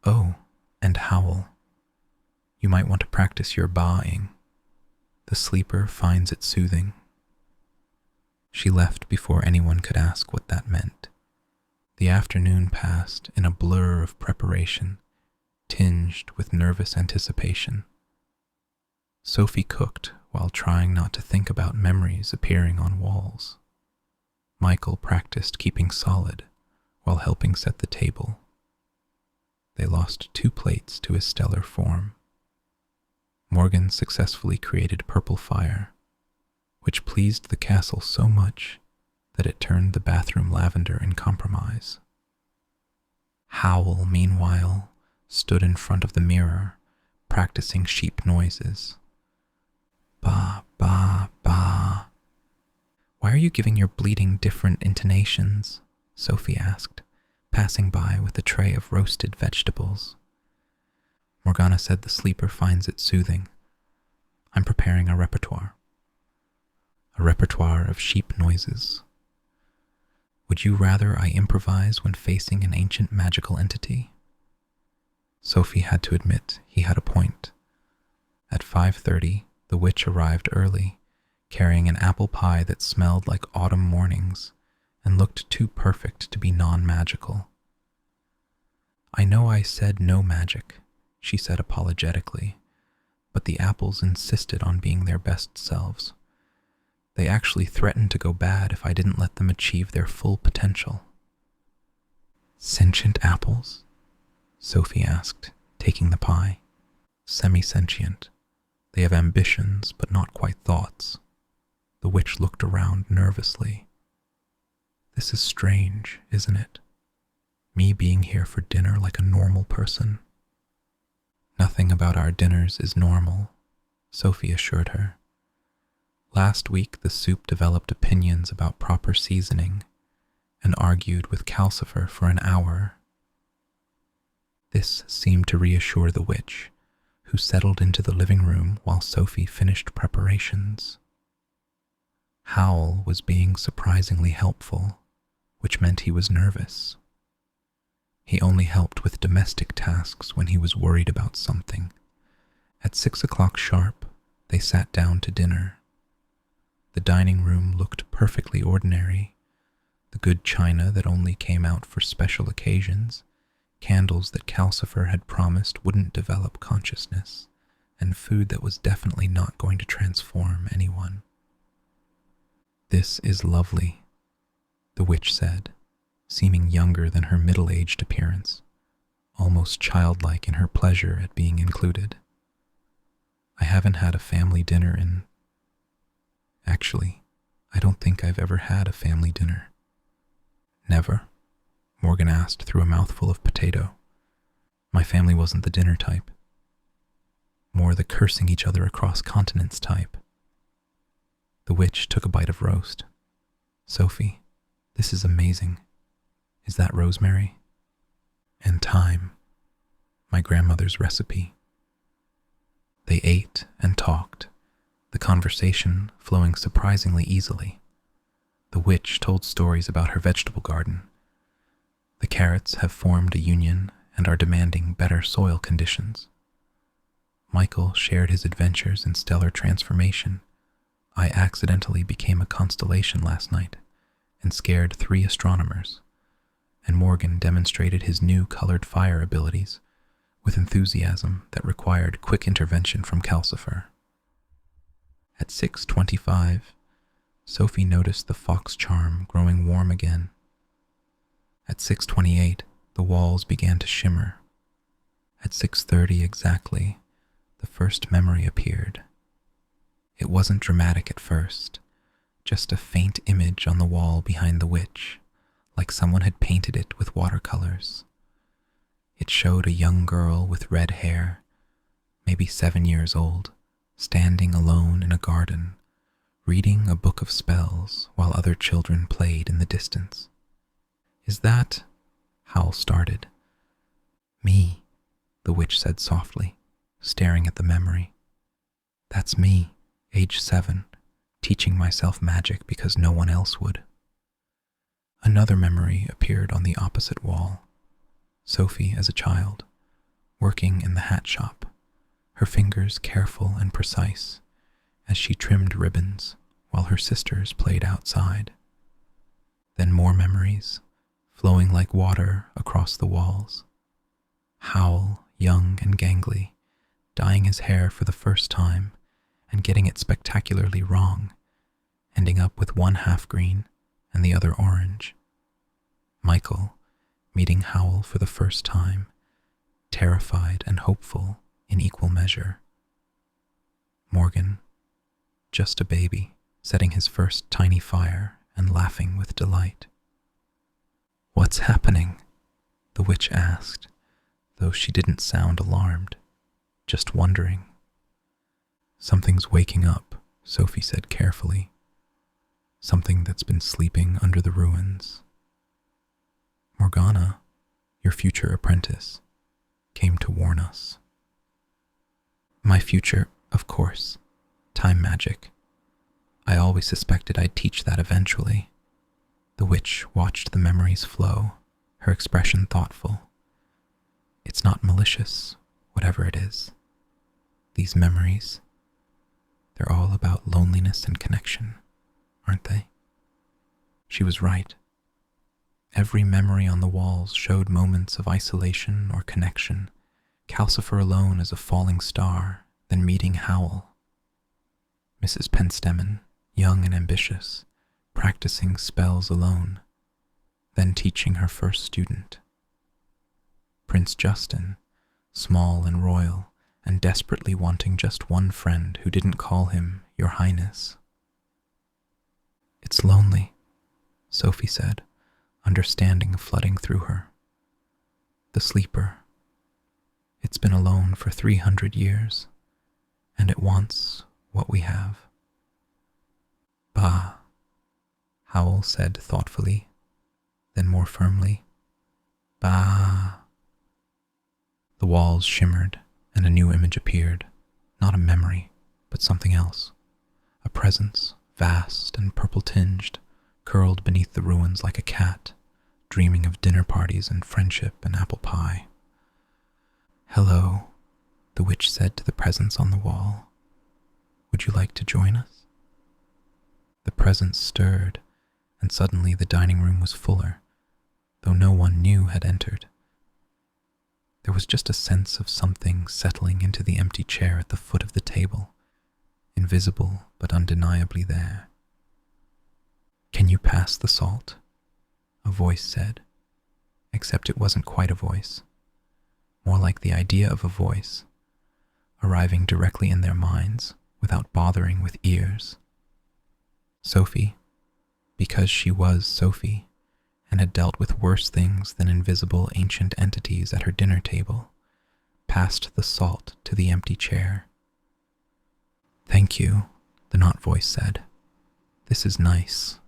"Oh, and Howl. You might want to practice your baaing. The sleeper finds it soothing." She left before anyone could ask what that meant. The afternoon passed in a blur of preparation, tinged with nervous anticipation. Sophie cooked while trying not to think about memories appearing on walls. Michael practiced keeping solid while helping set the table. They lost 2 plates to his stellar form. Morgan successfully created purple fire, which pleased the castle so much that it turned the bathroom lavender in compromise. Howl, meanwhile, stood in front of the mirror, practicing sheep noises. "Ba, ba, ba." "Why are you giving your bleeding different intonations?" Sophie asked, passing by with a tray of roasted vegetables. Morgana said the sleeper finds it soothing. "I'm preparing a repertoire." "A repertoire of sheep noises. Would you rather I improvise when facing an ancient magical entity?" Sophie had to admit he had a point. At 5:30, the witch arrived early, carrying an apple pie that smelled like autumn mornings and looked too perfect to be non-magical. "I know I said no magic," she said apologetically, but the apples insisted on being their best selves. They actually threatened to go bad if I didn't let them achieve their full potential. Sentient apples? Sophie asked, taking the pie. Semi-sentient. They have ambitions, but not quite thoughts. The witch looked around nervously. This is strange, isn't it? Me being here for dinner like a normal person. Nothing about our dinners is normal, Sophie assured her. Last week the soup developed opinions about proper seasoning and argued with Calcifer for an hour. This seemed to reassure the witch, who settled into the living room while Sophie finished preparations. Howl was being surprisingly helpful, which meant he was nervous. He only helped with domestic tasks when he was worried about something. At 6 o'clock sharp, they sat down to dinner. The dining room looked perfectly ordinary. The good china that only came out for special occasions, candles that Calcifer had promised wouldn't develop consciousness, and food that was definitely not going to transform anyone. "This is lovely," the witch said, seeming younger than her middle-aged appearance, almost childlike in her pleasure at being included. "I haven't had a family dinner in... Actually, I don't think I've ever had a family dinner." "Never?" Morgan asked through a mouthful of potato. "My family wasn't the dinner type. More the cursing each other across continents type." The witch took a bite of roast. "Sophie, this is amazing. Is that rosemary?" "And thyme. My grandmother's recipe." They ate and talked, the conversation flowing surprisingly easily. The witch told stories about her vegetable garden. The carrots have formed a union and are demanding better soil conditions. Michael shared his adventures in stellar transformation. I accidentally became a constellation last night and scared 3 astronomers, and Morgan demonstrated his new colored fire abilities with enthusiasm that required quick intervention from Calcifer. At 6:25, Sophie noticed the fox charm growing warm again. At 6:28, the walls began to shimmer. At 6:30 exactly, the first memory appeared. It wasn't dramatic at first, just a faint image on the wall behind the witch, like someone had painted it with watercolors. It showed a young girl with red hair, maybe 7 years old, standing alone in a garden, reading a book of spells while other children played in the distance. "Is that..." Howl started. "Me," the witch said softly, staring at the memory. "That's me, age 7, teaching myself magic because no one else would." Another memory appeared on the opposite wall. Sophie as a child, working in the hat shop, her fingers careful and precise as she trimmed ribbons while her sisters played outside. Then more memories, flowing like water across the walls. Howl, young and gangly, dyeing his hair for the first time and getting it spectacularly wrong, ending up with one half green and the other orange. Michael, meeting Howl for the first time, terrified and hopeful in equal measure. Morgan, just a baby, setting his first tiny fire and laughing with delight. "What's happening?" the witch asked, though she didn't sound alarmed, just wondering. "Something's waking up," Sophie said carefully. "Something that's been sleeping under the ruins." "Morgana, your future apprentice, came to warn us." "My future, of course. Time magic. I always suspected I'd teach that eventually." The witch watched the memories flow, her expression thoughtful. "It's not malicious, whatever it is. These memories, they're all about loneliness and connection, aren't they?" She was right. Every memory on the walls showed moments of isolation or connection, Calcifer alone as a falling star, then meeting Howl. Mrs. Penstemon, young and ambitious, practicing spells alone, then teaching her first student. Prince Justin, small and royal, and desperately wanting just one friend who didn't call him Your Highness. "It's lonely," Sophie said, understanding flooding through her. "The sleeper. It's been alone for 300 years, and it wants what we have." "Bah," Howl said thoughtfully, then more firmly, "Bah." The walls shimmered, and a new image appeared, not a memory, but something else, a presence, vast and purple-tinged, curled beneath the ruins like a cat, dreaming of dinner parties and friendship and apple pie. "Hello," the witch said to the presence on the wall. "Would you like to join us?" The presence stirred, and suddenly the dining room was fuller, though no one new had entered. There was just a sense of something settling into the empty chair at the foot of the table, invisible but undeniably there. "Can you pass the salt?" a voice said, except it wasn't quite a voice, more like the idea of a voice, arriving directly in their minds without bothering with ears. Sophie, because she was Sophie, and had dealt with worse things than invisible ancient entities at her dinner table, passed the salt to the empty chair. "Thank you," the not voice said. "This is nice.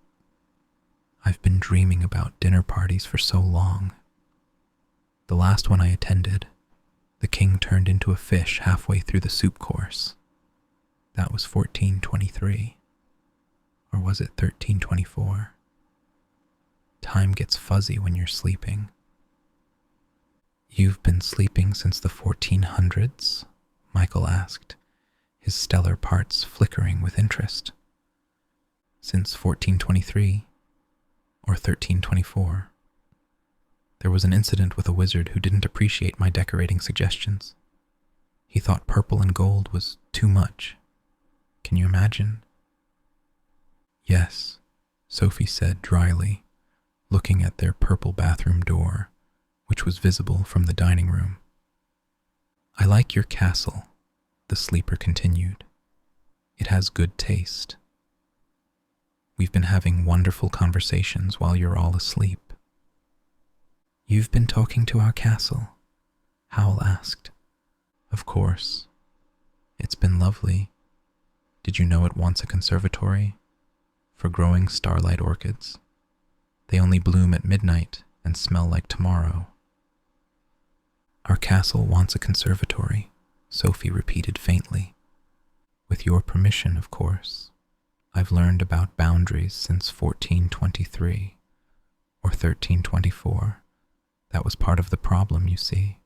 I've been dreaming about dinner parties for so long. The last one I attended, the king turned into a fish halfway through the soup course. That was 1423. Or was it 1324? Time gets fuzzy when you're sleeping." "You've been sleeping since the 1400s?" Michael asked, his stellar parts flickering with interest. "Since 1423, or 1324. There was an incident with a wizard who didn't appreciate my decorating suggestions. He thought purple and gold was too much. Can you imagine?" "Yes," Sophie said dryly, looking at their purple bathroom door, which was visible from the dining room. "I like your castle," the sleeper continued. "It has good taste. We've been having wonderful conversations while you're all asleep." "You've been talking to our castle?" Howl asked. "Of course. It's been lovely. Did you know it wants a conservatory? For growing starlight orchids. They only bloom at midnight and smell like tomorrow." "Our castle wants a conservatory," Sophie repeated faintly. "With your permission, of course. I've learned about boundaries since 1423, or 1324. That was part of the problem, you see.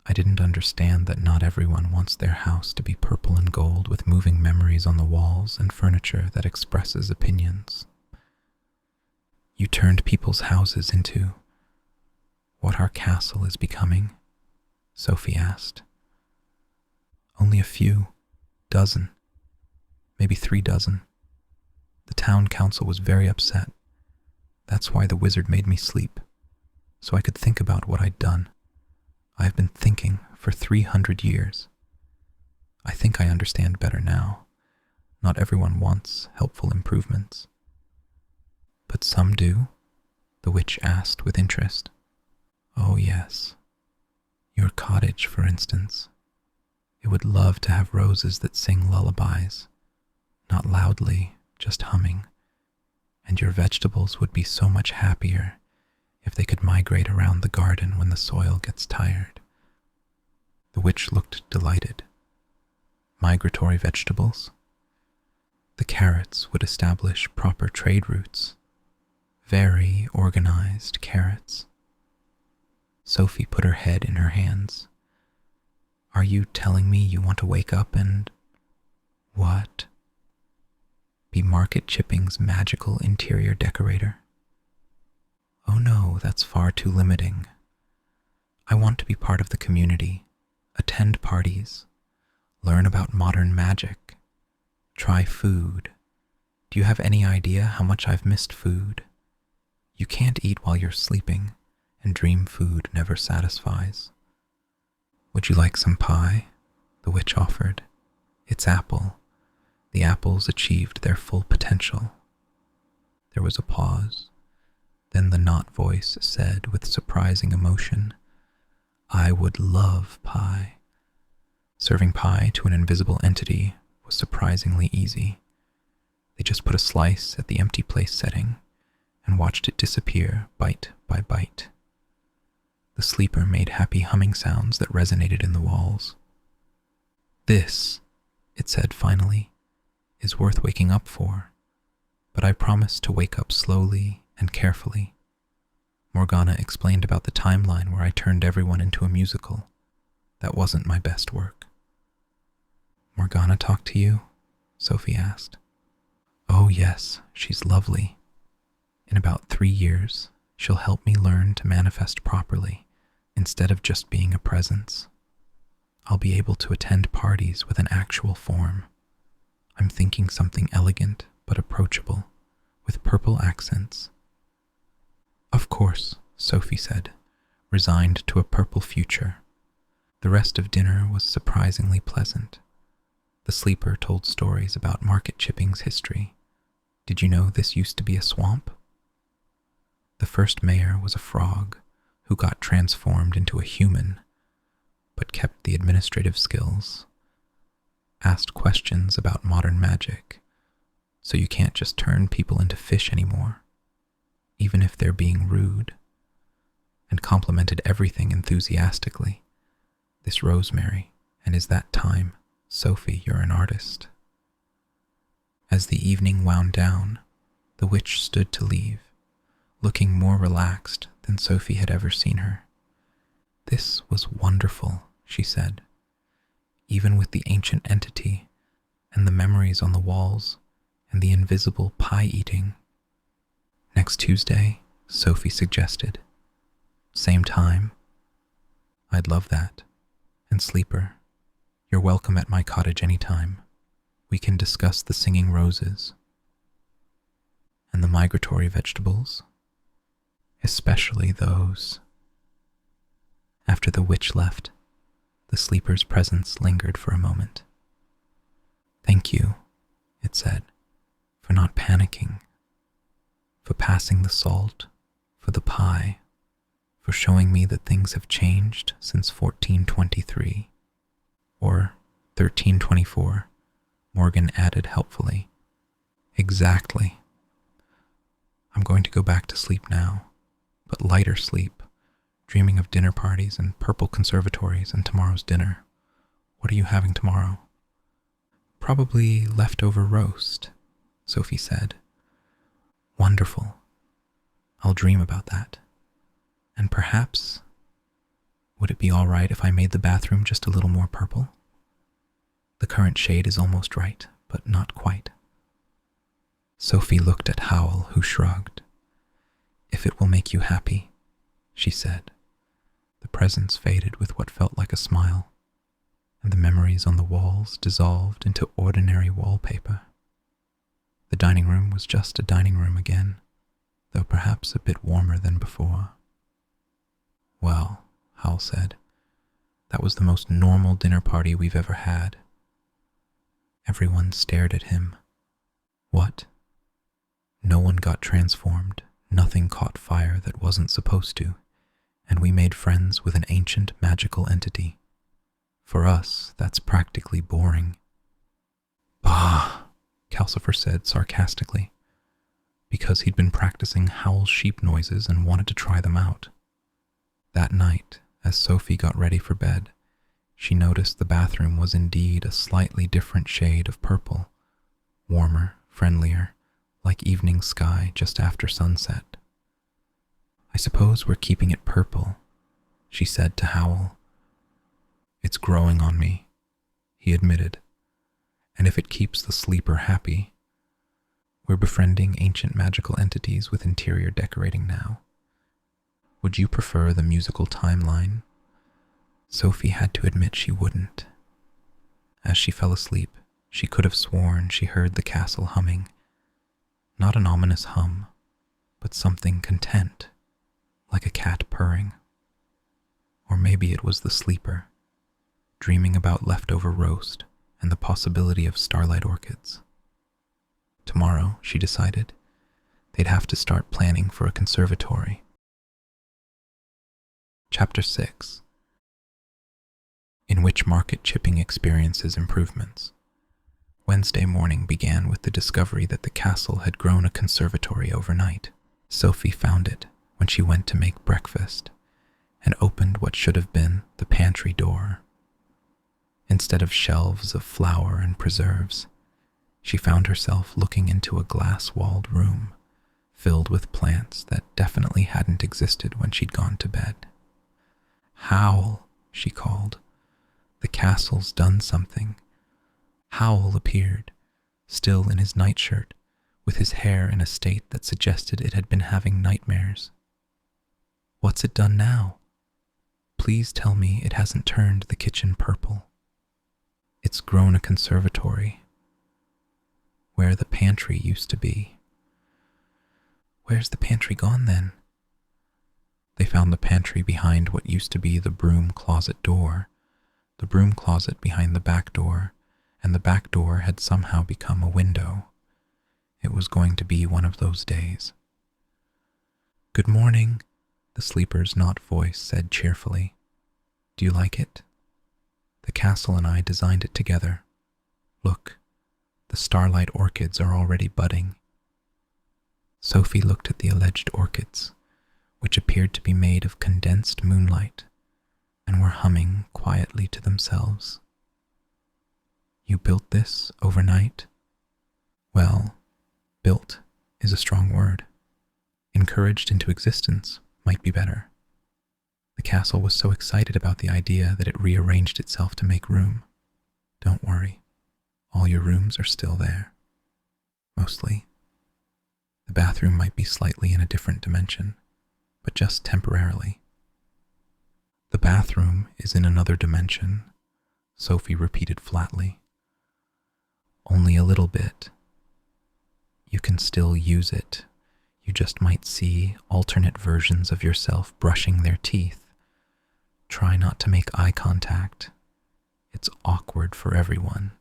I didn't understand that not everyone wants their house to be purple and gold with moving memories on the walls and furniture that expresses opinions. You turned people's houses into what our castle is becoming?" Sophie asked. "Only a few, dozen, maybe 3 dozen. The town council was very upset. That's why the wizard made me sleep, so I could think about what I'd done. I've been thinking for 300 years. I think I understand better now. Not everyone wants helpful improvements." "But some do?" the witch asked with interest. "Oh yes. Your cottage, for instance. It would love to have roses that sing lullabies, not loudly, just humming, and your vegetables would be so much happier if they could migrate around the garden when the soil gets tired." The witch looked delighted. "Migratory vegetables?" "The carrots would establish proper trade routes. Very organized carrots." Sophie put her head in her hands. "Are you telling me you want to wake up and..." "What?" "Be Market Chipping's magical interior decorator?" "Oh no, that's far too limiting. I want to be part of the community attend parties, learn about modern magic, try food. Do you have any idea how much I've missed food? You can't eat while you're sleeping, and dream food never satisfies. Would you like some pie? The witch offered. It's apple. The apples achieved their full potential. There was a pause. Then the not voice said with surprising emotion, I would love pie. Serving pie to an invisible entity was surprisingly easy. They just put a slice at the empty place setting and watched it disappear bite by bite. The sleeper made happy humming sounds that resonated in the walls. This, it said finally, is worth waking up for, but I promise to wake up slowly and carefully. Morgana explained about the timeline where I turned everyone into a musical. That wasn't my best work. Morgana talked to you? Sophie asked. Oh yes, she's lovely. In about 3 years, she'll help me learn to manifest properly instead of just being a presence. I'll be able to attend parties with an actual form. I'm thinking something elegant but approachable, with purple accents. Of course, Sophie said, resigned to a purple future. The rest of dinner was surprisingly pleasant. The sleeper told stories about Market Chipping's history. Did you know this used to be a swamp? The first mayor was a frog who got transformed into a human, but kept the administrative skills. Asked questions about modern magic, so you can't just turn people into fish anymore, even if they're being rude, and complimented everything enthusiastically. This Rosemary, and is that time, Sophie, you're an artist. As the evening wound down, the witch stood to leave, looking more relaxed than Sophie had ever seen her. This was wonderful, she said. Even with the ancient entity, and the memories on the walls, and the invisible pie eating. Next Tuesday, Sophie suggested. Same time. I'd love that. And Sleeper, you're welcome at my cottage anytime. We can discuss the singing roses. And the migratory vegetables. Especially those. After the witch left, the sleeper's presence lingered for a moment. Thank you, it said, for not panicking, for passing the salt, for the pie, for showing me that things have changed since 1423, or 1324, Morgan added helpfully. Exactly. I'm going to go back to sleep now, but lighter sleep, dreaming of dinner parties and purple conservatories and tomorrow's dinner. What are you having tomorrow? Probably leftover roast, Sophie said. Wonderful. I'll dream about that. And perhaps, would it be all right if I made the bathroom just a little more purple? The current shade is almost right, but not quite. Sophie looked at Howl, who shrugged. If it will make you happy, she said. The presence faded with what felt like a smile, and the memories on the walls dissolved into ordinary wallpaper. The dining room was just a dining room again, though perhaps a bit warmer than before. Well, Howl said, that was the most normal dinner party we've ever had. Everyone stared at him. What? No one got transformed, nothing caught fire that wasn't supposed to, and we made friends with an ancient magical entity. For us, that's practically boring. Bah, Calcifer said sarcastically, because he'd been practicing Howl's sheep noises and wanted to try them out. That night, as Sophie got ready for bed, she noticed the bathroom was indeed a slightly different shade of purple, warmer, friendlier, like evening sky just after sunset. I suppose we're keeping it purple, she said to Howl. It's growing on me, he admitted, and if it keeps the sleeper happy, we're befriending ancient magical entities with interior decorating now. Would you prefer the musical timeline? Sophie had to admit she wouldn't. As she fell asleep, she could have sworn she heard the castle humming. Not an ominous hum, but something content, like a cat purring. Or maybe it was the sleeper, dreaming about leftover roast and the possibility of starlight orchids. Tomorrow, she decided, they'd have to start planning for a conservatory. Chapter 6. In which market chipping experiences improvements. Wednesday morning began with the discovery that the castle had grown a conservatory overnight. Sophie found it when she went to make breakfast and opened what should have been the pantry door. Instead of shelves of flour and preserves, she found herself looking into a glass-walled room filled with plants that definitely hadn't existed when she'd gone to bed. "Howl," she called. "The castle's done something." Howl appeared, still in his nightshirt, with his hair in a state that suggested it had been having nightmares. "What's it done now? Please tell me it hasn't turned the kitchen purple." "It's grown a conservatory, where the pantry used to be." "Where's the pantry gone then?" They found the pantry behind what used to be the broom closet door, the broom closet behind the back door, and the back door had somehow become a window. It was going to be one of those days. "Good morning," the sleeper's not voice said cheerfully. "Do you like it? The castle and I designed it together. Look, the starlight orchids are already budding." Sophie looked at the alleged orchids, which appeared to be made of condensed moonlight, and were humming quietly to themselves. "You built this overnight?" "Well, built is a strong word. Encouraged into existence might be better. The castle was so excited about the idea that it rearranged itself to make room. Don't worry, all your rooms are still there. Mostly. The bathroom might be slightly in a different dimension, but just temporarily." "The bathroom is in another dimension," Sophie repeated flatly. "Only a little bit. You can still use it. You just might see alternate versions of yourself brushing their teeth. Try not to make eye contact. It's awkward for everyone."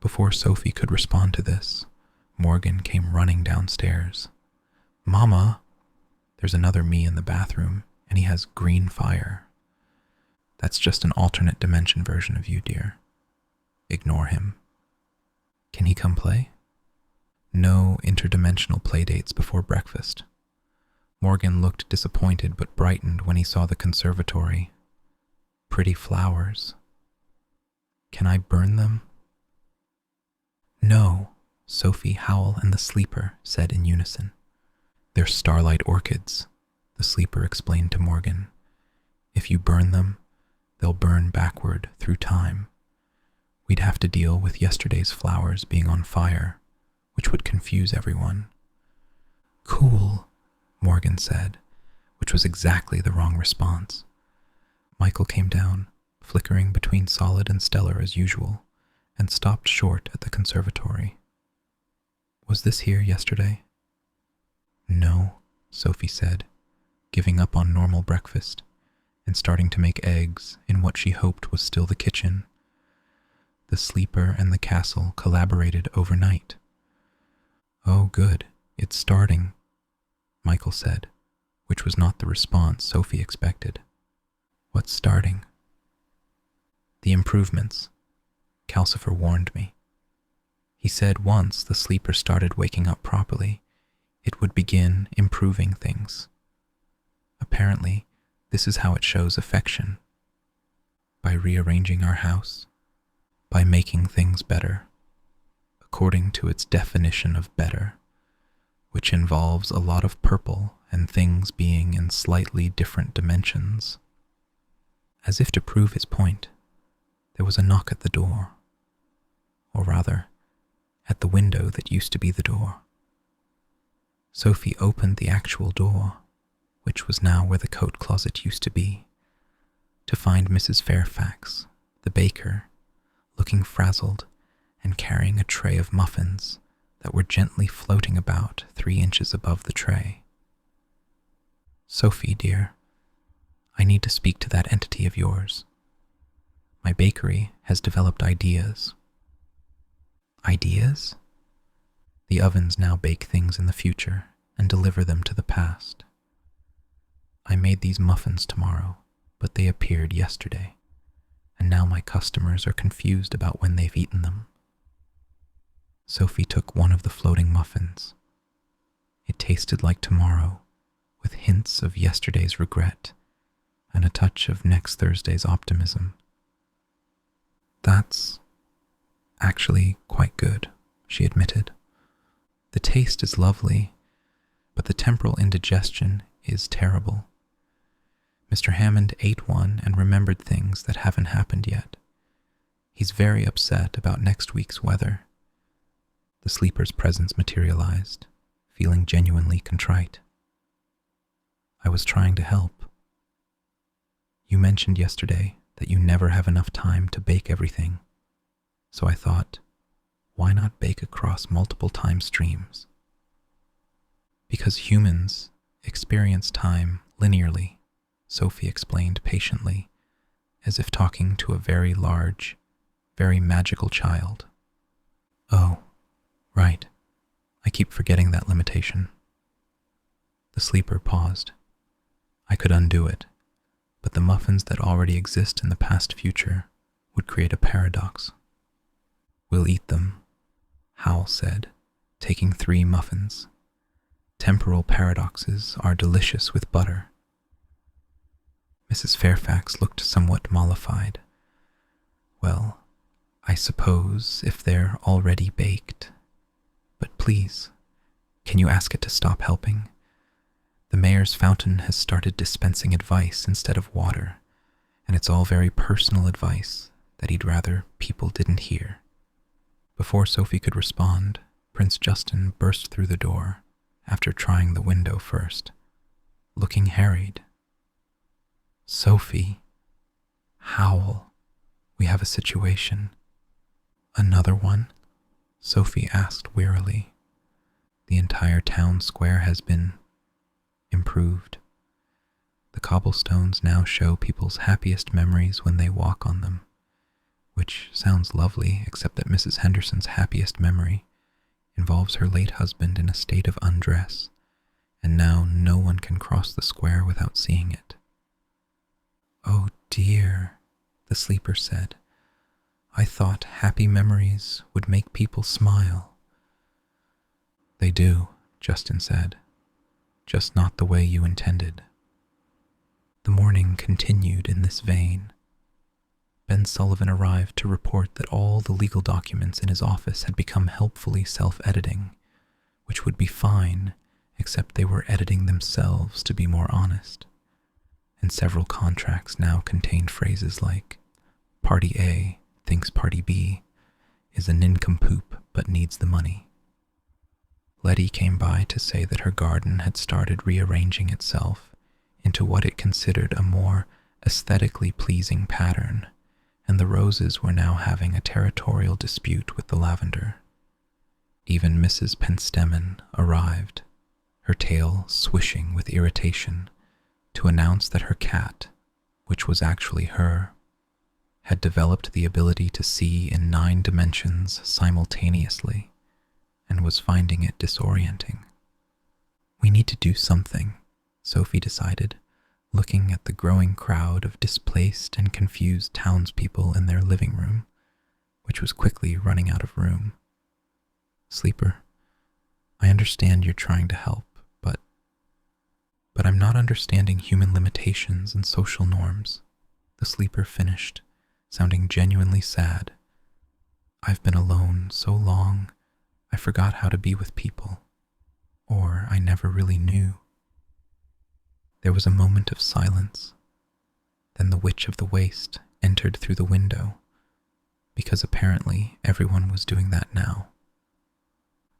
Before Sophie could respond to this, Morgan came running downstairs. "Mama, there's another me in the bathroom, and he has green fire." "That's just an alternate dimension version of you, dear. Ignore him." "Can he come play?" No interdimensional playdates before breakfast. Morgan looked disappointed but brightened when he saw the conservatory. "Pretty flowers. Can I burn them?" "No," Sophie, Howl, and the sleeper said in unison. "They're starlight orchids," the sleeper explained to Morgan. "If you burn them, they'll burn backward through time. We'd have to deal with yesterday's flowers being on fire, which would confuse everyone." "Cool," Morgan said, which was exactly the wrong response. Michael came down, flickering between solid and stellar as usual, and stopped short at the conservatory. "Was this here yesterday?" "No," Sophie said, giving up on normal breakfast and starting to make eggs in what she hoped was still the kitchen. The sleeper and the castle collaborated overnight. "Oh, good, it's starting," Michael said, which was not the response Sophie expected. "What's starting?" "The improvements. Calcifer warned me. He said once the sleeper started waking up properly, it would begin improving things. Apparently, this is how it shows affection. By rearranging our house, by making things better, according to its definition of better, which involves a lot of purple and things being in slightly different dimensions." As if to prove his point, there was a knock at the door, or rather, at the window that used to be the door. Sophie opened the actual door, which was now where the coat closet used to be. To to find Mrs. Fairfax, the baker, looking frazzled and carrying a tray of muffins that were gently floating about 3 inches above the tray. "Sophie, dear, I need to speak to that entity of yours. My bakery has developed ideas." "Ideas?" "The ovens now bake things in the future and deliver them to the past. I made these muffins tomorrow, but they appeared yesterday, and now my customers are confused about when they've eaten them." Sophie took one of the floating muffins. It tasted like tomorrow, with hints of yesterday's regret and a touch of next Thursday's optimism. "That's actually quite good," she admitted. "The taste is lovely, but the temporal indigestion is terrible. Mr. Hammond ate one and remembered things that haven't happened yet. He's very upset about next week's weather." The sleeper's presence materialized, feeling genuinely contrite. "I was trying to help. You mentioned yesterday that you never have enough time to bake everything, so I thought, why not bake across multiple time streams? Because humans experience time linearly," Sophie explained patiently, as if talking to a very large, very magical child. "Oh, right. I keep forgetting that limitation." The sleeper paused. "I could undo it, but the muffins that already exist in the past future would create a paradox." "We'll eat them," Howl said, taking 3 muffins. "Temporal paradoxes are delicious with butter." Mrs. Fairfax looked somewhat mollified. "Well, I suppose if they're already baked. But please, can you ask it to stop helping? The mayor's fountain has started dispensing advice instead of water, and it's all very personal advice that he'd rather people didn't hear." Before Sophie could respond, Prince Justin burst through the door after trying the window first, looking harried. "Sophie, Howl, we have a situation." "Another one?" Sophie asked wearily. "The entire town square has been improved. The cobblestones now show people's happiest memories when they walk on them, which sounds lovely, except that Mrs. Henderson's happiest memory involves her late husband in a state of undress, and now no one can cross the square without seeing it." "Oh dear," the sleeper said. "I thought happy memories would make people smile." "They do," Justin said, "just not the way you intended." The morning continued in this vein. Ben Sullivan arrived to report that all the legal documents in his office had become helpfully self-editing, which would be fine, except they were editing themselves to be more honest. And several contracts now contained phrases like, "Party A thinks Party B is a nincompoop but needs the money." Letty came by to say that her garden had started rearranging itself into what it considered a more aesthetically pleasing pattern, and the roses were now having a territorial dispute with the lavender. Even Mrs. Penstemon arrived, her tail swishing with irritation, to announce that her cat, which was actually her, had developed the ability to see in 9 dimensions simultaneously, and was finding it disorienting. "We need to do something," Sophie decided, looking at the growing crowd of displaced and confused townspeople in their living room, which was quickly running out of room. "Sleeper, I understand you're trying to help, but I'm not understanding human limitations and social norms," the sleeper finished, sounding genuinely sad. "I've been alone so long, I forgot how to be with people, or I never really knew." There was a moment of silence. Then the Witch of the Waste entered through the window, because apparently everyone was doing that now.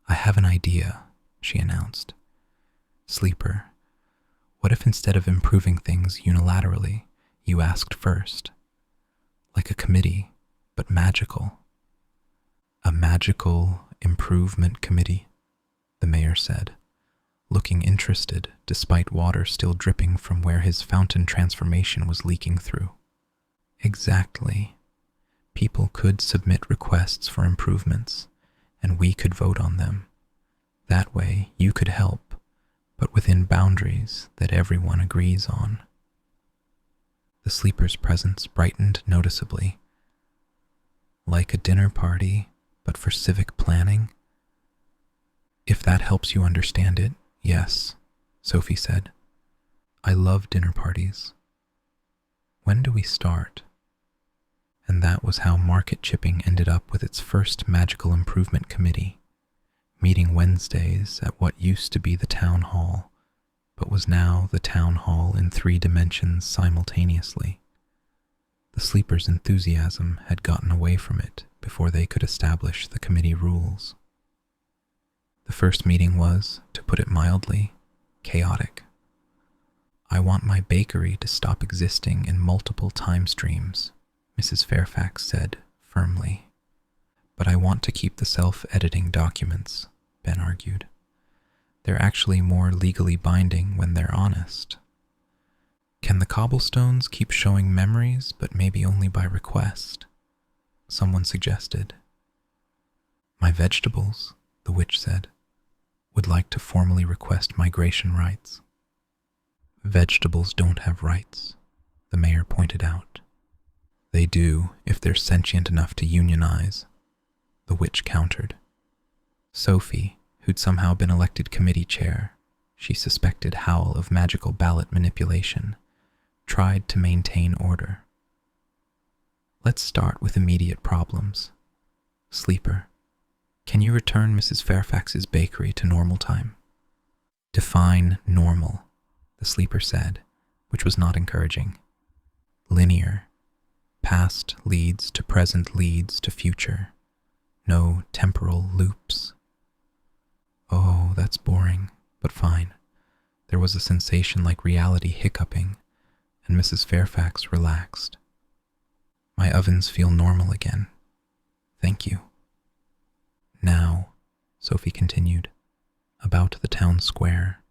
"I have an idea," she announced. "Sleeper, what if instead of improving things unilaterally, You asked first. Like a committee, but magical. A magical improvement committee, the mayor said, looking interested despite water still dripping from where his fountain transformation was leaking through. Exactly. People could submit requests for improvements, and we could vote on them. That way, you could help, but within boundaries that everyone agrees on. The sleeper's presence brightened noticeably. Like a dinner party, but for civic planning? If that helps you understand it, yes, Sophie said. I love dinner parties. When do we start? And that was how market chipping ended up with its first magical improvement committee, meeting Wednesdays at what used to be the town hall, but was now the town hall in 3 dimensions simultaneously. The sleeper's enthusiasm had gotten away from it before they could establish the committee rules. The first meeting was, to put it mildly, chaotic. I want my bakery to stop existing in multiple time streams, Mrs. Fairfax said firmly. But I want to keep the self-editing documents, Ben argued. They're actually more legally binding when they're honest. Can the cobblestones keep showing memories, but maybe only by request? Someone suggested. My vegetables, the witch said, would like to formally request migration rights. Vegetables don't have rights, the mayor pointed out. They do if they're sentient enough to unionize, the witch countered. Sophie, who'd somehow been elected committee chair, she suspected Howl of magical ballot manipulation, tried to maintain order. Let's start with immediate problems. Sleeper, can you return Mrs. Fairfax's bakery to normal time? Define normal, the sleeper said, which was not encouraging. Linear. Past leads to present leads to future. No temporal loops. Oh, that's boring, but fine. There was a sensation like reality hiccuping, and Mrs. Fairfax relaxed. My ovens feel normal again. Thank you. Now, Sophie continued, about the town square.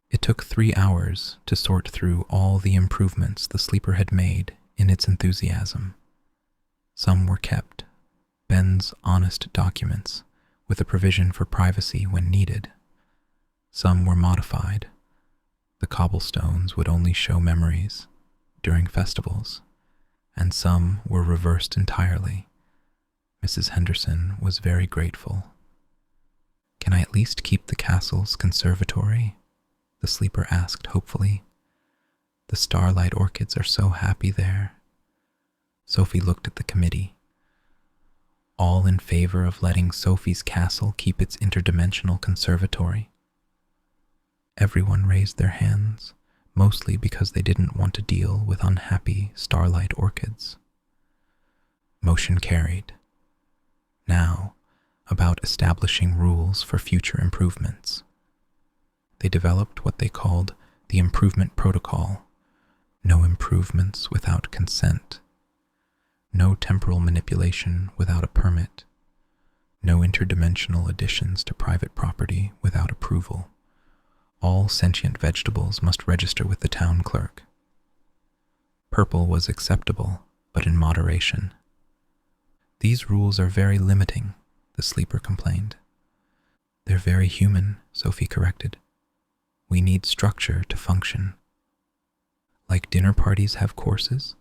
It took 3 hours to sort through all the improvements the sleeper had made in its enthusiasm. Some were kept, Ben's honest documents, with a provision for privacy when needed. Some were modified. The cobblestones would only show memories during festivals, and some were reversed entirely. Mrs. Henderson was very grateful. Can I at least keep the castle's conservatory? The sleeper asked hopefully. The starlight orchids are so happy there. Sophie looked at the committee. All in favor of letting Sophie's castle keep its interdimensional conservatory? Everyone raised their hands, mostly because they didn't want to deal with unhappy starlight orchids. Motion carried. Now, about establishing rules for future improvements. They developed what they called the Improvement Protocol. No improvements without consent. No temporal manipulation without a permit. No interdimensional additions to private property without approval. All sentient vegetables must register with the town clerk. Purple was acceptable, but in moderation. These rules are very limiting, the sleeper complained. They're very human, Sophie corrected. We need structure to function. Like dinner parties have courses,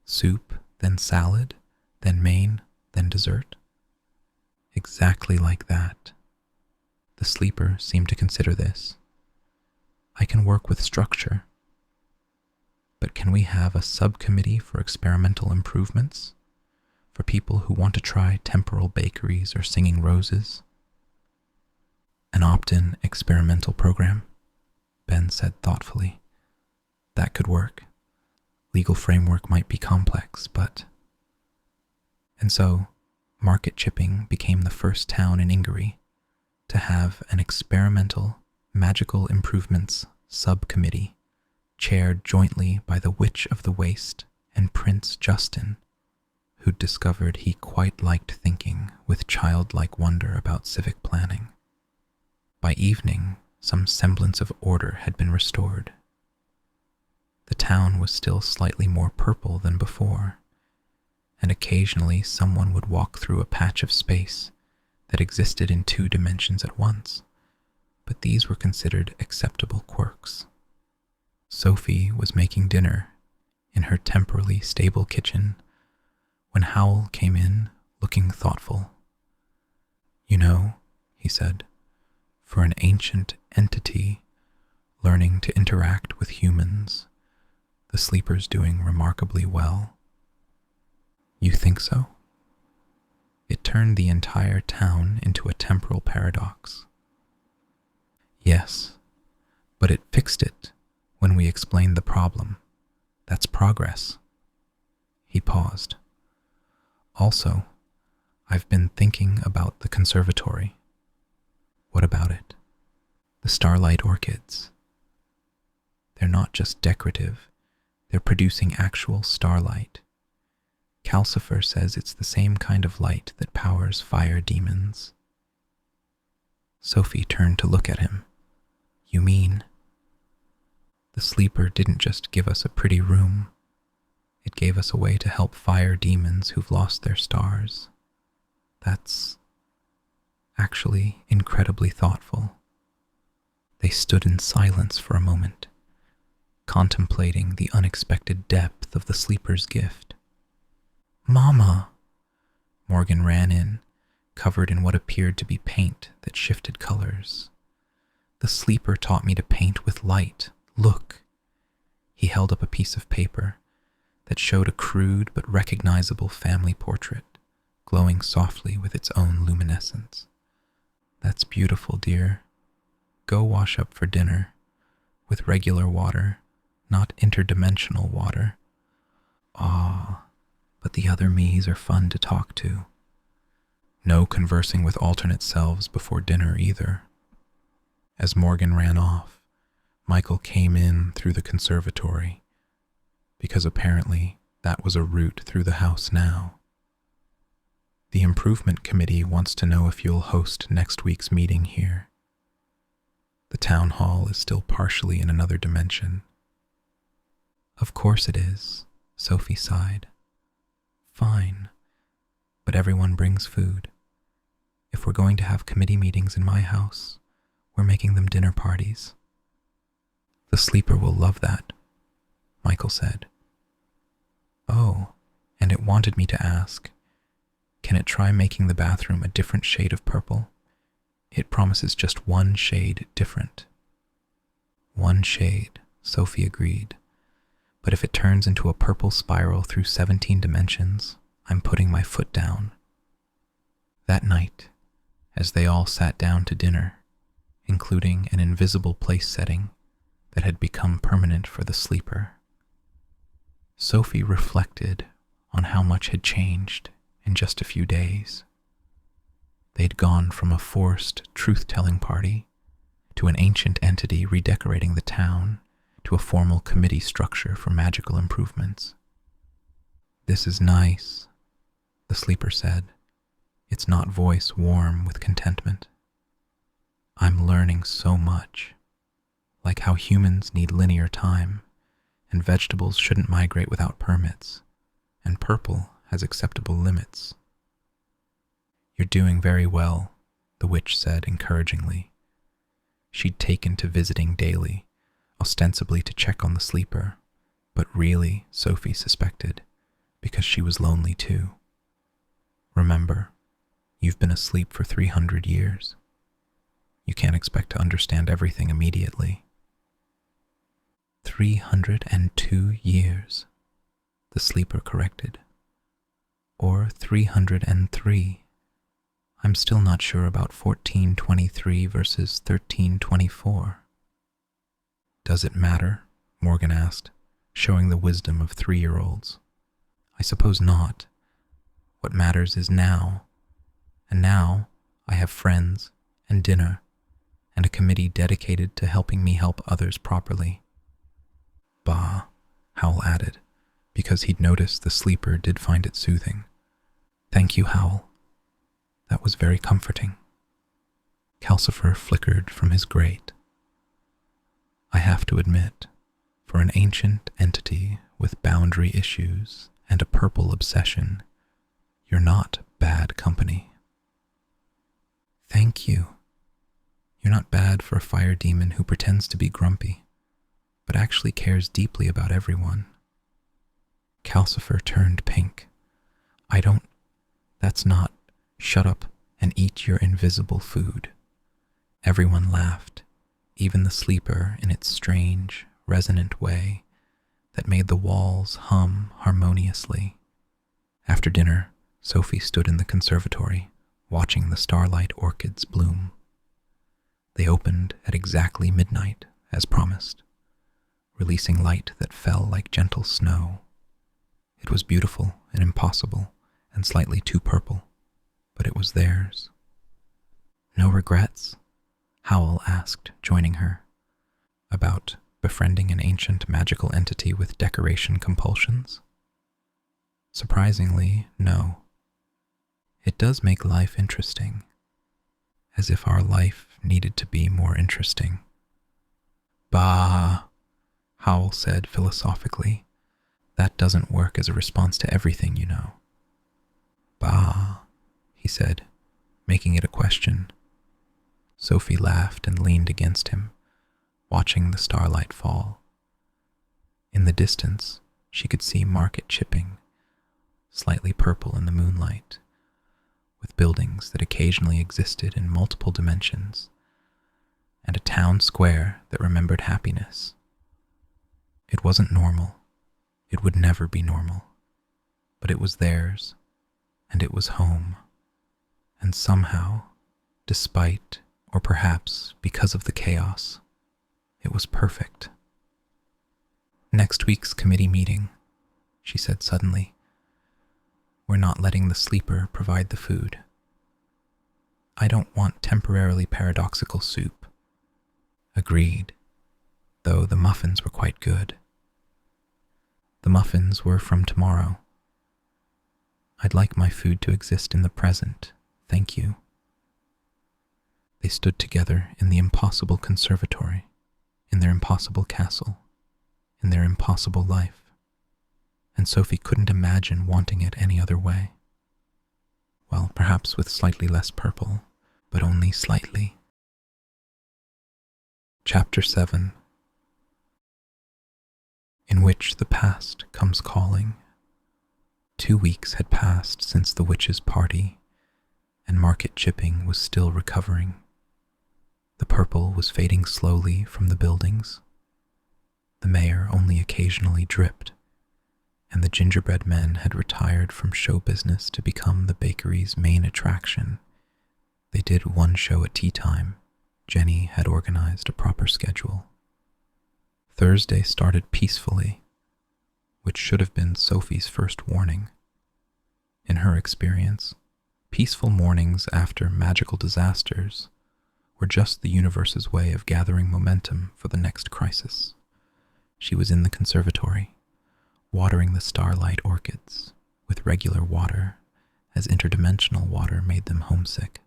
soup, then salad, then main, then dessert. Exactly like that. The sleeper seemed to consider this. I can work with structure. But can we have a subcommittee for experimental improvements? For people who want to try temporal bakeries or singing roses? An opt-in experimental program? Ben said thoughtfully. That could work. Legal framework might be complex, but... And so, market chipping became the first town in Ingery to have an experimental magical improvements subcommittee chaired jointly by the Witch of the Waste and Prince Justin, who'd discovered he quite liked thinking with childlike wonder about civic planning. By evening, some semblance of order had been restored. The town was still slightly more purple than before, and occasionally someone would walk through a patch of space that existed in 2 dimensions at once, but these were considered acceptable quirks. Sophie was making dinner in her temporally stable kitchen when Howl came in looking thoughtful. "You know," he said, "for an ancient entity learning to interact with humans, the sleeper's doing remarkably well." "You think so?" It turned the entire town into a temporal paradox. "Yes, but it fixed it when we explained the problem. That's progress." He paused. "Also, I've been thinking about the conservatory." "What about it?" "The starlight orchids. They're not just decorative, they're producing actual starlight. Calcifer says it's the same kind of light that powers fire demons." Sophie turned to look at him. "You mean?" "The sleeper didn't just give us a pretty room. It gave us a way to help fire demons who've lost their stars. That's actually incredibly thoughtful." They stood in silence for a moment, contemplating the unexpected depth of the sleeper's gift. "Mama!" Morgan ran in, covered in what appeared to be paint that shifted colors. "The sleeper taught me to paint with light. Look." He held up a piece of paper that showed a crude but recognizable family portrait, glowing softly with its own luminescence. "That's beautiful, dear. Go wash up for dinner, with regular water, not interdimensional water. Ah, but the other me's are fun to talk to." No conversing with alternate selves before dinner either. As Morgan ran off, Michael came in through the conservatory, because apparently that was a route through the house now. "The improvement committee wants to know if you'll host next week's meeting here. The town hall is still partially in another dimension." "Of course it is," Sophie sighed. "Fine, but everyone brings food. If we're going to have committee meetings in my house, we're making them dinner parties." "The sleeper will love that," Michael said. "Oh, and it wanted me to ask, can it try making the bathroom a different shade of purple? It promises just one shade different." "One shade," Sophie agreed. "But if it turns into a purple spiral through 17 dimensions, I'm putting my foot down." That night, as they all sat down to dinner, including an invisible place setting that had become permanent for the sleeper, Sophie reflected on how much had changed in just a few days. They'd gone from a forced truth-telling party to an ancient entity redecorating the town to a formal committee structure for magical improvements. "This is nice," the sleeper said, its not voice warm with contentment. "I'm learning so much, like how humans need linear time, and vegetables shouldn't migrate without permits, and purple has acceptable limits." "You're doing very well," the witch said encouragingly. She'd taken to visiting daily, ostensibly to check on the sleeper, but really, Sophie suspected, because she was lonely too. "Remember, you've been asleep for 300 years. You can't expect to understand everything immediately." 302 years, the sleeper corrected. "Or 303. I'm still not sure about 1423 versus 1324. "Does it matter?" Morgan asked, showing the wisdom of 3-year-olds. "I suppose not. What matters is now, and now I have friends and dinner and a committee dedicated to helping me help others properly." Bah, Howl added, because he'd noticed the sleeper did find it soothing. Thank you, Howl. That was very comforting. Calcifer flickered from his grate. I have to admit, for an ancient entity with boundary issues and a purple obsession, you're not bad company. Thank you. You're not bad for a fire demon who pretends to be grumpy, but actually cares deeply about everyone. Calcifer turned pink. That's not, shut up and eat your invisible food. Everyone laughed, even the sleeper in its strange, resonant way that made the walls hum harmoniously. After dinner, Sophie stood in the conservatory, watching the starlight orchids bloom. They opened at exactly midnight, as promised, releasing light that fell like gentle snow. It was beautiful and impossible, and slightly too purple, but it was theirs. No regrets? Howl asked, joining her. About befriending an ancient magical entity with decoration compulsions? Surprisingly, no. It does make life interesting, as if our life needed to be more interesting. Bah, Howl said philosophically. That doesn't work as a response to everything, you know. Bah, he said, making it a question. Sophie laughed and leaned against him, watching the starlight fall. In the distance, she could see market chipping, slightly purple in the moonlight, with buildings that occasionally existed in multiple dimensions, and a town square that remembered happiness. It wasn't normal. It would never be normal. But it was theirs, and it was home. And somehow, despite, or perhaps because of the chaos, it was perfect. Next week's committee meeting, she said suddenly. We're not letting the sleeper provide the food. I don't want temporarily paradoxical soup. Agreed, though the muffins were quite good. The muffins were from tomorrow. I'd like my food to exist in the present, thank you. They stood together in the impossible conservatory, in their impossible castle, in their impossible life, and Sophie couldn't imagine wanting it any other way. Well, perhaps with slightly less purple, but only slightly. Chapter 7, in which the past comes calling. 2 weeks had passed since the witches' party, and market chipping was still recovering. The purple was fading slowly from the buildings. The mayor only occasionally dripped, and the gingerbread men had retired from show business to become the bakery's main attraction. They did one show at tea time. Jenny had organized a proper schedule. Thursday started peacefully, which should have been Sophie's first warning. In her experience, peaceful mornings after magical disasters were just the universe's way of gathering momentum for the next crisis. She was in the conservatory, watering the starlight orchids with regular water, as interdimensional water made them homesick,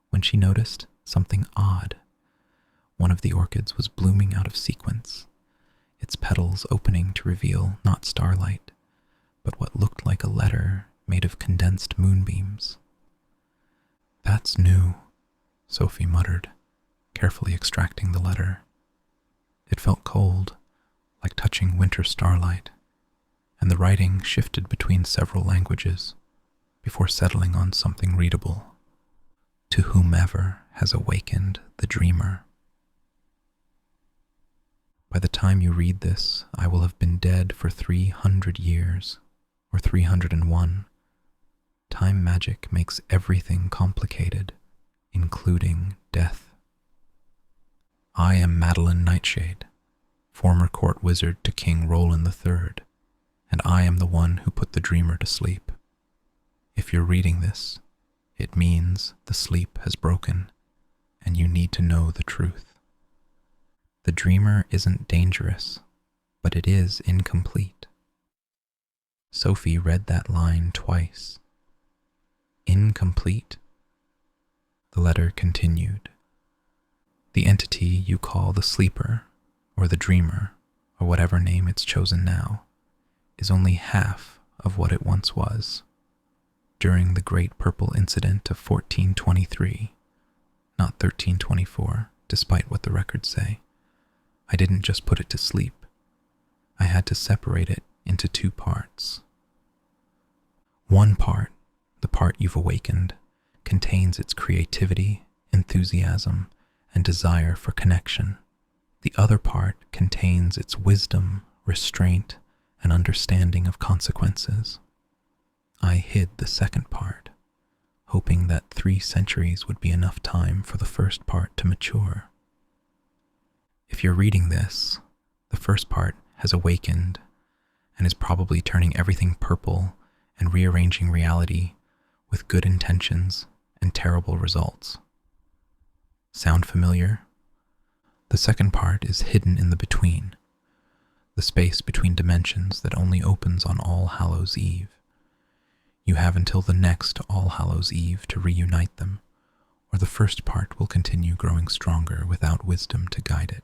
when she noticed something odd. One of the orchids was blooming out of sequence, its petals opening to reveal not starlight, but what looked like a letter made of condensed moonbeams. That's new, Sophie muttered, carefully extracting the letter. It felt cold, like touching winter starlight, and the writing shifted between several languages before settling on something readable. To whomever has awakened the dreamer. By the time you read this, I will have been dead for 300 years, or 301. Time magic makes everything complicated, including death. I am Madeline Nightshade, former court wizard to King Roland III, and I am the one who put the dreamer to sleep. If you're reading this, it means the sleep has broken, and you need to know the truth. The dreamer isn't dangerous, but it is incomplete. Sophie read that line twice. Incomplete. The letter continued. The entity you call the sleeper, or the dreamer, or whatever name it's chosen now, is only half of what it once was. During the Great Purple Incident of 1423, not 1324, despite what the records say, I didn't just put it to sleep. I had to separate it into two parts. One part, the part you've awakened, contains its creativity, enthusiasm, and desire for connection. The other part contains its wisdom, restraint, and understanding of consequences. I hid the second part, hoping that 3 centuries would be enough time for the first part to mature. If you're reading this, the first part has awakened and is probably turning everything purple and rearranging reality with good intentions and terrible results. Sound familiar? The second part is hidden in the between, the space between dimensions that only opens on All Hallows' Eve. You have until the next All Hallows' Eve to reunite them, or the first part will continue growing stronger without wisdom to guide it.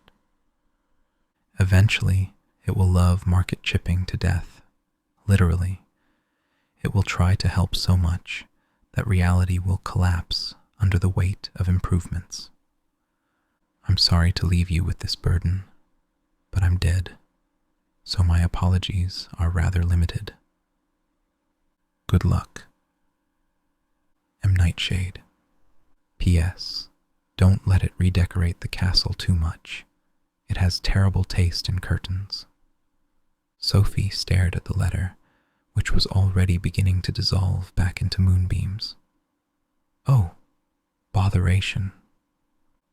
Eventually, it will love market chipping to death. Literally, it will try to help so much that reality will collapse under the weight of improvements. I'm sorry to leave you with this burden, but I'm dead, so my apologies are rather limited. Good luck. M. Nightshade. P.S. Don't let it redecorate the castle too much. It has terrible taste in curtains. Sophie stared at the letter, which was already beginning to dissolve back into moonbeams. Oh, botheration.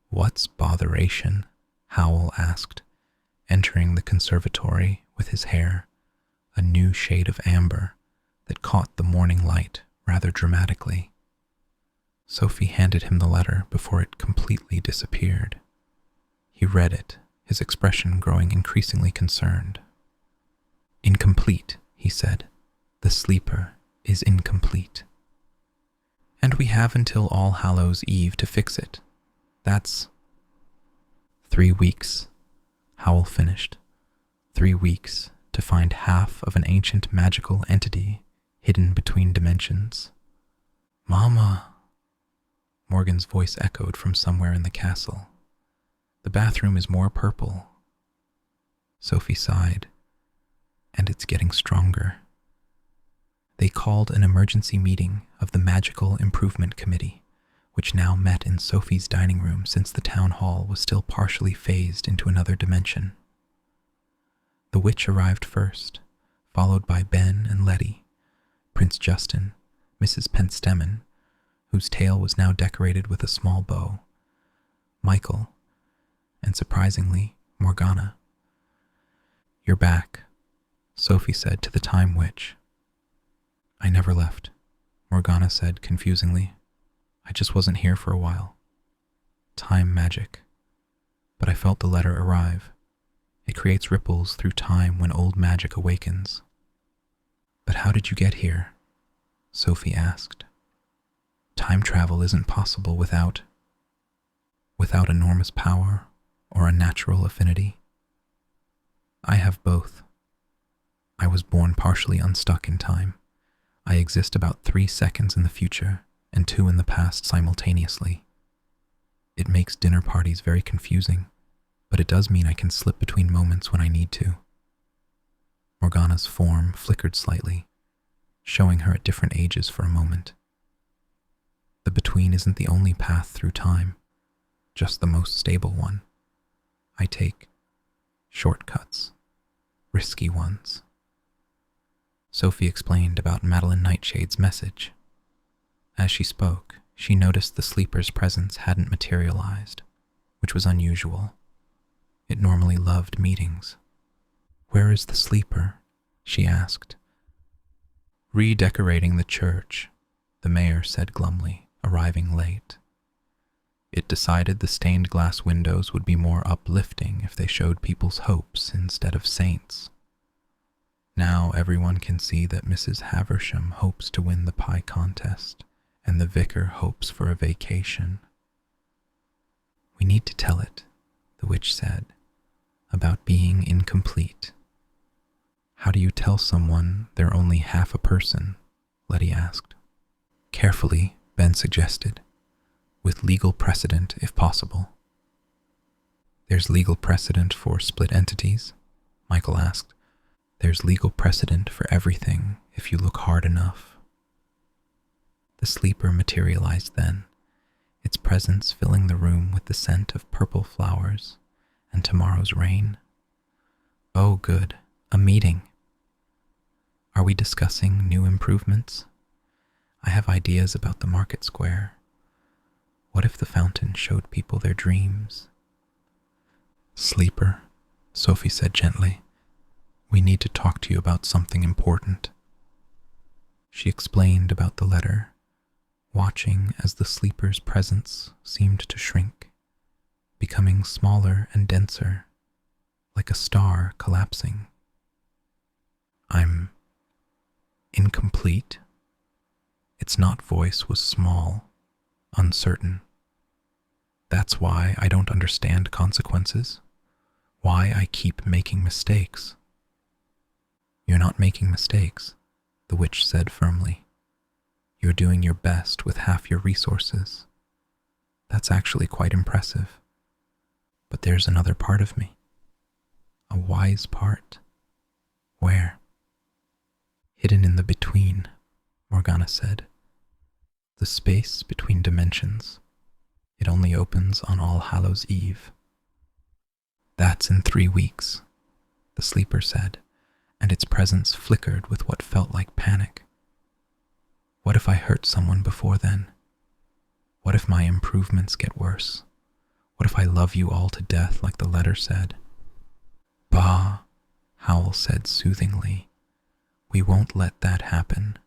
What's botheration? Howl asked, entering the conservatory with his hair, a new shade of amber that caught the morning light rather dramatically. Sophie handed him the letter before it completely disappeared. He read it, his expression growing increasingly concerned. Incomplete, he said. The sleeper is incomplete. And we have until All Hallows' Eve to fix it. That's 3 weeks, Howl finished. 3 weeks to find half of an ancient magical entity hidden between dimensions. Mama! Morgan's voice echoed from somewhere in the castle. The bathroom is more purple. Sophie sighed. And it's getting stronger. They called an emergency meeting of the Magical Improvement Committee, which now met in Sophie's dining room since the town hall was still partially phased into another dimension. The witch arrived first, followed by Ben and Letty, Prince Justin, Mrs. Penstemon, whose tail was now decorated with a small bow, Michael, and surprisingly, Morgana. You're back, Sophie said to the Time Witch. I never left, Morgana said confusingly. I just wasn't here for a while. Time magic. But I felt the letter arrive. It creates ripples through time when old magic awakens. But how did you get here? Sophie asked. Time travel isn't possible without enormous power or a natural affinity. I have both. I was born partially unstuck in time. I exist about 3 seconds in the future and 2 in the past simultaneously. It makes dinner parties very confusing, but it does mean I can slip between moments when I need to. Morgana's form flickered slightly, showing her at different ages for a moment. The between isn't the only path through time, just the most stable one. I take shortcuts, risky ones. Sophie explained about Madeline Nightshade's message. As she spoke, she noticed the sleeper's presence hadn't materialized, which was unusual. It normally loved meetings. Where is the sleeper? She asked. Redecorating the church, the mayor said glumly, arriving late. It decided the stained glass windows would be more uplifting if they showed people's hopes instead of saints. Now everyone can see that Mrs. Haversham hopes to win the pie contest, and the vicar hopes for a vacation. We need to tell it, the witch said, about being incomplete. How do you tell someone they're only half a person? Letty asked. Carefully, Ben suggested, with legal precedent if possible. There's legal precedent for split entities? Michael asked. There's legal precedent for everything if you look hard enough. The sleeper materialized then, its presence filling the room with the scent of purple flowers and tomorrow's rain. Oh, good, a meeting. Are we discussing new improvements? I have ideas about the market square. What if the fountain showed people their dreams? Sleeper, Sophie said gently, we need to talk to you about something important. She explained about the letter, watching as the sleeper's presence seemed to shrink, becoming smaller and denser, like a star collapsing. I'm incomplete. Its not voice was small, uncertain. That's why I don't understand consequences, why I keep making mistakes. You're not making mistakes, the witch said firmly. You're doing your best with half your resources. That's actually quite impressive. But there's another part of me. A wise part. Where? Hidden in the between, Morgana said. The space between dimensions. It only opens on All Hallows' Eve. That's in 3 weeks, the sleeper said, and its presence flickered with what felt like panic. What if I hurt someone before then? What if my improvements get worse? What if I love you all to death like the letter said? Bah, Howl said soothingly. We won't let that happen.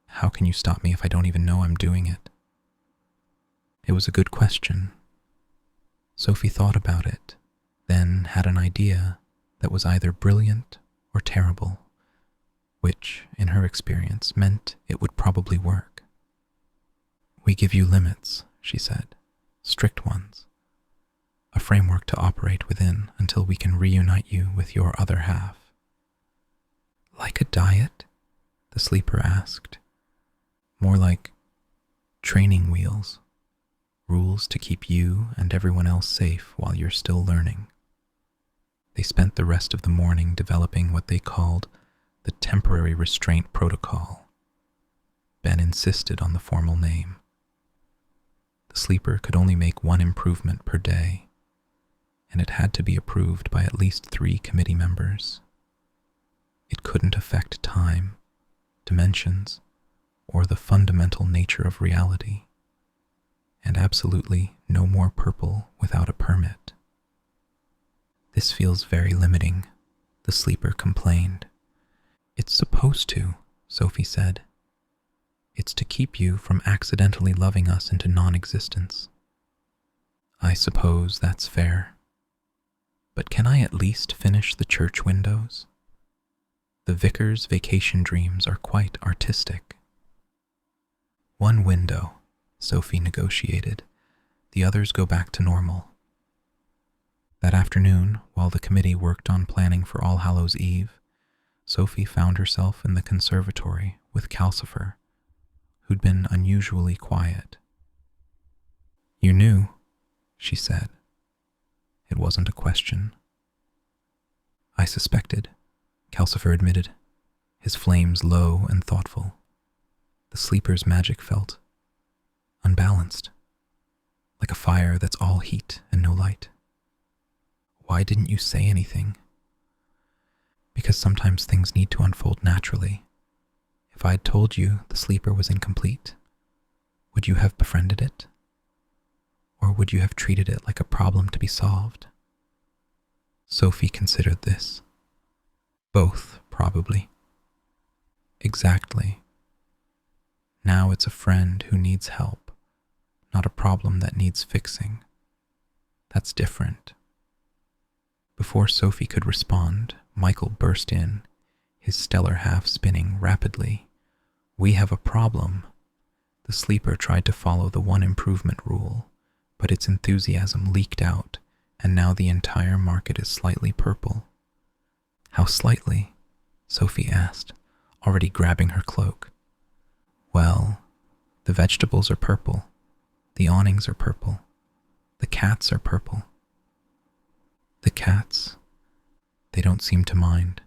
How can you stop me if I don't even know I'm doing it? It was a good question. Sophie thought about it, then had an idea that was either brilliant or terrible, which, in her experience, meant it would probably work. We give you limits, she said, strict ones, a framework to operate within until we can reunite you with your other half. Like a diet? The sleeper asked. More like training wheels, rules to keep you and everyone else safe while you're still learning. They spent the rest of the morning developing what they called the Temporary Restraint Protocol. Ben insisted on the formal name. The sleeper could only make 1 improvement per day, and it had to be approved by at least 3 committee members. It couldn't affect time, dimensions, or the fundamental nature of reality, and absolutely no more purple without a permit. This feels very limiting, the sleeper complained. It's supposed to, Sophie said. It's to keep you from accidentally loving us into non-existence. I suppose that's fair. But can I at least finish the church windows? The vicar's vacation dreams are quite artistic. 1 window, Sophie negotiated. The others go back to normal. That afternoon, while the committee worked on planning for All Hallows' Eve, Sophie found herself in the conservatory with Calcifer, who'd been unusually quiet. You knew, she said. It wasn't a question. I suspected, Calcifer admitted, his flames low and thoughtful. The sleeper's magic felt unbalanced, like a fire that's all heat and no light. Why didn't you say anything? Because sometimes things need to unfold naturally. If I'd told you the sleeper was incomplete, would you have befriended it? Or would you have treated it like a problem to be solved? Sophie considered this. Both, probably. Exactly. Now it's a friend who needs help, not a problem that needs fixing. That's different. Before Sophie could respond, Michael burst in, his stellar half spinning rapidly. "We have a problem." The sleeper tried to follow the one improvement rule, but its enthusiasm leaked out, and now the entire market is slightly purple. "How slightly?" Sophie asked, already grabbing her cloak. "Well, the vegetables are purple, the awnings are purple, the cats are purple." "The cats? They don't seem to mind.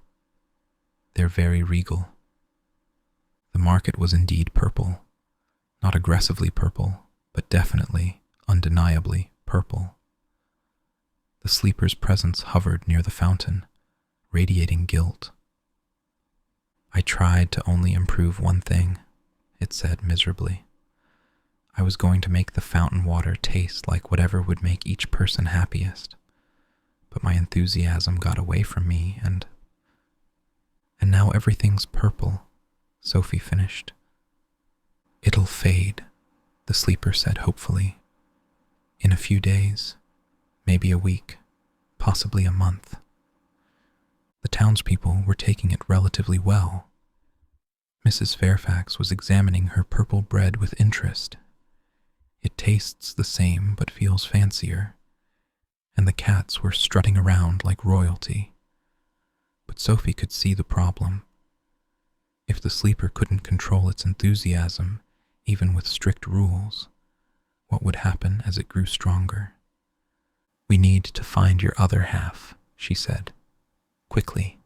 They're very regal." The market was indeed purple, not aggressively purple, but definitely, undeniably purple. The sleeper's presence hovered near the fountain, radiating guilt. "I tried to only improve one thing," it said miserably. "I was going to make the fountain water taste like whatever would make each person happiest. But my enthusiasm got away from me, and now everything's purple," Sophie finished. "It'll fade," the sleeper said hopefully. "In a few days, maybe a week, possibly a month." The townspeople were taking it relatively well. Mrs. Fairfax was examining her purple bread with interest. "It tastes the same but feels fancier," and the cats were strutting around like royalty. But Sophie could see the problem. If the sleeper couldn't control its enthusiasm, even with strict rules, what would happen as it grew stronger? "We need to find your other half," she said, quickly.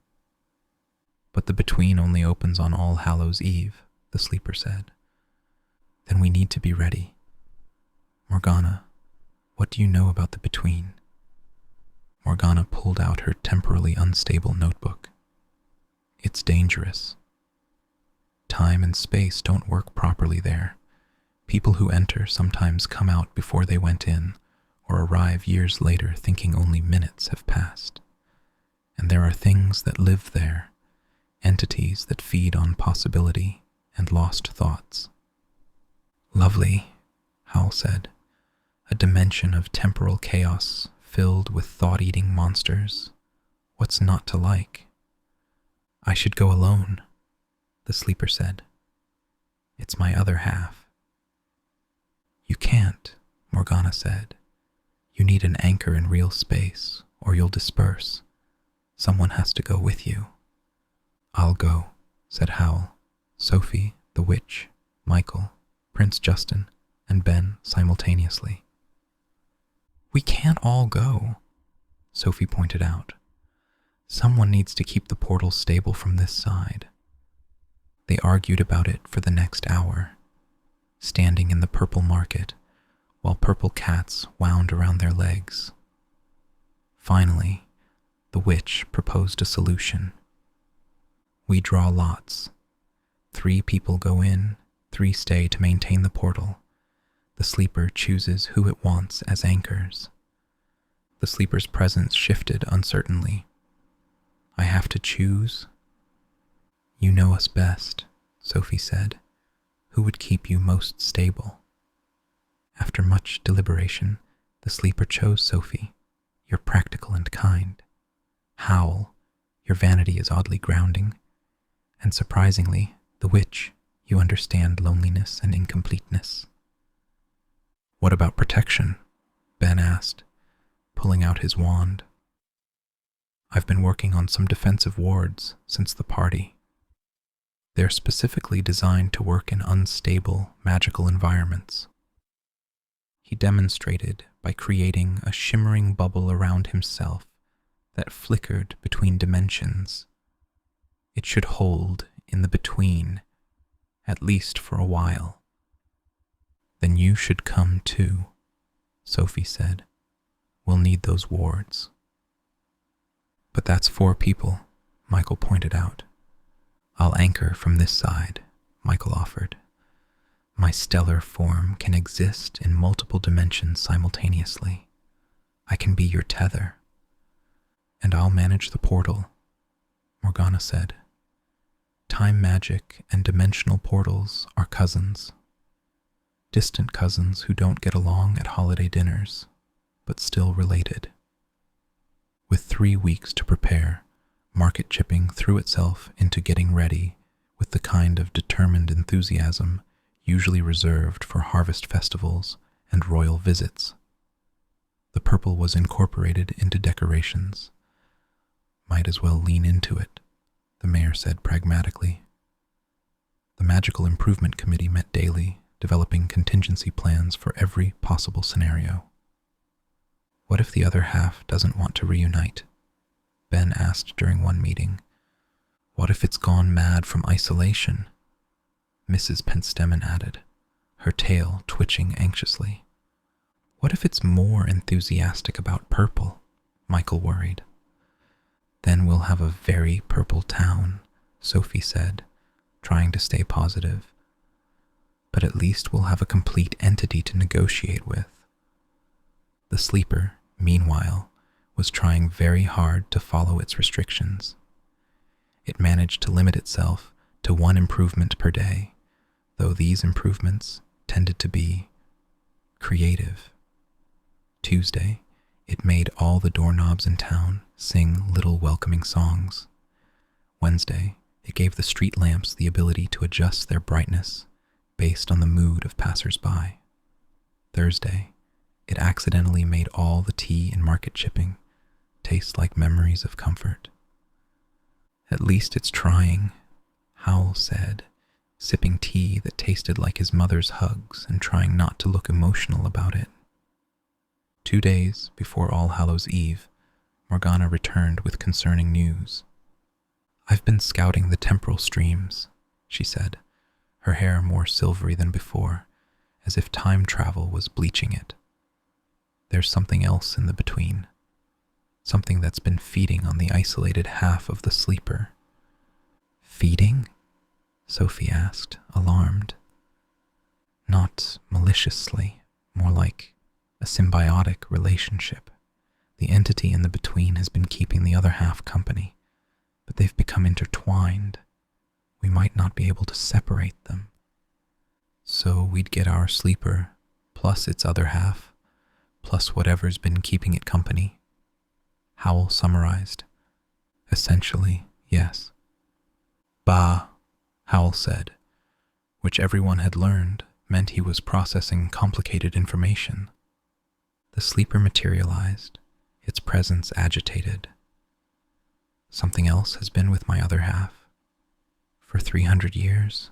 "But the between only opens on All Hallows' Eve," the sleeper said. "Then we need to be ready. Morgana, what do you know about the between?" Morgana pulled out her temporally unstable notebook. "It's dangerous. Time and space don't work properly there. People who enter sometimes come out before they went in, or arrive years later thinking only minutes have passed. And there are things that live there, entities that feed on possibility and lost thoughts." "Lovely," Howl said. "A dimension of temporal chaos filled with thought-eating monsters. What's not to like?" "I should go alone," the sleeper said. "It's my other half." "You can't," Morgana said. "You need an anchor in real space, or you'll disperse. Someone has to go with you." "I'll go," said Howl, Sophie, the witch, Michael, Prince Justin, and Ben simultaneously. "We can't all go," Sophie pointed out. "Someone needs to keep the portal stable from this side." They argued about it for the next hour, standing in the purple market while purple cats wound around their legs. Finally, the witch proposed a solution. "We draw lots. 3 people go in, 3 stay to maintain the portal. The sleeper chooses who it wants as anchors." The sleeper's presence shifted uncertainly. "I have to choose?" "You know us best," Sophie said. "Who would keep you most stable?" After much deliberation, the sleeper chose Sophie. "You're practical and kind. Howl, your vanity is oddly grounding. And surprisingly, the witch, you understand loneliness and incompleteness." "What about protection?" Ben asked, pulling out his wand. "I've been working on some defensive wards since the party. They're specifically designed to work in unstable, magical environments." He demonstrated by creating a shimmering bubble around himself that flickered between dimensions. It should hold in the between, at least for a while. "Then you should come too," Sophie said. "We'll need those wards." "But that's 4 people," Michael pointed out. "I'll anchor from this side," Michael offered. "My stellar form can exist in multiple dimensions simultaneously. I can be your tether." "And I'll manage the portal," Morgana said. "Time magic and dimensional portals are cousins." distant cousins who don't get along at holiday dinners, but still related. With 3 weeks to prepare, market chipping threw itself into getting ready with the kind of determined enthusiasm usually reserved for harvest festivals and royal visits. The purple was incorporated into decorations. Might as well lean into it, the mayor said pragmatically. The Magical Improvement Committee met daily, developing contingency plans for every possible scenario. What if the other half doesn't want to reunite? Ben asked during one meeting. What if it's gone mad from isolation? Mrs. Penstemon added, her tail twitching anxiously. What if it's more enthusiastic about purple? Michael worried. Then we'll have a very purple town, Sophie said, trying to stay positive. But at least we'll have a complete entity to negotiate with. The sleeper, meanwhile, was trying very hard to follow its restrictions. It managed to limit itself to 1 improvement per day, though these improvements tended to be creative. Tuesday, it made all the doorknobs in town sing little welcoming songs. Wednesday, it gave the street lamps the ability to adjust their brightness based on the mood of passers-by. Thursday, it accidentally made all the tea and market chipping taste like memories of comfort. At least it's trying, Howl said, sipping tea that tasted like his mother's hugs and trying not to look emotional about it. 2 days before All Hallows' Eve, Morgana returned with concerning news. I've been scouting the temporal streams, she said, her hair more silvery than before, as if time travel was bleaching it. There's something else in the between, something that's been feeding on the isolated half of the sleeper. Feeding? Sophie asked, alarmed. Not maliciously, more like a symbiotic relationship. The entity in the between has been keeping the other half company, but they've become intertwined. We might not be able to separate them. So we'd get our sleeper, plus its other half, plus whatever's been keeping it company. Howl summarized. Essentially, yes. Bah, Howl said, which everyone had learned meant he was processing complicated information. The sleeper materialized, its presence agitated. Something else has been with my other half. For 300 years?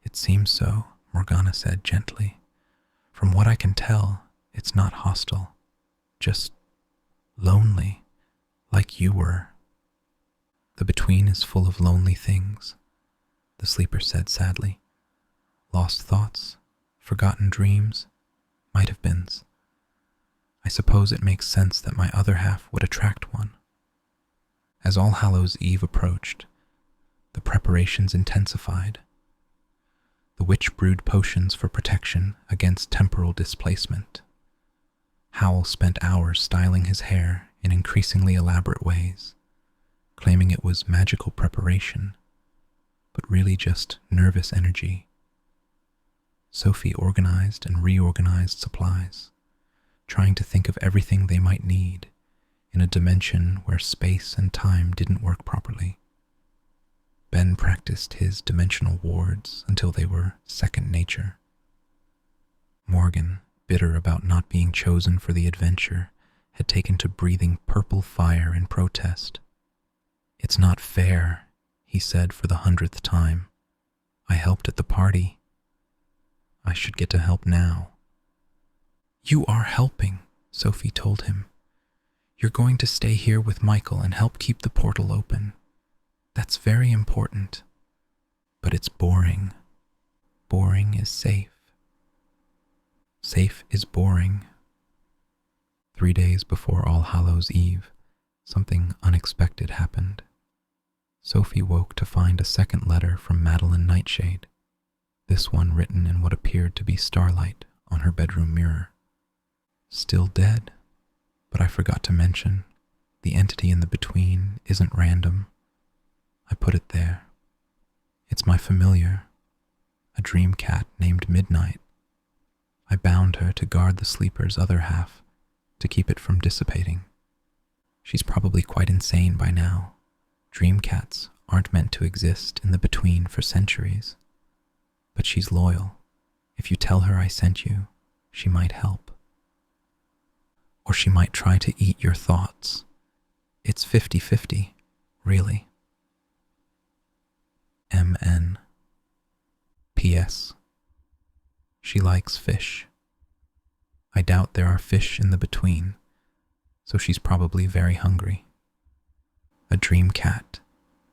It seems so, Morgana said gently. From what I can tell, it's not hostile, just lonely, like you were. The between is full of lonely things, the sleeper said sadly. Lost thoughts, forgotten dreams, might-have-beens. I suppose it makes sense that my other half would attract one. As All Hallows' Eve approached, the preparations intensified. The witch brewed potions for protection against temporal displacement. Howl spent hours styling his hair in increasingly elaborate ways, claiming it was magical preparation, but really just nervous energy. Sophie organized and reorganized supplies, trying to think of everything they might need in a dimension where space and time didn't work properly. Ben practiced his dimensional wards until they were second nature. Morgan, bitter about not being chosen for the adventure, had taken to breathing purple fire in protest. It's not fair, he said for the 100th time. I helped at the party. I should get to help now. You are helping, Sophie told him. You're going to stay here with Michael and help keep the portal open. That's very important. But it's boring. Boring is safe. Safe is boring. 3 days before All Hallows' Eve, something unexpected happened. Sophie woke to find a second letter from Madeline Nightshade, this one written in what appeared to be starlight on her bedroom mirror. Still dead, but I forgot to mention, the entity in the between isn't random. I put it there. It's my familiar, a dream cat named Midnight. I bound her to guard the sleeper's other half, to keep it from dissipating. She's probably quite insane by now. Dream cats aren't meant to exist in the between for centuries. But she's loyal. If you tell her I sent you, she might help. Or she might try to eat your thoughts. It's 50-50, really. MN. P.S. She likes fish. I doubt there are fish in the between, so she's probably very hungry. A dream cat,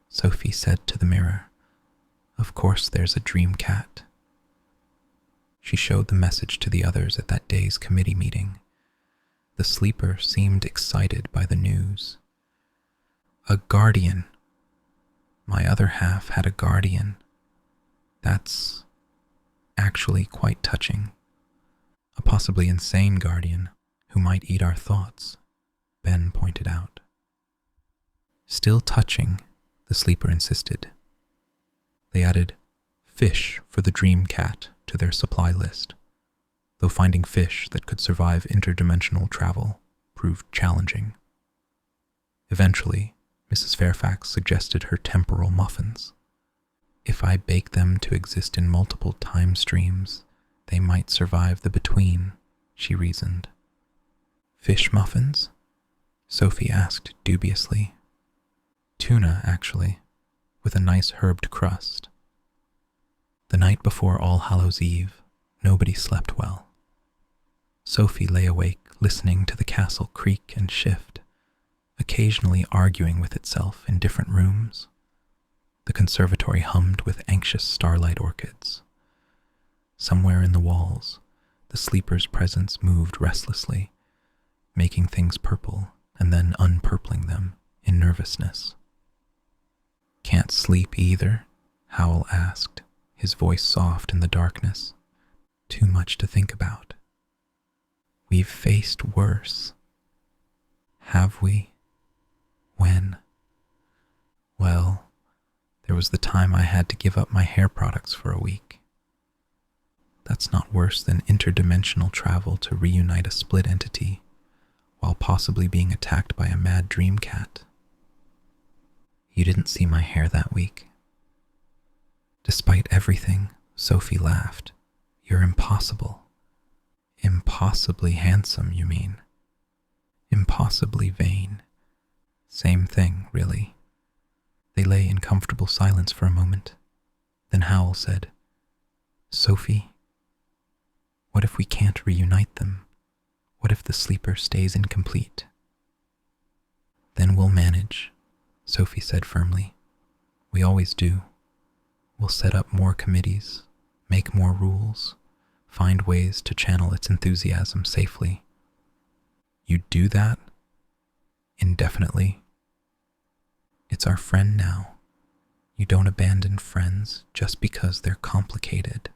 Sophie said to the mirror. Of course there's a dream cat. She showed the message to the others at that day's committee meeting. The sleeper seemed excited by the news. A guardian. My other half had a guardian. That's actually quite touching. A possibly insane guardian who might eat our thoughts, Ben pointed out. Still touching, the sleeper insisted. They added fish for the dream cat to their supply list, though finding fish that could survive interdimensional travel proved challenging. Eventually, Mrs. Fairfax suggested her temporal muffins. If I bake them to exist in multiple time streams, they might survive the between, she reasoned. Fish muffins? Sophie asked dubiously. Tuna, actually, with a nice herbed crust. The night before All Hallows' Eve, nobody slept well. Sophie lay awake listening to the castle creak and shift, occasionally arguing with itself in different rooms. The conservatory hummed with anxious starlight orchids. Somewhere in the walls, the sleeper's presence moved restlessly, making things purple and then unpurpling them in nervousness. Can't sleep either? Howl asked, his voice soft in the darkness. Too much to think about. We've faced worse. Have we? When? Well, there was the time I had to give up my hair products for a week. That's not worse than interdimensional travel to reunite a split entity, while possibly being attacked by a mad dream cat. You didn't see my hair that week. Despite everything, Sophie laughed. You're impossible. Impossibly handsome, you mean? Impossibly vain. Same thing, really. They lay in comfortable silence for a moment. Then Howl said, Sophie, what if we can't reunite them? What if the sleeper stays incomplete? Then we'll manage, Sophie said firmly. We always do. We'll set up more committees, make more rules, find ways to channel its enthusiasm safely. You'd do that? Indefinitely? It's our friend now. You don't abandon friends just because they're complicated.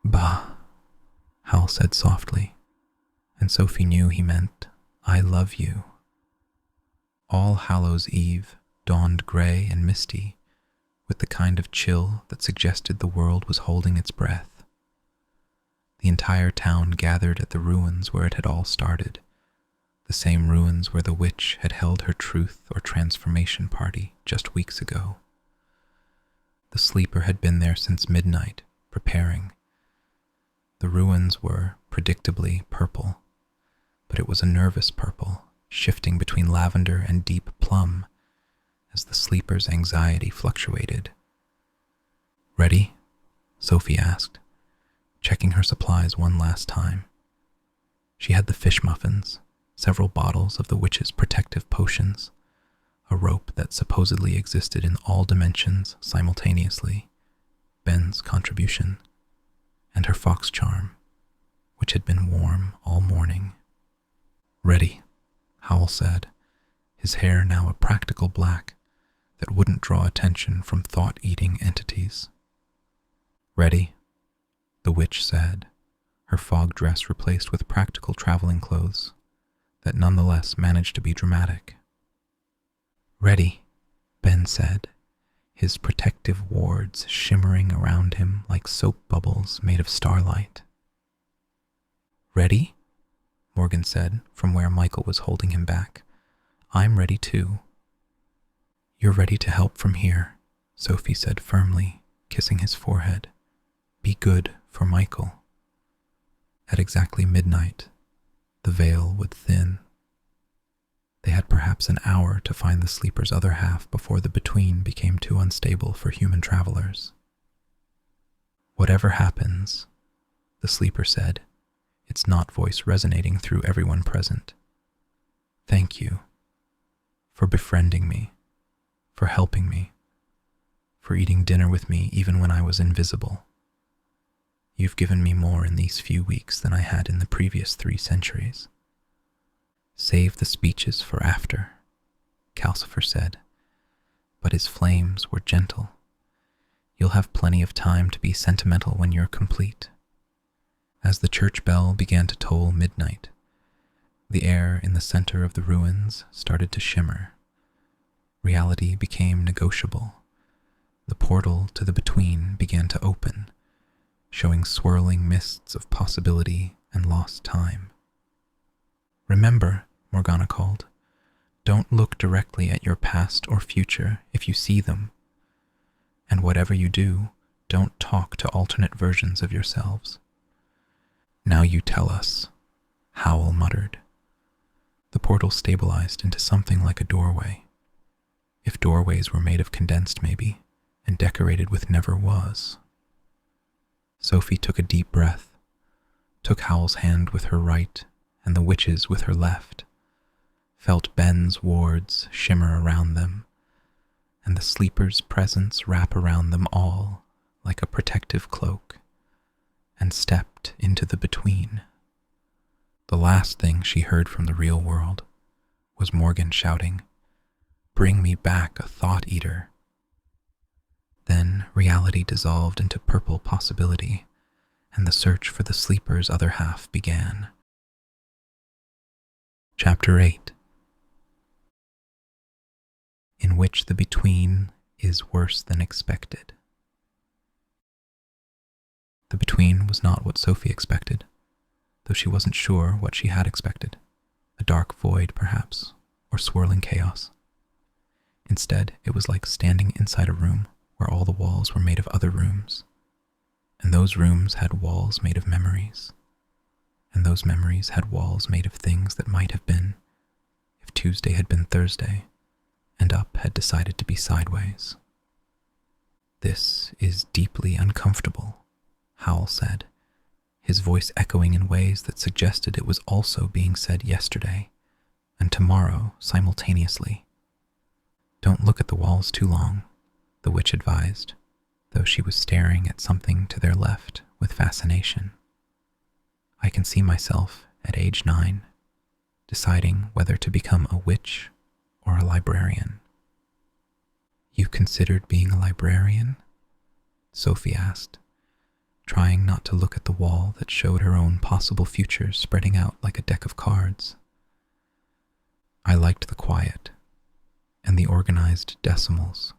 Bah, Howl said softly, and Sophie knew he meant, I love you. All Hallows' Eve dawned gray and misty, with the kind of chill that suggested the world was holding its breath. The entire town gathered at the ruins where it had all started, the same ruins where the witch had held her truth or transformation party just weeks ago. The sleeper had been there since midnight, preparing. The ruins were predictably purple, but it was a nervous purple, shifting between lavender and deep plum as the sleeper's anxiety fluctuated. Ready? Sophie asked, checking her supplies one last time. She had the fish muffins, several bottles of the witch's protective potions, a rope that supposedly existed in all dimensions simultaneously, Ben's contribution, and her fox charm, which had been warm all morning. Ready, Howl said, his hair now a practical black that wouldn't draw attention from thought-eating entities. Ready, the witch said, her fog dress replaced with practical traveling clothes that nonetheless managed to be dramatic. Ready, Ben said, his protective wards shimmering around him like soap bubbles made of starlight. "Ready?" Morgan said from where Michael was holding him back. "I'm ready too." "You're ready to help from here," Sophie said firmly, kissing his forehead. "Be good for Michael." At exactly midnight, the veil would thin. They had perhaps an hour to find the sleeper's other half before the between became too unstable for human travelers. "Whatever happens," the sleeper said, its not voice resonating through everyone present, "thank you for befriending me, for helping me, for eating dinner with me even when I was invisible. You've given me more in these few weeks than I had in the previous 3 centuries. Save the speeches for after," Calcifer said, but his flames were gentle. "You'll have plenty of time to be sentimental when you're complete." As the church bell began to toll midnight, the air in the center of the ruins started to shimmer. Reality became negotiable. The portal to the between began to open, showing swirling mists of possibility and lost time. "Remember," Morgana called, "don't look directly at your past or future if you see them. And whatever you do, don't talk to alternate versions of yourselves." "Now you tell us," Howl muttered. The portal stabilized into something like a doorway. If doorways were made of condensed, maybe, and decorated with never was. Sophie took a deep breath, took Howl's hand with her right and the witch's with her left, felt Ben's wards shimmer around them, and the sleeper's presence wrap around them all like a protective cloak, and stepped into the between. The last thing she heard from the real world was Morgan shouting, "Bring me back a thought eater." Then reality dissolved into purple possibility, and the search for the sleeper's other half began. Chapter 8, in which the between is worse than expected. The between was not what Sophie expected, though she wasn't sure what she had expected. A dark void, perhaps, or swirling chaos. Instead, it was like standing inside a room where all the walls were made of other rooms, and those rooms had walls made of memories, and those memories had walls made of things that might have been if Tuesday had been Thursday, and up had decided to be sideways. "This is deeply uncomfortable," Howl said, his voice echoing in ways that suggested it was also being said yesterday and tomorrow simultaneously. "Don't look at the walls too long," the witch advised, though she was staring at something to their left with fascination. "I can see myself at age 9, deciding whether to become a witch or a librarian." "You considered being a librarian?" Sophie asked, trying not to look at the wall that showed her own possible future spreading out like a deck of cards. "I liked the quiet and the organized decimals,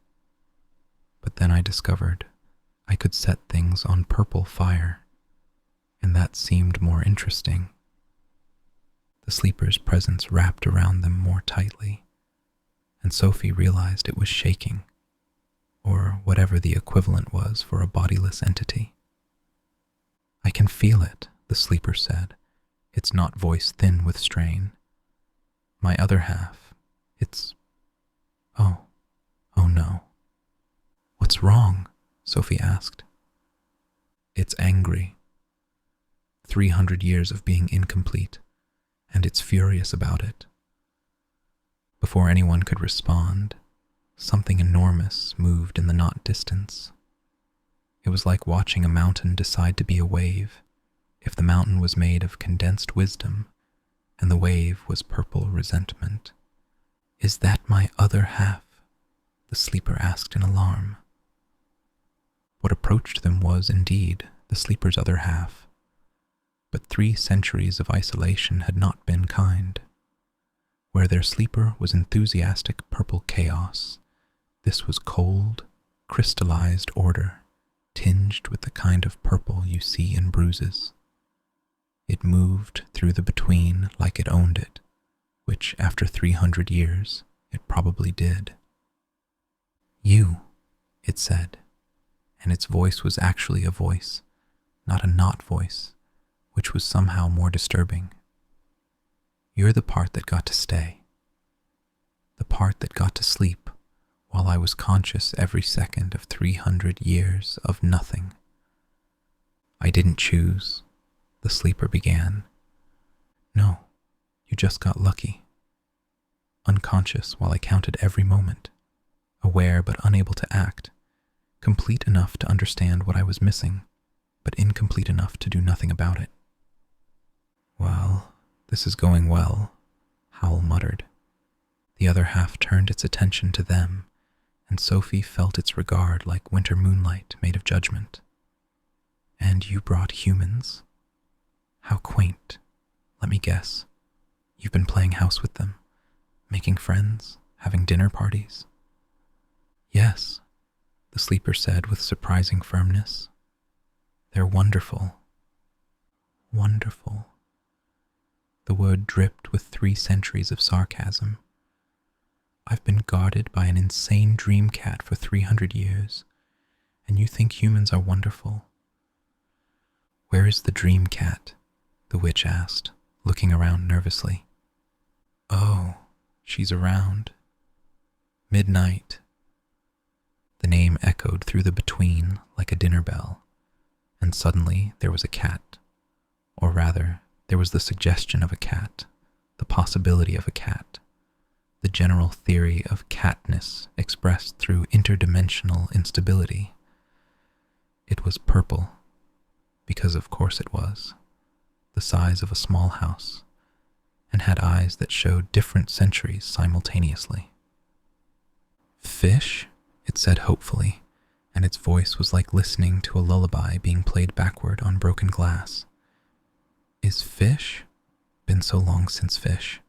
but then I discovered I could set things on purple fire, and that seemed more interesting." The sleeper's presence wrapped around them more tightly, and Sophie realized it was shaking, or whatever the equivalent was for a bodiless entity. "I can feel it," the sleeper said, its not voice thin with strain. "My other half, it's... oh no." "What's wrong?" Sophie asked. "It's angry. 300 years of being incomplete, and it's furious about it." Before anyone could respond, something enormous moved in the not distance. It was like watching a mountain decide to be a wave, if the mountain was made of condensed wisdom, and the wave was purple resentment. "Is that my other half?" the sleeper asked in alarm. What approached them was, indeed, the sleeper's other half, but 3 centuries of isolation had not been kind. Where their sleeper was enthusiastic purple chaos, this was cold, crystallized order, tinged with the kind of purple you see in bruises. It moved through the between like it owned it, which after 300 years it probably did. You, it said, and its voice was actually a voice, not a not voice, which was somehow more disturbing. You're the part that got to stay, the part that got to sleep while I was conscious every second of 300 years of nothing. I didn't choose, the sleeper began. No, you just got lucky. Unconscious while I counted every moment, aware but unable to act, complete enough to understand what I was missing, but incomplete enough to do nothing about it. Well, this is going well, Howl muttered. The other half turned its attention to them, and Sophie felt its regard like winter moonlight made of judgment. And you brought humans? How quaint. Let me guess. You've been playing house with them, making friends, having dinner parties? Yes, the sleeper said with surprising firmness. They're wonderful. Wonderful. The word dripped with 3 centuries of sarcasm. I've been guarded by an insane dream cat for 300 years, and you think humans are wonderful? Where is the dream cat? The witch asked, looking around nervously. Oh, she's around. Midnight. The name echoed through the between like a dinner bell, and suddenly there was a cat, or rather, there was the suggestion of a cat, the possibility of a cat, the general theory of catness expressed through interdimensional instability. It was purple, because of course it was, the size of a small house, and had eyes that showed different centuries simultaneously. Fish? It said hopefully, and its voice was like listening to a lullaby being played backward on broken glass. Is fish? Been so long since fish.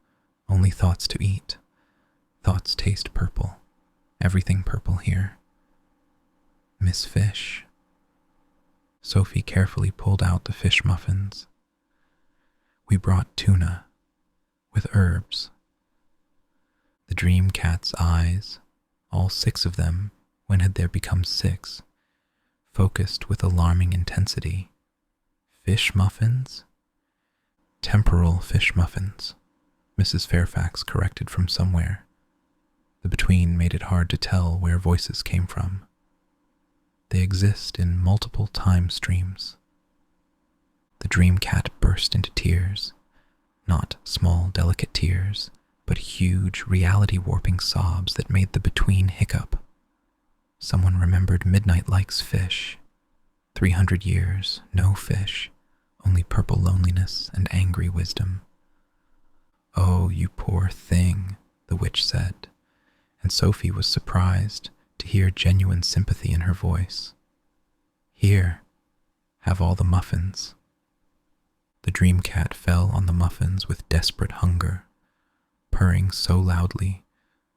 Only thoughts to eat. Thoughts taste purple. Everything purple here. Miss Fish. Sophie carefully pulled out the fish muffins. We brought tuna, with herbs. The dream cat's eyes, all 6 of them, when had there become 6, focused with alarming intensity. Fish muffins? Temporal fish muffins, Mrs. Fairfax corrected from somewhere. The between made it hard to tell where voices came from. They exist in multiple time streams. The dream cat burst into tears, not small, delicate tears, but huge, reality-warping sobs that made the between hiccup. Someone remembered midnight likes fish. 300 years, no fish, only purple loneliness and angry wisdom. Oh, you poor thing, the witch said, and Sophie was surprised to hear genuine sympathy in her voice. Here, have all the muffins. The dream cat fell on the muffins with desperate hunger, purring so loudly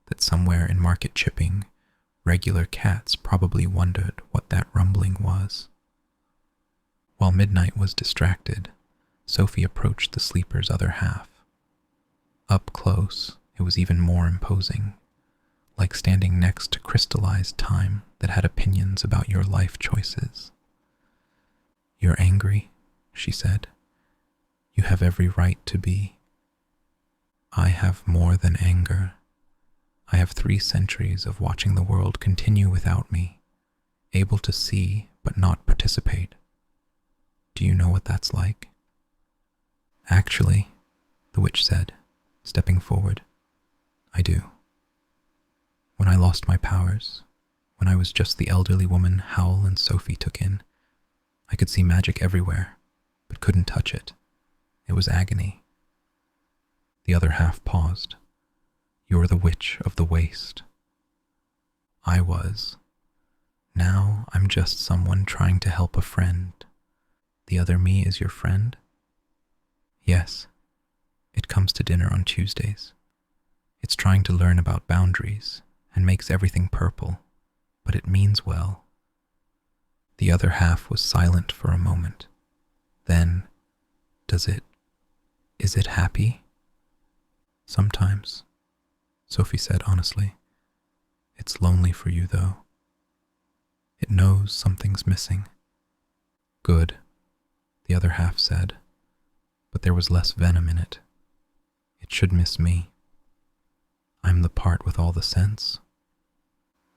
that somewhere in market chipping, regular cats probably wondered what that rumbling was. While Midnight was distracted, Sophie approached the sleeper's other half. Up close, it was even more imposing, like standing next to crystallized time that had opinions about your life choices. You're angry, she said. You have every right to be. I have more than anger. I have 3 centuries of watching the world continue without me, able to see but not participate. Do you know what that's like? Actually, the witch said, stepping forward, I do. When I lost my powers, when I was just the elderly woman Howl and Sophie took in, I could see magic everywhere, but couldn't touch it. It was agony. The other half paused. You're the witch of the waste. I was. Now I'm just someone trying to help a friend. The other me is your friend? Yes. It comes to dinner on Tuesdays. It's trying to learn about boundaries and makes everything purple. but it means well. The other half was silent for a moment. Then, is it happy? Sometimes, Sophie said honestly. It's lonely for you, though. It knows something's missing. Good, the other half said, but there was less venom in it. It should miss me. I'm the part with all the sense.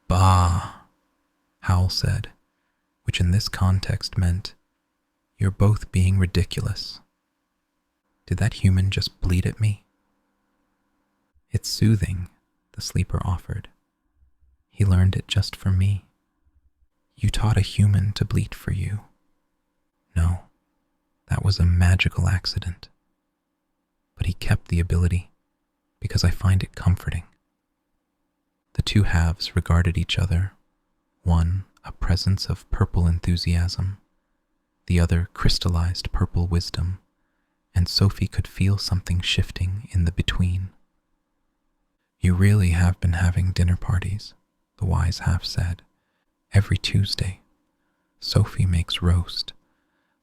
Bah, Howl said, which in this context meant, you're both being ridiculous. Did that human just bleat at me? It's soothing, the sleeper offered. He learned it just for me. You taught a human to bleat for you. No, that was a magical accident. But he kept the ability, because I find it comforting. The two halves regarded each other, one a presence of purple enthusiasm, the other crystallized purple wisdom, and Sophie could feel something shifting in the between. You really have been having dinner parties, the wise half said. Every Tuesday, Sophie makes roast.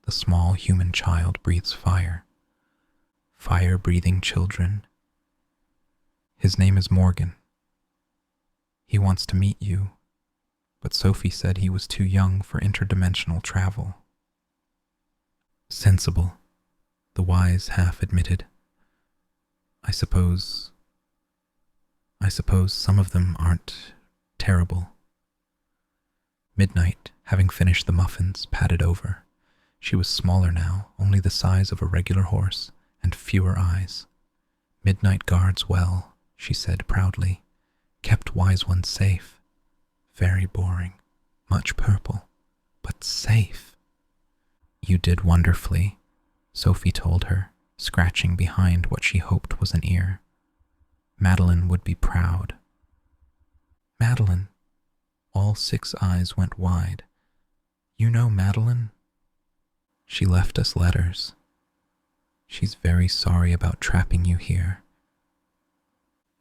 The small human child breathes fire. Fire-breathing children. His name is Morgan. He wants to meet you, but Sophie said he was too young for interdimensional travel. Sensible, the wise half admitted. I suppose some of them aren't terrible. Midnight, having finished the muffins, padded over. She was smaller now, only the size of a regular horse, and fewer eyes. Midnight guards well, she said proudly. Kept wise ones safe. Very boring. Much purple. But safe. You did wonderfully, Sophie told her, scratching behind what she hoped was an ear. Madeline would be proud. Madeline. All 6 eyes went wide. You know Madeline? She left us letters. She's very sorry about trapping you here.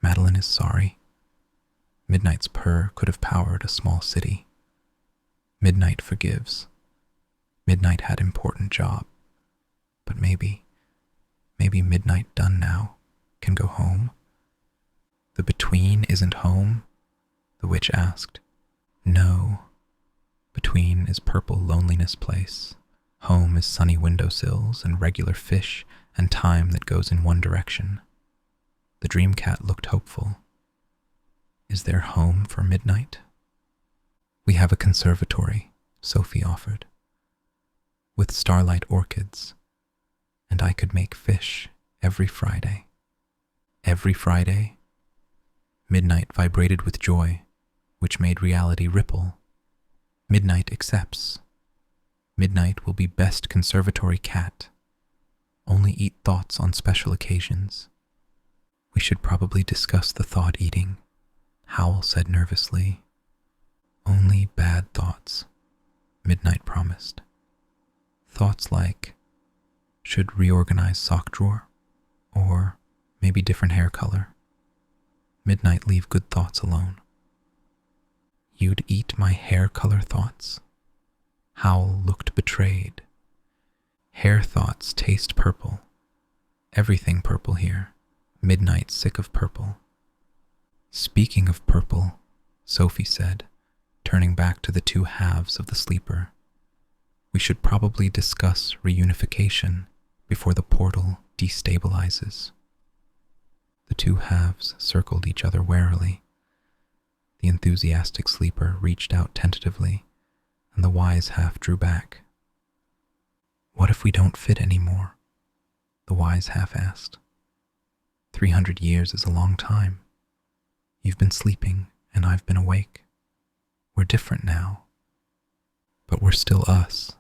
Madeline is sorry. Midnight's purr could have powered a small city. Midnight forgives. Midnight had important job. But maybe Midnight done now, can go home. The between isn't home? The witch asked. No. Between is purple loneliness place. Home is sunny windowsills and regular fish and time that goes in one direction. The dream cat looked hopeful. Is there home for Midnight? We have a conservatory, Sophie offered, with starlight orchids, and I could make fish every Friday. Every Friday? Midnight vibrated with joy, which made reality ripple. Midnight accepts. Midnight will be best conservatory cat. Only eat thoughts on special occasions. We should probably discuss the thought eating, Howl said nervously. Only bad thoughts, Midnight promised. Thoughts like, should reorganize sock drawer, or maybe different hair color. Midnight leave good thoughts alone. You'd eat my hair color thoughts? Howl looked betrayed. Hair thoughts taste purple. Everything purple here. Midnight sick of purple. Speaking of purple, Sophie said, turning back to the 2 halves of the sleeper. We should probably discuss reunification before the portal destabilizes. The 2 halves circled each other warily. The enthusiastic sleeper reached out tentatively, and the wise half drew back. What if we don't fit anymore? The wise half asked. 300 years is a long time. You've been sleeping, and I've been awake. We're different now. But we're still us,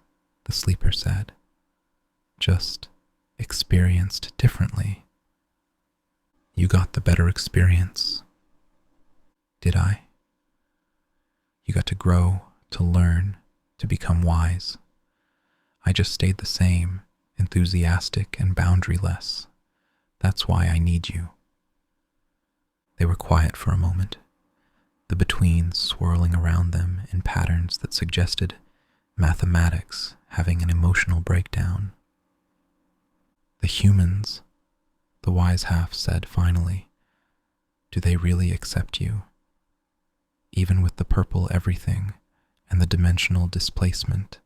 the sleeper said. Just experienced differently. You got the better experience. Did I? You got to grow, to learn, to become wise. I just stayed the same, enthusiastic and boundaryless. That's why I need you. They were quiet for a moment. the betweens swirling around them in patterns that suggested mathematics having an emotional breakdown. The humans, the wise half said finally, do they really accept you? Even with the purple everything and the dimensional displacement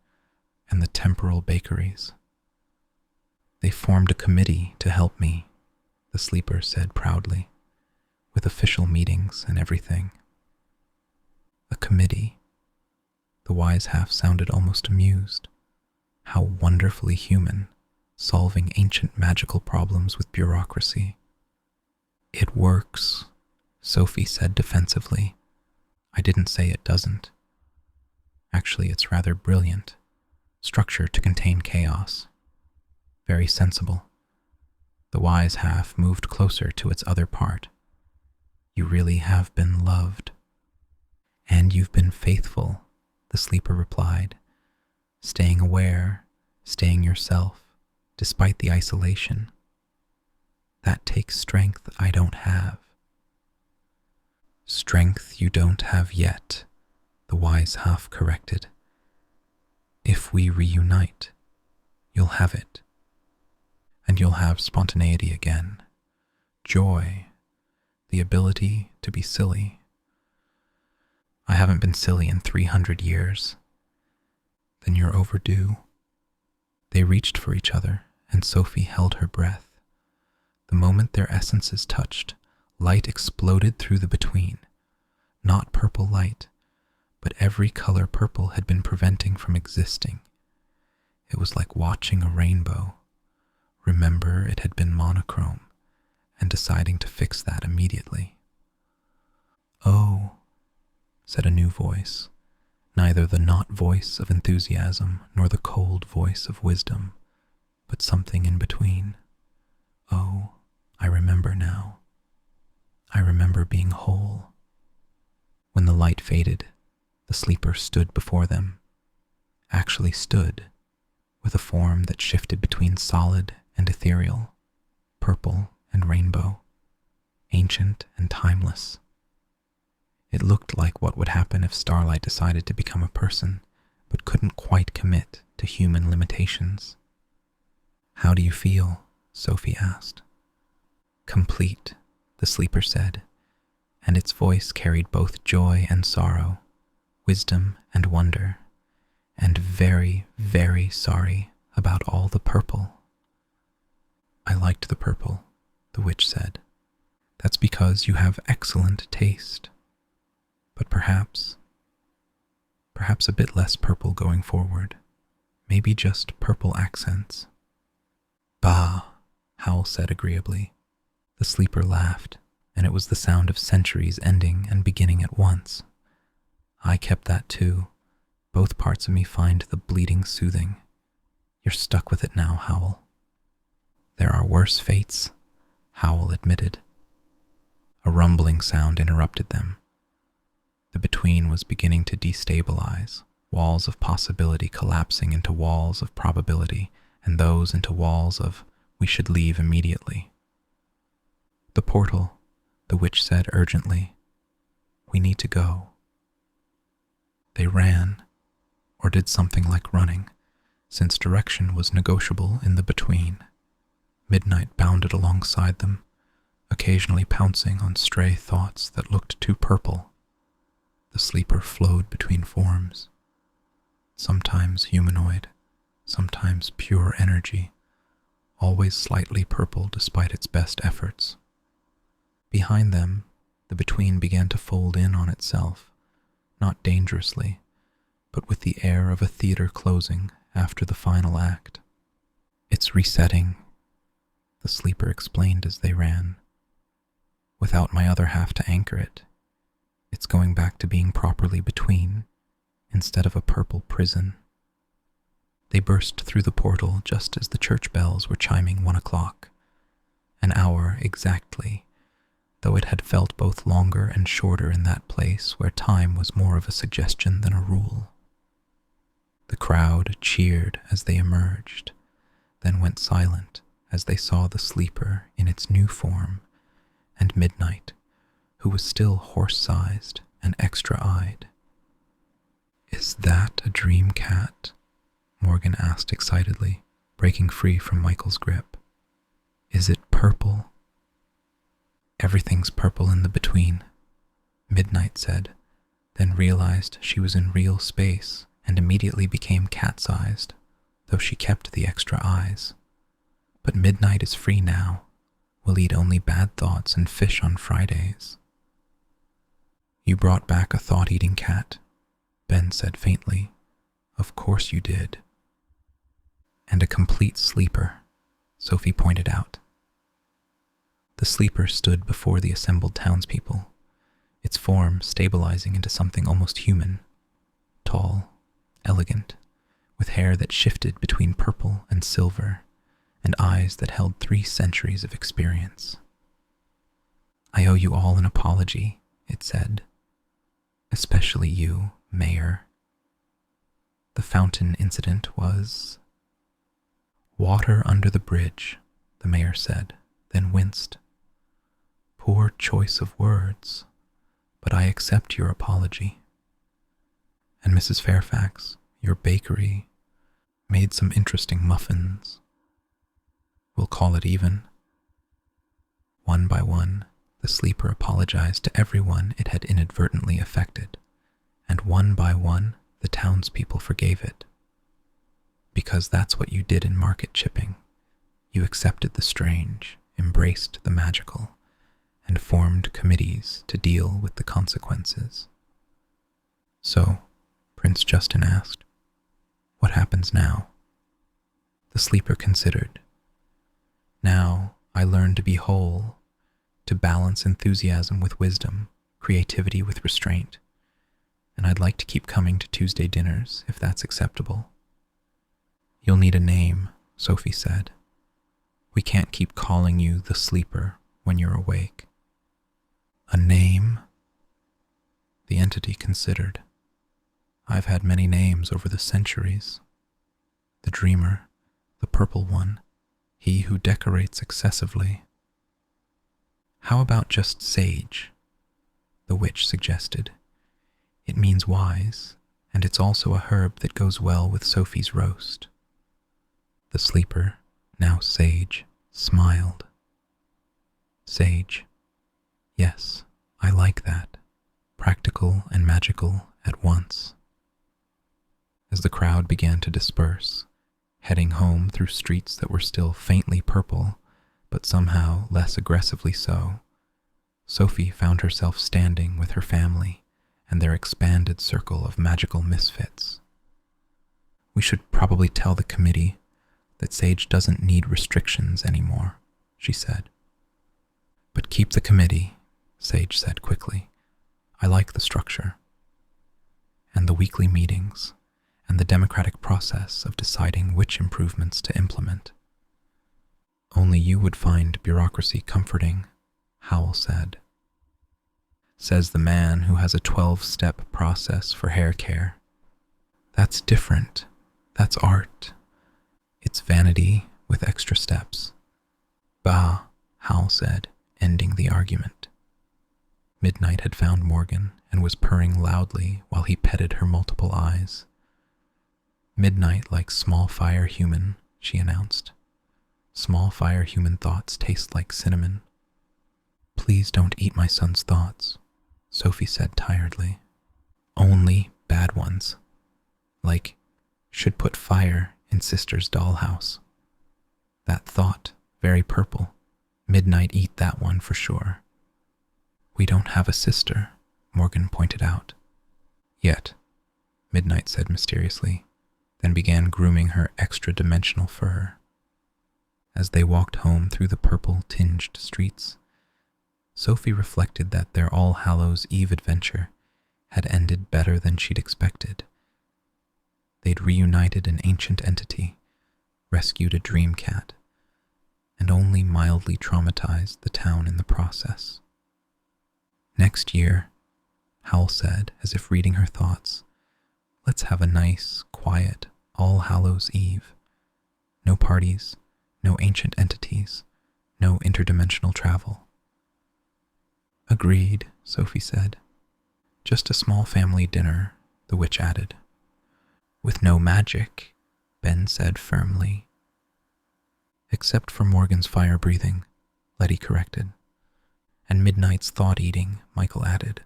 and the temporal bakeries. They formed a committee to help me, the sleeper said proudly, with official meetings and everything. A committee. The wise half sounded almost amused. How wonderfully human, solving ancient magical problems with bureaucracy. It works, Sophie said defensively. I didn't say it doesn't. Actually, it's rather brilliant. Structure to contain chaos. Very sensible. The wise half moved closer to its other part. You really have been loved. And you've been faithful, the sleeper replied, staying aware, staying yourself, despite the isolation. That takes strength I don't have. Strength you don't have yet, the wise half corrected. If we reunite, you'll have it. And you'll have spontaneity again, joy, the ability to be silly. I haven't been silly in 300 years. Then you're overdue. They reached for each other, and Sophie held her breath. The moment their essences touched, light exploded through the between. Not purple light, but every color purple had been preventing from existing. It was like watching a rainbow. Remember, it had been monochrome, and deciding to fix that immediately. Oh, said a new voice, neither the not voice of enthusiasm nor the cold voice of wisdom, but something in between. Oh, I remember now. I remember being whole. When the light faded, the sleeper stood before them, actually stood, with a form that shifted between solid and ethereal, purple and rainbow, ancient and timeless. It looked like what would happen if Starlight decided to become a person, but couldn't quite commit to human limitations. How do you feel? Sophie asked. Complete, the sleeper said, and its voice carried both joy and sorrow, wisdom and wonder, and very, very sorry about all the purple. I liked the purple, the witch said. That's because you have excellent taste. But perhaps a bit less purple going forward. Maybe just purple accents. Bah, Howl said agreeably. The sleeper laughed, and it was the sound of centuries ending and beginning at once. I kept that too. Both parts of me find the bleeding soothing. You're stuck with it now, Howl. There are worse fates, Howl admitted. A rumbling sound interrupted them. The between was beginning to destabilize, walls of possibility collapsing into walls of probability, and those into walls of we should leave immediately. The portal, the witch said urgently. We need to go. They ran, or did something like running, since direction was negotiable in the between. Midnight bounded alongside them, occasionally pouncing on stray thoughts that looked too purple. The sleeper flowed between forms, sometimes humanoid, sometimes pure energy, always slightly purple despite its best efforts. Behind them, the between began to fold in on itself, not dangerously, but with the air of a theater closing after the final act. It's resetting, the sleeper explained as they ran. Without my other half to anchor it, it's going back to being properly between, instead of a purple prison. They burst through the portal just as the church bells were chiming 1 o'clock, an hour exactly, though it had felt both longer and shorter in that place where time was more of a suggestion than a rule. The crowd cheered as they emerged, then went silent as they saw the sleeper in its new form, and Midnight, who was still horse-sized and extra-eyed. "Is that a dream cat?" Morgan asked excitedly, breaking free from Michael's grip. "Is it purple?" "Everything's purple in the between," Midnight said, then realized she was in real space and immediately became cat-sized, though she kept the extra eyes. "But Midnight is free now. We'll eat only bad thoughts and fish on Fridays." "You brought back a thought-eating cat," Ben said faintly. "Of course you did." "And a complete sleeper," Sophie pointed out. The sleeper stood before the assembled townspeople, its form stabilizing into something almost human, tall, elegant, with hair that shifted between purple and silver, and eyes that held 3 centuries of experience. "I owe you all an apology," it said. "Especially you, Mayor. The fountain incident was—" "Water under the bridge," the mayor said, then winced. "Poor choice of words, but I accept your apology. And Mrs. Fairfax, your bakery made some interesting muffins. We'll call it even." One by one, the sleeper apologized to everyone it had inadvertently affected, and one by one, the townspeople forgave it. Because that's what you did in market chipping. You accepted the strange, embraced the magical, and formed committees to deal with the consequences. "So," Prince Justin asked, "what happens now?" The sleeper considered. "Now I learn to be whole, to balance enthusiasm with wisdom, creativity with restraint, and I'd like to keep coming to Tuesday dinners if that's acceptable." "You'll need a name," Sophie said. "We can't keep calling you the sleeper when you're awake." "A name?" The entity considered. "I've had many names over the centuries. The dreamer, the purple one, he who decorates excessively." "How about just sage?" the witch suggested. "It means wise, and it's also a herb that goes well with Sophie's roast." The sleeper, now sage, smiled. "Sage. Yes, I like that. Practical and magical at once." As the crowd began to disperse, heading home through streets that were still faintly purple, but somehow less aggressively so, Sophie found herself standing with her family and their expanded circle of magical misfits. "We should probably tell the committee that Sage doesn't need restrictions anymore," she said. "But keep the committee," Sage said quickly. "I like the structure. And the weekly meetings, and the democratic process of deciding which improvements to implement." "Only you would find bureaucracy comforting," Howl said. "Says the man who has a 12-step process for hair care. That's different. That's art. It's vanity with extra steps." "Bah," Howl said, ending the argument. Midnight had found Morgan and was purring loudly while he petted her multiple eyes. "Midnight likes small fire human," she announced. "Small fire human thoughts taste like cinnamon." "Please don't eat my son's thoughts," Sophie said tiredly. "Only bad ones. Like, should put fire in sister's dollhouse. That thought, very purple. Midnight eat that one for sure." "We don't have a sister," Morgan pointed out. "Yet," Midnight said mysteriously, then began grooming her extra-dimensional fur. As they walked home through the purple-tinged streets, Sophie reflected that their All Hallows' Eve adventure had ended better than she'd expected. They'd reunited an ancient entity, rescued a dream cat, and only mildly traumatized the town in the process. "Next year," Howl said, as if reading her thoughts, "let's have a nice, quiet All Hallows' Eve. No parties, no ancient entities, no interdimensional travel." "Agreed," Sophie said. Just a small family dinner, the witch added. With no magic, Ben said firmly. Except for Morgan's fire-breathing, Letty corrected. And Midnight's thought-eating, Michael added.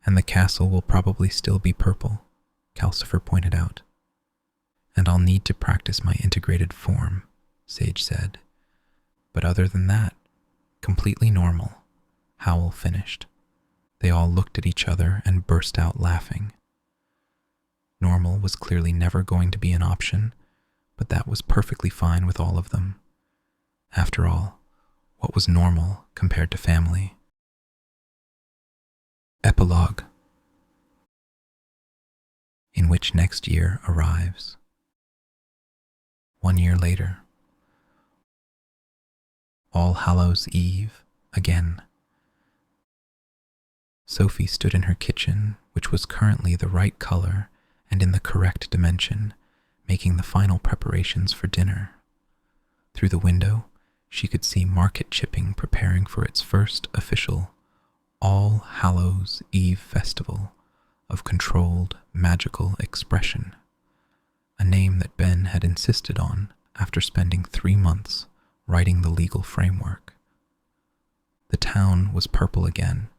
And the castle will probably still be purple, Calcifer pointed out. And I'll need to practice my integrated form, Sage said. But other than that, completely normal, Howl finished. They all looked at each other and burst out laughing. Normal was clearly never going to be an option, but that was perfectly fine with all of them. After all, what was normal compared to family? Epilogue, in which next year arrives. 1 year later. All Hallows' Eve again. Sophie stood in her kitchen, which was currently the right color and in the correct dimension, making the final preparations for dinner. Through the window, she could see market chipping preparing for its first official All Hallows' Eve festival of controlled magical expression, a name that Ben had insisted on after spending 3 months writing the legal framework. The town was purple again,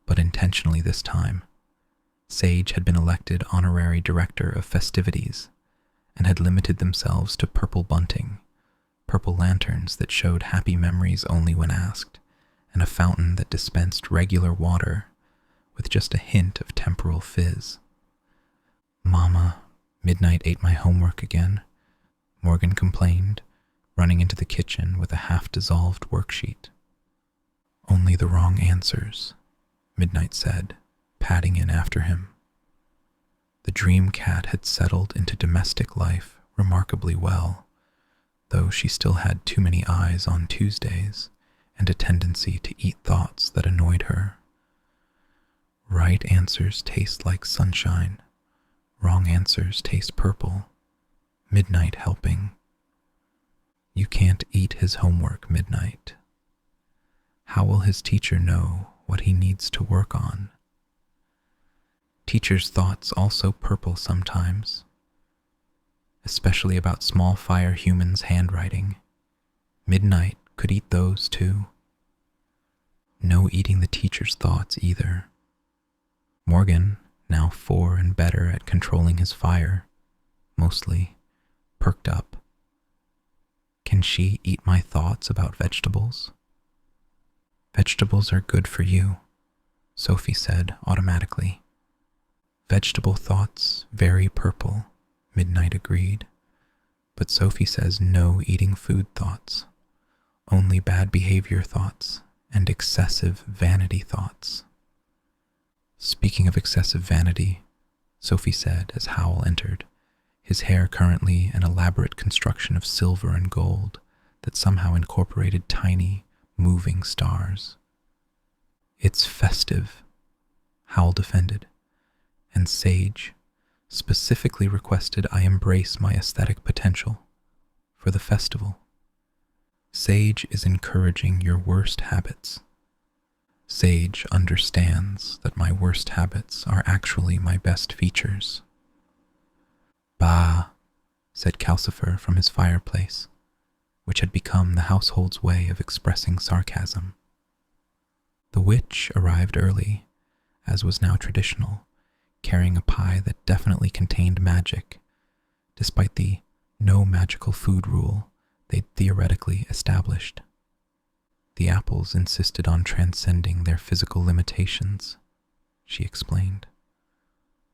but intentionally this time. Sage had been elected honorary director of festivities and had limited themselves to purple bunting, purple lanterns that showed happy memories only when asked, and a fountain that dispensed regular water with just a hint of temporal fizz. Mama, Midnight ate my homework again, Morgan complained, running into the kitchen with a half-dissolved worksheet. Only the wrong answers, Midnight said, padding in after him. The dream cat had settled into domestic life remarkably well, though she still had too many eyes on Tuesdays and a tendency to eat thoughts that annoyed her. Right answers taste like sunshine, wrong answers taste purple, Midnight helping. You can't eat his homework, Midnight. How will his teacher know what he needs to work on? Teachers' thoughts also purple sometimes, especially about small fire humans' handwriting. Midnight could eat those too. No eating the teacher's thoughts either. Morgan, now 4 and better at controlling his fire, mostly, perked up. Can she eat my thoughts about vegetables? Vegetables are good for you, Sophie said automatically. Vegetable thoughts, very purple, Midnight agreed. But Sophie says no eating food thoughts, only bad behavior thoughts and excessive vanity thoughts. Speaking of excessive vanity, Sophie said as Howl entered, his hair currently an elaborate construction of silver and gold that somehow incorporated tiny, moving stars. It's festive, Howl defended, and Sage specifically requested I embrace my aesthetic potential for the festival. Sage is encouraging your worst habits. Sage understands that my worst habits are actually my best features. Bah, said Calcifer from his fireplace, which had become the household's way of expressing sarcasm. The witch arrived early, as was now traditional, carrying a pie that definitely contained magic, despite the no magical food rule they'd theoretically established. The apples insisted on transcending their physical limitations, she explained.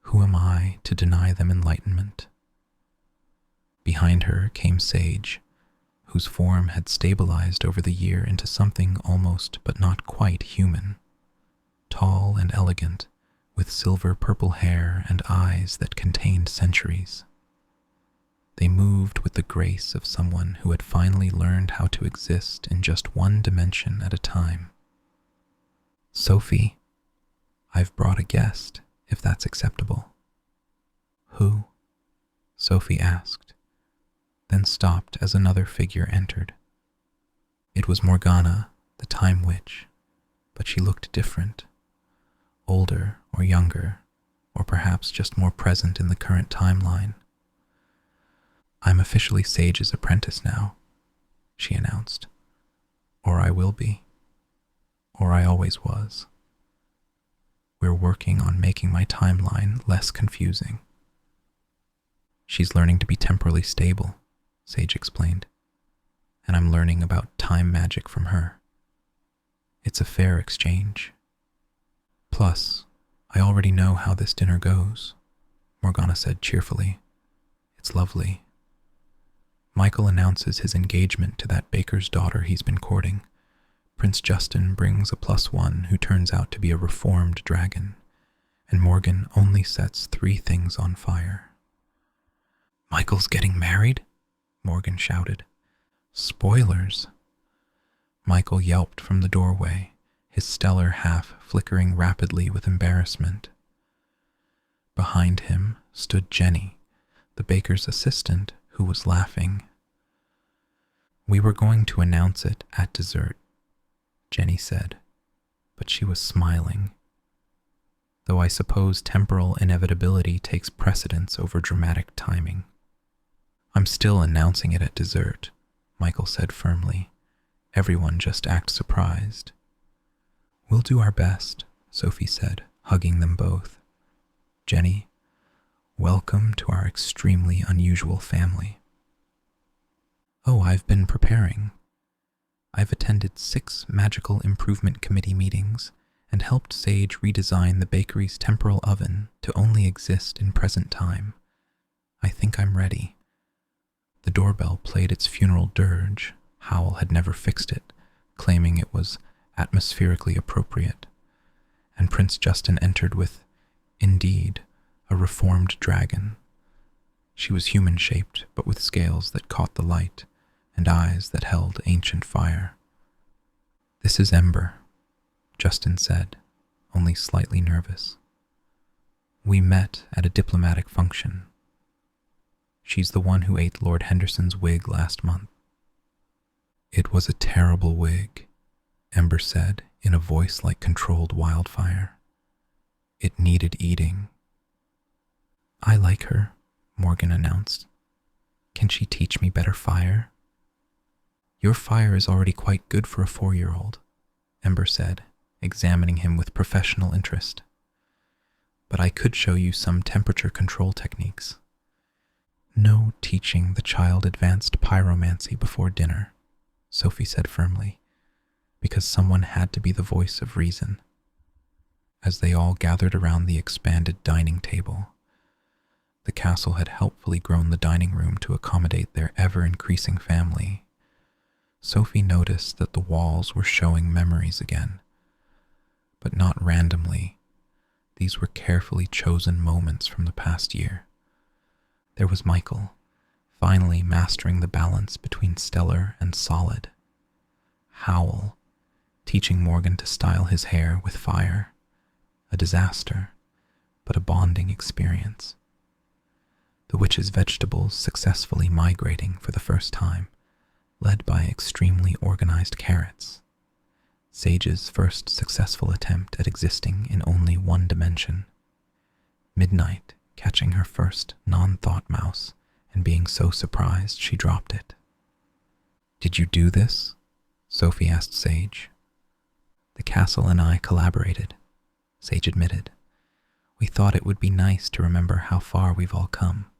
Who am I to deny them enlightenment? Behind her came Sage, whose form had stabilized over the year into something almost but not quite human, tall and elegant, with silver-purple hair and eyes that contained centuries. They moved with the grace of someone who had finally learned how to exist in just one dimension at a time. Sophie, I've brought a guest, if that's acceptable. Who? Sophie asked, then stopped as another figure entered. It was Morgana, the Time Witch, but she looked different, older or younger, or perhaps just more present in the current timeline. "I'm officially Sage's apprentice now," she announced. "Or I will be. Or I always was. We're working on making my timeline less confusing." "She's learning to be temporally stable," Sage explained, "and I'm learning about time magic from her. It's a fair exchange. Plus, I already know how this dinner goes," Morgana said cheerfully. "It's lovely. Michael announces his engagement to that baker's daughter he's been courting. Prince Justin brings a +1 who turns out to be a reformed dragon, and Morgan only sets 3 things on fire." "Michael's getting married?" Morgan shouted. "Spoilers!" Michael yelped from the doorway, his stellar half flickering rapidly with embarrassment. Behind him stood Jenny, the baker's assistant, who was laughing. "We were going to announce it at dessert," Jenny said, but she was smiling. "Though I suppose temporal inevitability takes precedence over dramatic timing." "I'm still announcing it at dessert," Michael said firmly. "Everyone just act surprised." "We'll do our best," Sophie said, hugging them both. "Jenny, welcome to our extremely unusual family." "Oh, I've been preparing. I've attended 6 Magical Improvement Committee meetings and helped Sage redesign the bakery's temporal oven to only exist in present time. I think I'm ready." The doorbell played its funeral dirge. Howl had never fixed it, claiming it was atmospherically appropriate, and Prince Justin entered with, indeed, a reformed dragon. She was human-shaped, but with scales that caught the light and eyes that held ancient fire. "This is Ember," Justin said, only slightly nervous. "We met at a diplomatic function. She's the one who ate Lord Henderson's wig last month." "It was a terrible wig," Ember said in a voice like controlled wildfire. "It needed eating." "I like her," Morgan announced. "Can she teach me better fire?" "Your fire is already quite good for a 4-year-old, Ember said, examining him with professional interest. "But I could show you some temperature control techniques." "No teaching the child advanced pyromancy before dinner," Sophie said firmly, because someone had to be the voice of reason. As they all gathered around the expanded dining table, the castle had helpfully grown the dining room to accommodate their ever-increasing family. Sophie noticed that the walls were showing memories again, but not randomly. These were carefully chosen moments from the past year. There was Michael, finally mastering the balance between stellar and solid. Howl, teaching Morgan to style his hair with fire. A disaster, but a bonding experience. The witch's vegetables successfully migrating for the first time, led by extremely organized carrots. Sage's first successful attempt at existing in only one dimension. Midnight catching her first non-thought mouse and being so surprised she dropped it. "Did you do this?" Sophie asked Sage. "The castle and I collaborated," Sage admitted. "We thought it would be nice to remember how far we've all come."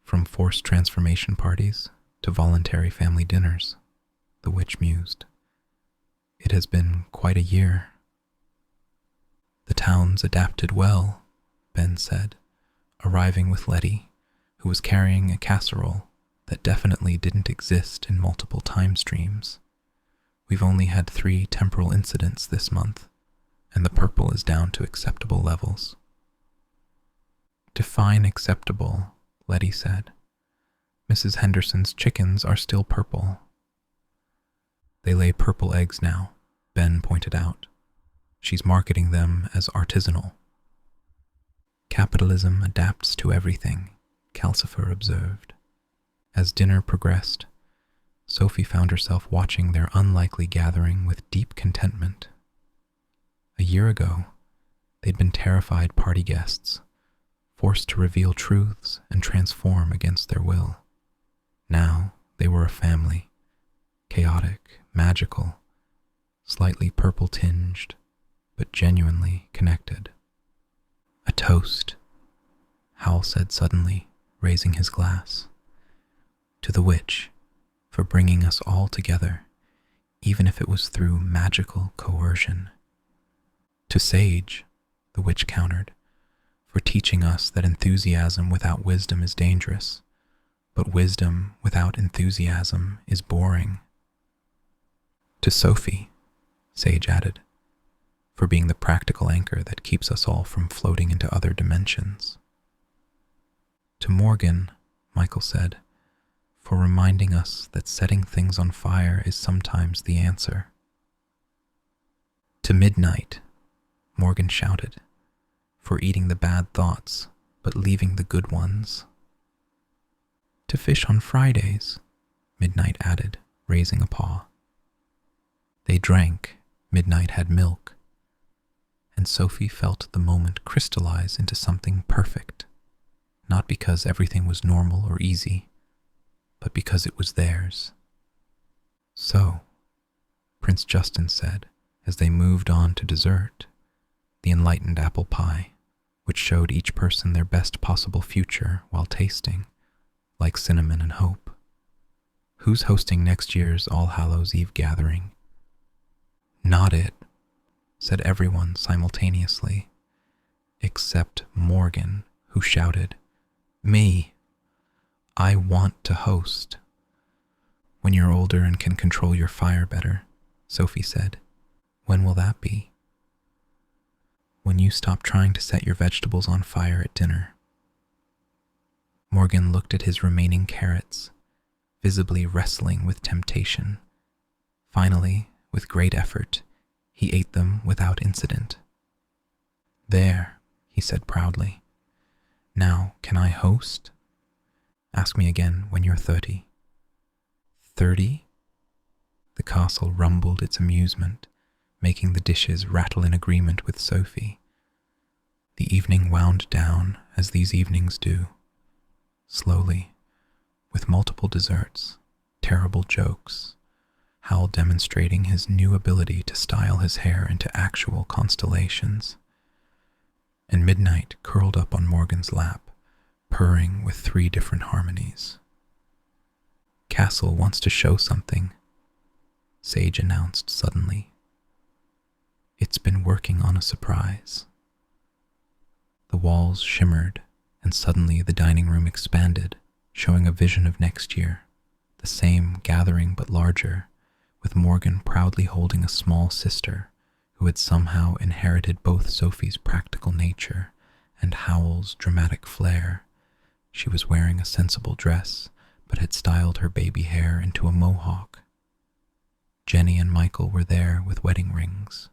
"From forced transformation parties to voluntary family dinners," the witch mused. "It has been quite a year." "The town's adapted well," Ben said, arriving with Letty, who was carrying a casserole that definitely didn't exist in multiple time streams. "We've only had 3 temporal incidents this month, and the purple is down to acceptable levels." "Define acceptable," Letty said. "Mrs. Henderson's chickens are still purple." "They lay purple eggs now," Ben pointed out. "She's marketing them as artisanal." "Capitalism adapts to everything," Calcifer observed. As dinner progressed, Sophie found herself watching their unlikely gathering with deep contentment. A year ago, They'd been terrified party guests, forced to reveal truths and transform against their will. Now they were a family, chaotic, magical, slightly purple-tinged, but genuinely connected. "A toast," Howl said suddenly, raising his glass. "To the witch, for bringing us all together, even if it was through magical coercion." "To Sage," the witch countered, "for teaching us that enthusiasm without wisdom is dangerous, but wisdom without enthusiasm is boring." "To Sophie," Sage added, "for being the practical anchor that keeps us all from floating into other dimensions." "To Morgan," Michael said, "for reminding us that setting things on fire is sometimes the answer." "To Midnight," Morgan shouted, "for eating the bad thoughts, but leaving the good ones." "To Fish on Fridays," Midnight added, raising a paw. They drank, Midnight had milk, and Sophie felt the moment crystallize into something perfect, not because everything was normal or easy, but because it was theirs. "So," Prince Justin said as they moved on to dessert, the enlightened apple pie, which showed each person their best possible future while tasting, like cinnamon and hope. "Who's hosting next year's All Hallows Eve gathering?" "Not it," said everyone simultaneously, except Morgan, who shouted, "Me! I want to host." "When you're older and can control your fire better," Sophie said. "When will that be?" "When you stop trying to set your vegetables on fire at dinner." Morgan looked at his remaining carrots, visibly wrestling with temptation. Finally, with great effort, he ate them without incident. "There," he said proudly. "Now, can I host? Ask me again when you're 30. 30? The castle rumbled its amusement, making the dishes rattle in agreement with Sophie. The evening wound down as these evenings do, slowly, with multiple desserts, terrible jokes, Howl demonstrating his new ability to style his hair into actual constellations, and Midnight curled up on Morgan's lap, purring with 3 different harmonies. "Castle wants to show something," Sage announced suddenly. "It's been working on a surprise." The walls shimmered, and suddenly the dining room expanded, showing a vision of next year, the same gathering but larger, with Morgan proudly holding a small sister who had somehow inherited both Sophie's practical nature and Howl's dramatic flair. She was wearing a sensible dress, but had styled her baby hair into a mohawk. Jenny and Michael were there with wedding rings.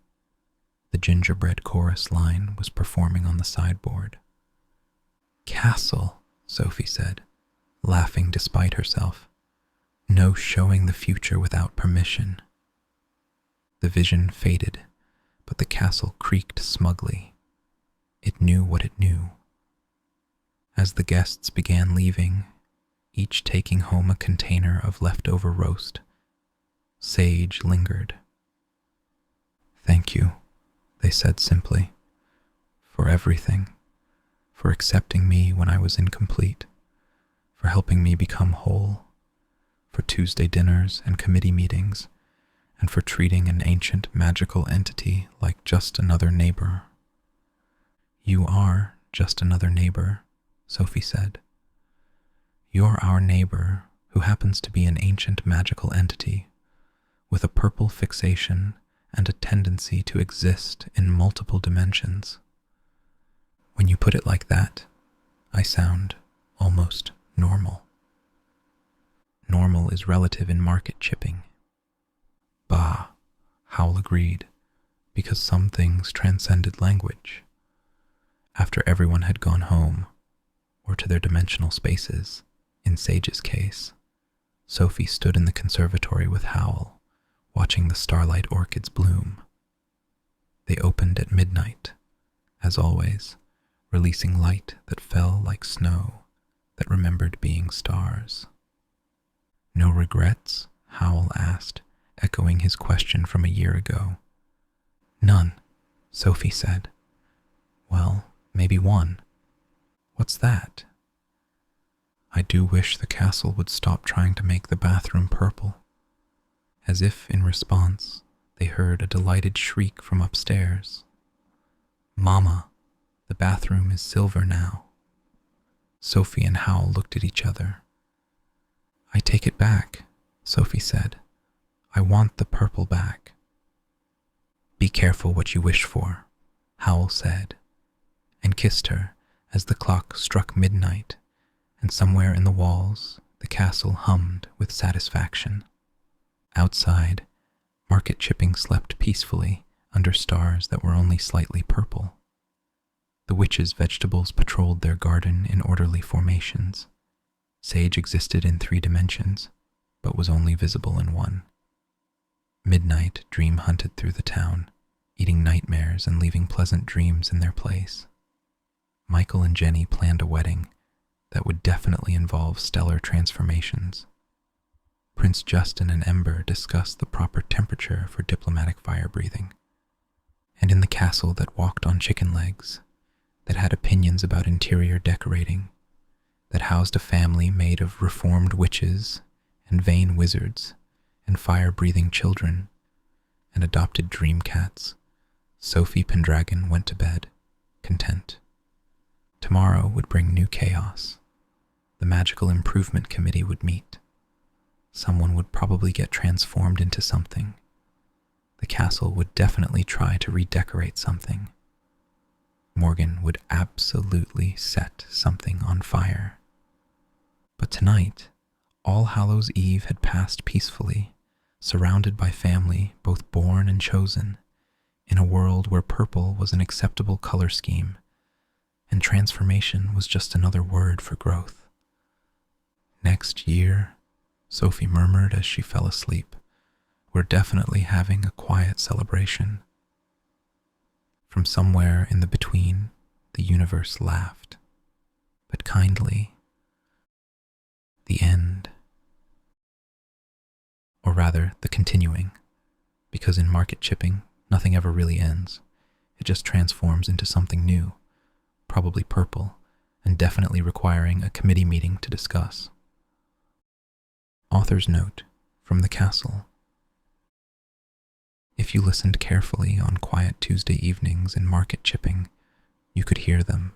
The gingerbread chorus line was performing on the sideboard. "Castle," Sophie said, laughing despite herself. "No showing the future without permission." The vision faded, but the castle creaked smugly. It knew what it knew. As the guests began leaving, each taking home a container of leftover roast, Sage lingered. "Thank you," they said simply, "for everything, for accepting me when I was incomplete, for helping me become whole, for Tuesday dinners and committee meetings, and for treating an ancient magical entity like just another neighbor." "You are just another neighbor," Sophie said. "You're our neighbor who happens to be an ancient magical entity with a purple fixation and a tendency to exist in multiple dimensions. When you put it like that, I sound almost normal." "Normal is relative in market chipping." "Bah," Howl agreed, because some things transcended language. After everyone had gone home, or to their dimensional spaces, in Sage's case, Sophie stood in the conservatory with Howl, watching the starlight orchids bloom. They opened at midnight, as always, releasing light that fell like snow that remembered being stars. No regrets? Howl asked, echoing his question from a year ago. None, Sophie said. Well, maybe one. What's that? I do wish the castle would stop trying to make the bathroom purple. As if in response, they heard a delighted shriek from upstairs. Mama, the bathroom is silver now. Sophie and Howl looked at each other. I take it back, Sophie said. I want the purple back. Be careful what you wish for, Howl said, and kissed her as the clock struck midnight, and somewhere in the walls the castle hummed with satisfaction. Outside, Market Chipping slept peacefully under stars that were only slightly purple. The witches' vegetables patrolled their garden in orderly formations. Sage existed in 3 dimensions, but was only visible in 1. Midnight dream hunted through the town, eating nightmares and leaving pleasant dreams in their place. Michael and Jenny planned a wedding that would definitely involve stellar transformations. Prince Justin and Ember discussed the proper temperature for diplomatic fire breathing. And in the castle that walked on chicken legs, that had opinions about interior decorating, that housed a family made of reformed witches and vain wizards and fire-breathing children and adopted dream cats, Sophie Pendragon went to bed, content. Tomorrow would bring new chaos. The Magical Improvement Committee would meet. Someone would probably get transformed into something. The castle would definitely try to redecorate something. Morgan would absolutely set something on fire. But tonight, All Hallows' Eve had passed peacefully, surrounded by family both born and chosen, in a world where purple was an acceptable color scheme, and transformation was just another word for growth. Next year, Sophie murmured as she fell asleep, we're definitely having a quiet celebration. From somewhere in the between, the universe laughed, but kindly. The end. Or rather, the continuing, because in Market Chipping, nothing ever really ends. It just transforms into something new, probably purple, and definitely requiring a committee meeting to discuss. Author's note from the castle. If you listened carefully on quiet Tuesday evenings in Market Chipping, you could hear them.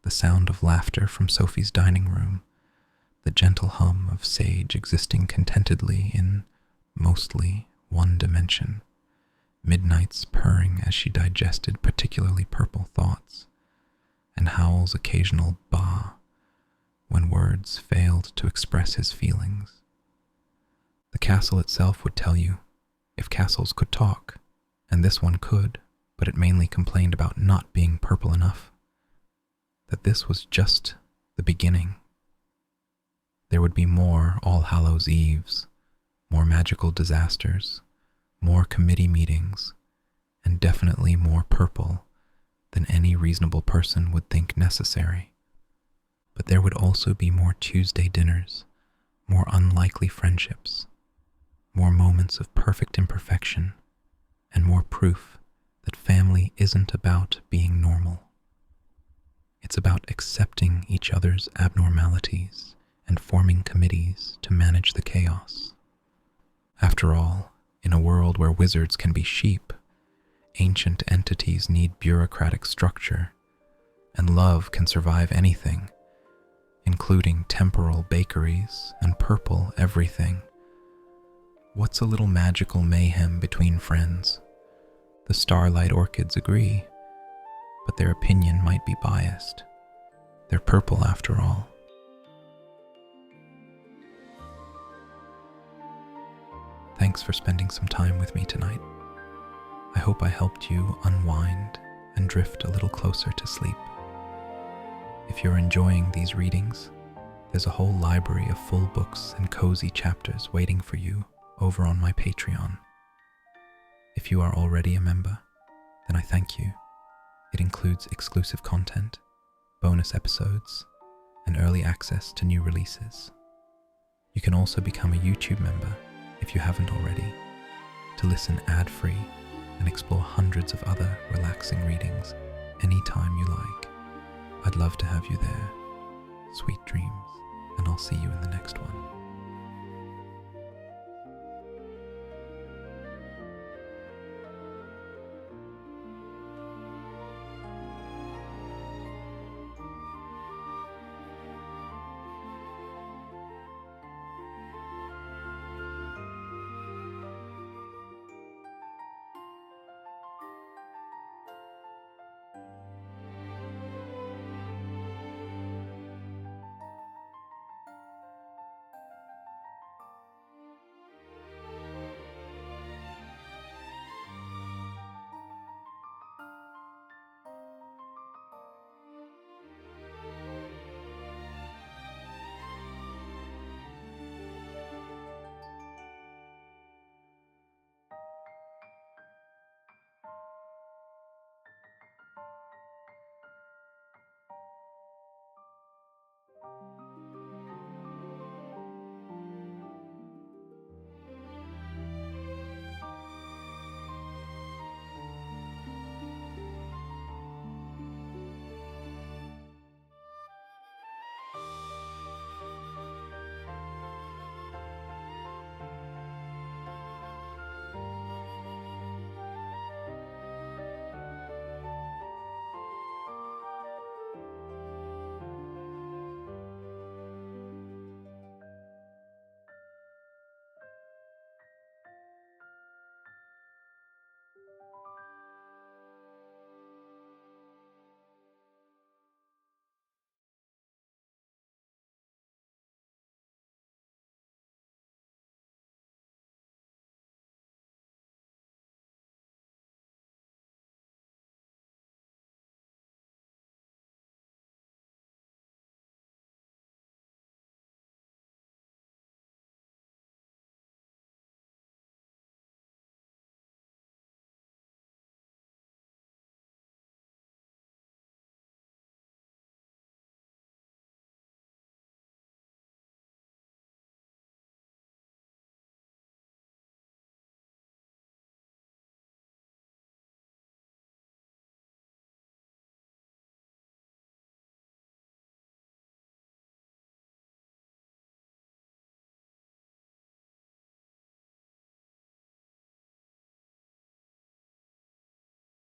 The sound of laughter from Sophie's dining room, the gentle hum of Sage existing contentedly in, mostly, 1 dimension, Midnight's purring as she digested particularly purple thoughts, and Howl's occasional bah when words failed to express his feelings. The castle itself would tell you, if castles could talk, and this one could, but it mainly complained about not being purple enough, that this was just the beginning. There would be more All Hallows' Eves, more magical disasters, more committee meetings, and definitely more purple than any reasonable person would think necessary. But there would also be more Tuesday dinners, more unlikely friendships, more moments of perfect imperfection, and more proof that family isn't about being normal. It's about accepting each other's abnormalities and forming committees to manage the chaos. After all, in a world where wizards can be sheep, ancient entities need bureaucratic structure, and love can survive anything, including temporal bakeries and purple everything. What's a little magical mayhem between friends? The starlight orchids agree, but their opinion might be biased. They're purple after all. Thanks for spending some time with me tonight. I hope I helped you unwind and drift a little closer to sleep. If you're enjoying these readings, there's a whole library of full books and cozy chapters waiting for you over on my Patreon. If you are already a member, then I thank you. It includes exclusive content, bonus episodes, and early access to new releases. You can also become a YouTube member if you haven't already, to listen ad-free and explore hundreds of other relaxing readings anytime you like. I'd love to have you there. Sweet dreams, and I'll see you in the next one.